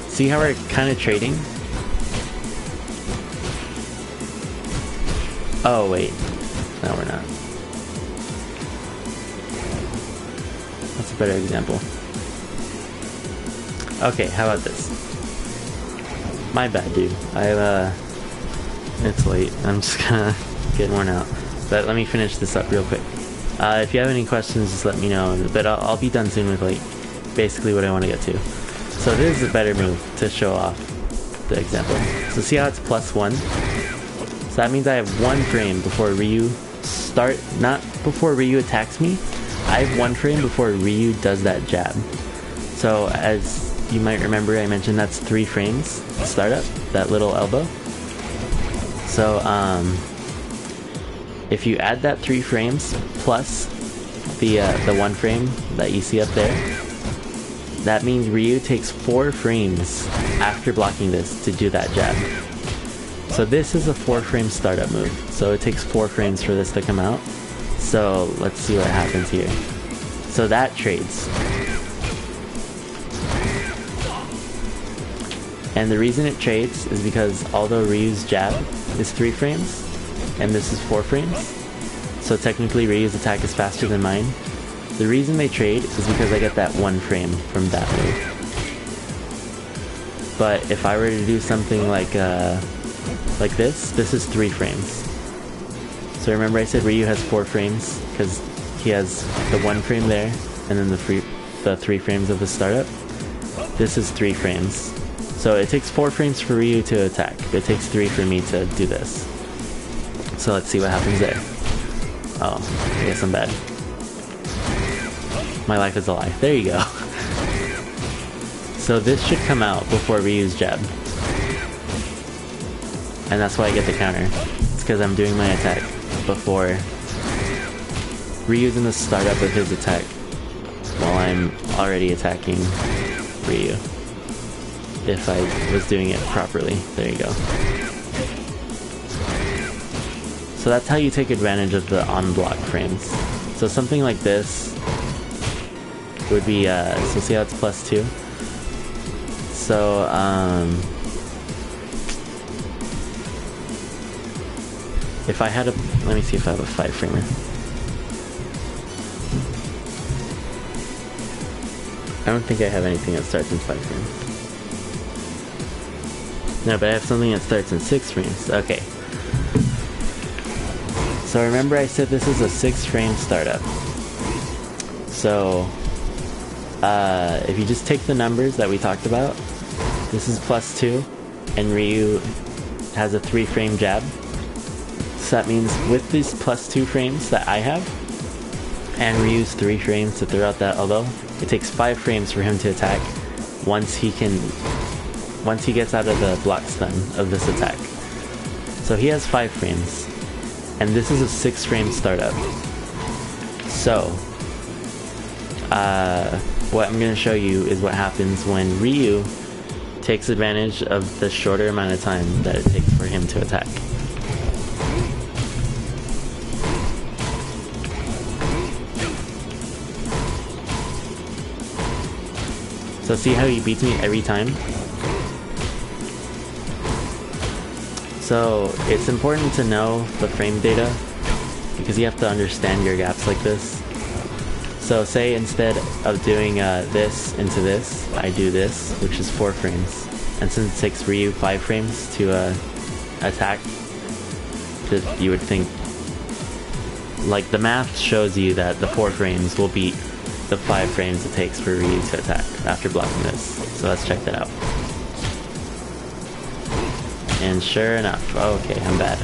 [SPEAKER 1] See how we're kind of trading? Oh, wait. No, we're not. That's a better example. Okay, how about this? My bad, dude. It's late. I'm just gonna get worn out. But let me finish this up real quick. If you have any questions, just let me know. But I'll be done soon with like basically what I want to get to. So this is a better move to show off. the example. So see how it's +1? So that means I have 1 frame before Ryu not before Ryu attacks me. I have 1 frame before Ryu does that jab. So as you might remember, I mentioned that's 3 frames startup, that little elbow. So if you add that 3 frames plus the 1 frame that you see up there, that means Ryu takes 4 frames after blocking this to do that jab. So this is a 4 frame startup move. So it takes 4 frames for this to come out. So let's see what happens here. So that trades. And the reason it trades is because although Ryu's jab is 3 frames, and this is 4 frames, so technically Ryu's attack is faster than mine, the reason they trade is because I get that 1 frame from that move. But if I were to do something like this is 3 frames. So remember I said Ryu has 4 frames, because he has the 1 frame there, and then the 3 frames of the startup. This is 3 frames. So it takes 4 frames for Ryu to attack. It takes 3 for me to do this. So let's see what happens there. Oh, I guess I'm bad. My life is a lie. There you go. So this should come out before Ryu's jab. And that's why I get the counter. It's because I'm doing my attack before Ryu's in the startup of his attack while I'm already attacking Ryu. If I was doing it properly. There you go. So that's how you take advantage of the on-block frames. So something like this would be, so see how it's +2? So, if I had a, let me see if I have a 5 framer. I don't think I have anything that starts in 5 frames. No, but I have something that starts in 6 frames. Okay. So remember I said this is a 6 frame startup. So, if you just take the numbers that we talked about, this is +2, and Ryu has a 3 frame jab. So that means with these +2 frames that I have, and Ryu's 3 frames to throw out that elbow, it takes 5 frames for him to attack once he gets out of the block stun of this attack. So he has 5 frames, and this is a 6 frame startup. So, what I'm going to show you is what happens when Ryu takes advantage of the shorter amount of time that it takes for him to attack. So see how he beats me every time? So it's important to know the frame data because you have to understand your gaps like this. So say instead of doing this into this, I do this, which is 4 frames. And since it takes Ryu 5 frames to attack, you would think, like the math shows you that the 4 frames will beat the 5 frames it takes for Ryu to attack after blocking this. So let's check that out. And sure enough, oh, okay, I'm bad.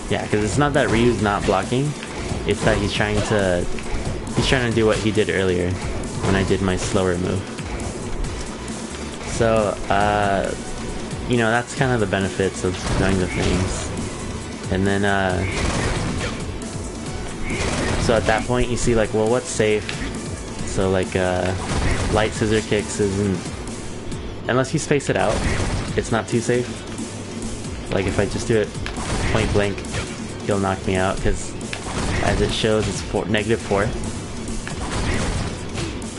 [SPEAKER 1] Yeah, because it's not that Ryu's not blocking, it's that he's trying to do what he did earlier when I did my slower move. So, you know, that's kind of the benefits of knowing the frames. And then, so at that point you see like, well, what's safe? So like, light scissor kicks isn't, unless you space it out, it's not too safe. Like if I just do it point blank, he'll knock me out because as it shows it's -4.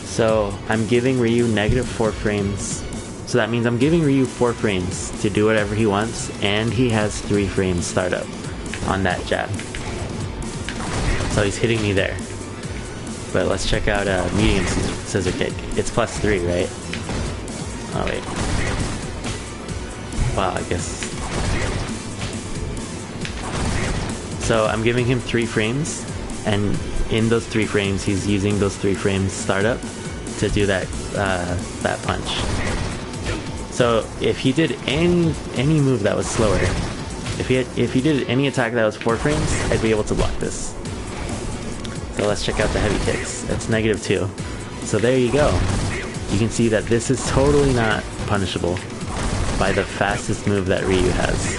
[SPEAKER 1] So I'm giving Ryu -4 frames. So that means I'm giving Ryu 4 frames to do whatever he wants, and he has 3 frames startup on that jab. So he's hitting me there. But let's check out medium scissor kick. It's +3, right? Oh wait. Wow, I guess. So I'm giving him 3 frames, and in those 3 frames he's using those 3 frames startup to do that that punch. So if he did any move that was slower, if he did any attack that was 4 frames, I'd be able to block this. So let's check out the heavy kicks. It's -2. So there you go. You can see that this is totally not punishable by the fastest move that Ryu has.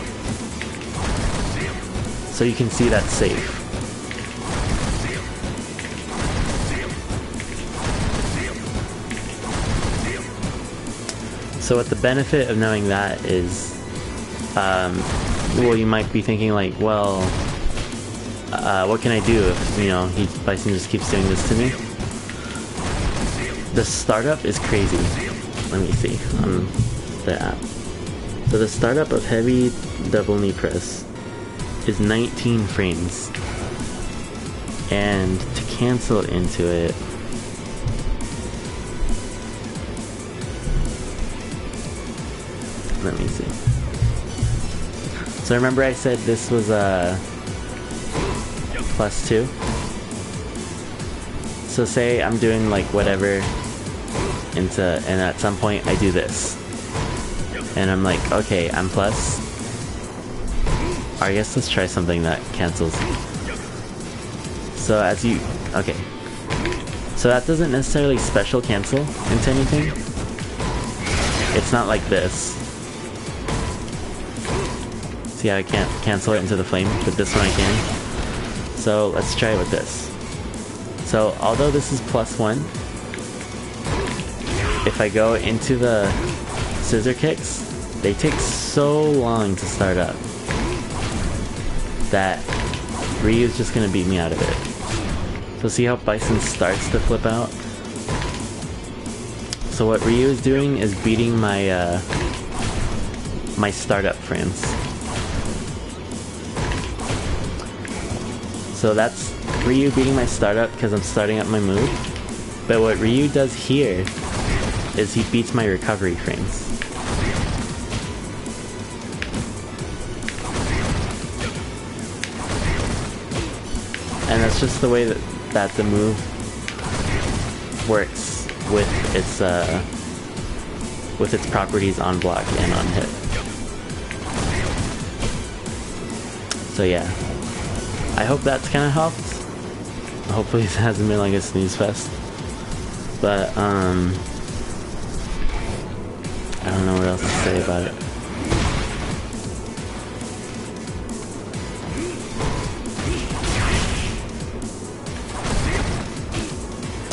[SPEAKER 1] So you can see that's safe. So what the benefit of knowing that is, well, you might be thinking like, well, what can I do if, you know, Bison just keeps doing this to me? The startup is crazy. Let me see on the app. So the startup of heavy double knee press is 19 frames. And to cancel into it, let me see. So remember I said this was a +2? So say I'm doing like whatever and at some point I do this. And I'm like, okay, I'm plus. I guess let's try something that cancels. So as you, okay. So that doesn't necessarily special cancel into anything. It's not like this. See how I can't cancel it into the flame, but this one I can. So let's try it with this. So although this is +1, if I go into the scissor kicks, they take so long to start up that Ryu's just gonna beat me out of it. So see how Bison starts to flip out? So what Ryu is doing is beating my my startup frames. So that's Ryu beating my startup because I'm starting up my move. But what Ryu does here is he beats my recovery frames. And that's just the way that the move works with its properties on block and on hit. So yeah. I hope that's kind of helped. Hopefully it hasn't been like a snooze fest. But, I don't know what else to say about it.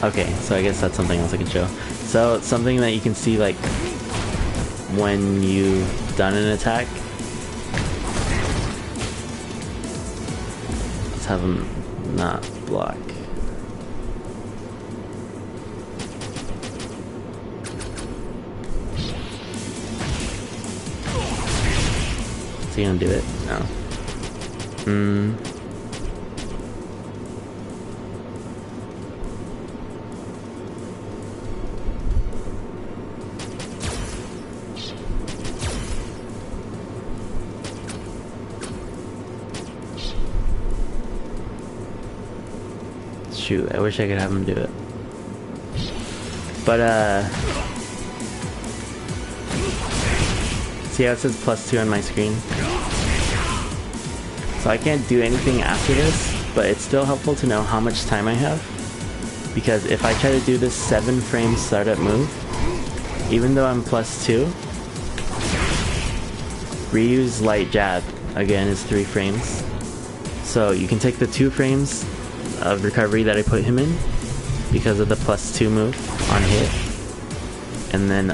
[SPEAKER 1] Okay, so I guess that's something else I can show. So, something that you can see, like, when you've done an attack. Let's have him not block. Is he gonna do it? No. Shoot, I wish I could have him do it. But, see how it says +2 on my screen? So I can't do anything after this, but it's still helpful to know how much time I have. Because if I try to do this 7 frame startup move, even though I'm +2, Ryu's light jab, again, is 3 frames. So you can take the 2 frames of recovery that I put him in because of the +2 move on hit, and then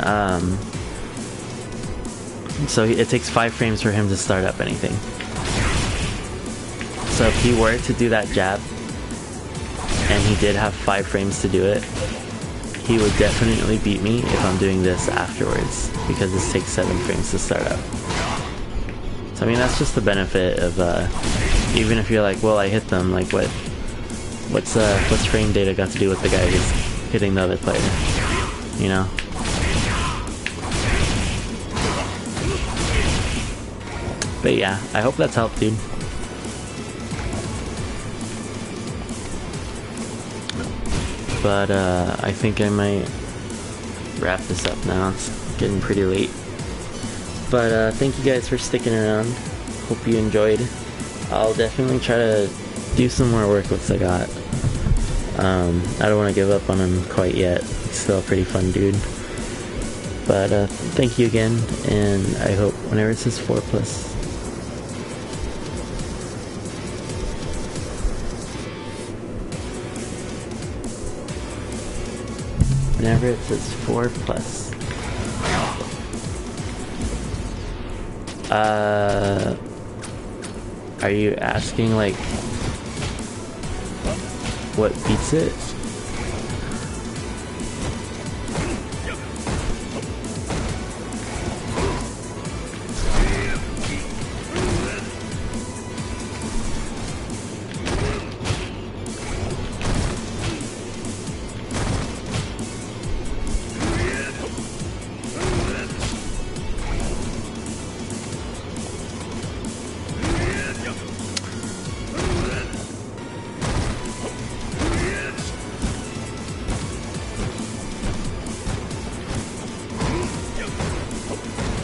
[SPEAKER 1] so it takes 5 frames for him to start up anything. So if he were to do that jab and he did have 5 frames to do it, he would definitely beat me if I'm doing this afterwards, because this takes 7 frames to start up. So I mean, that's just the benefit of even if you're like, well, I hit them, like what's frame data got to do with the guy who's hitting the other player, you know? But yeah, I hope that's helped, dude. But I think I might wrap this up now. It's getting pretty late. But thank you guys for sticking around. Hope you enjoyed. I'll definitely try to do some more work with Sagat. I don't want to give up on him quite yet. He's still a pretty fun dude. But thank you again, and I hope whenever it says 4+, whenever it says 4+, are you asking like what beats it?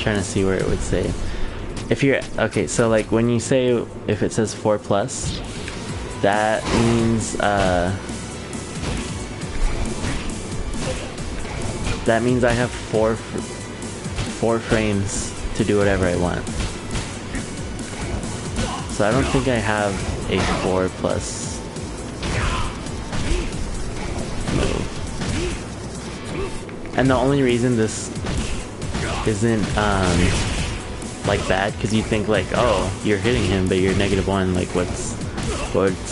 [SPEAKER 1] Trying to see where it would say. If you're okay, so like when you say if it says 4+, that means I have four frames to do whatever I want. So I don't think I have a 4+ move. And the only reason this isn't like bad, because you think like, oh, you're hitting him but you're -1, like what's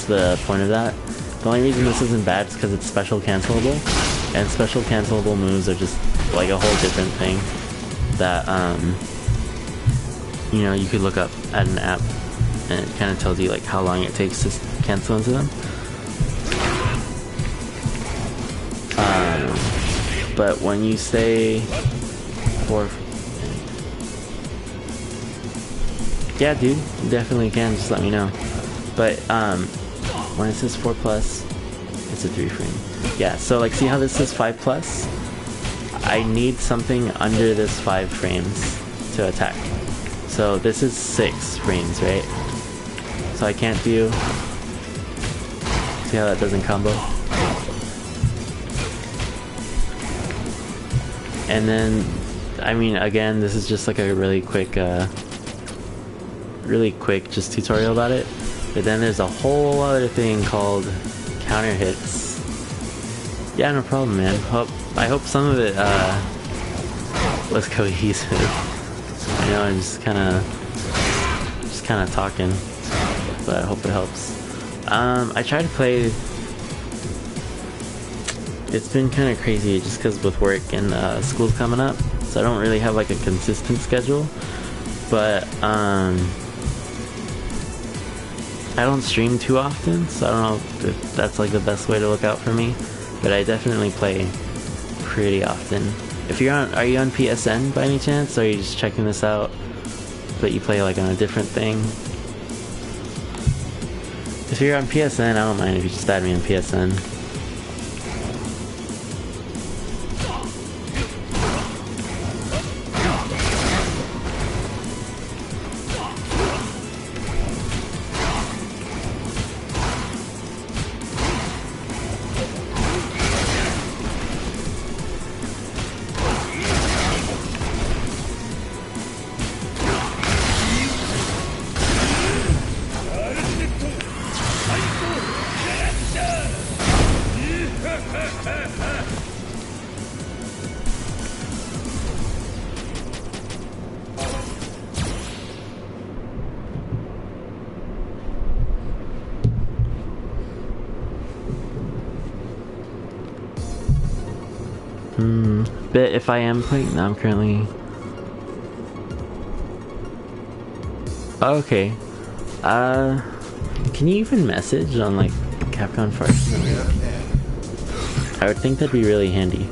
[SPEAKER 1] the point of that? The only reason this isn't bad is because it's special cancelable, and special cancelable moves are just like a whole different thing that you know, you could look up at an app and it kind of tells you like how long it takes to cancel into them. But when you say 4, yeah, dude, you definitely can. Just let me know. But when it says 4+, it's a 3 frame. Yeah. So like, see how this says 5+? I need something under this 5 frames to attack. So this is 6 frames, right? So I can't do. See how that doesn't combo? And then, I mean, again, this is just like a really quick just tutorial about it. But then there's a whole other thing called counter hits. Yeah, no problem, man. I hope some of it was cohesive. I know I'm just kind of talking, but I hope it helps. I try to play. It's been kind of crazy just because with work and school's coming up, so I don't really have like a consistent schedule. But I don't stream too often, so I don't know if that's like the best way to look out for me. But I definitely play pretty often. If you're on, are you on PSN by any chance? Or are you just checking this out, but you play like on a different thing? If you're on PSN, I don't mind if you just add me on PSN. But if I am playing, no, I'm currently. Oh, okay. Can you even message on like Capcom Farce? I would think that'd be really handy.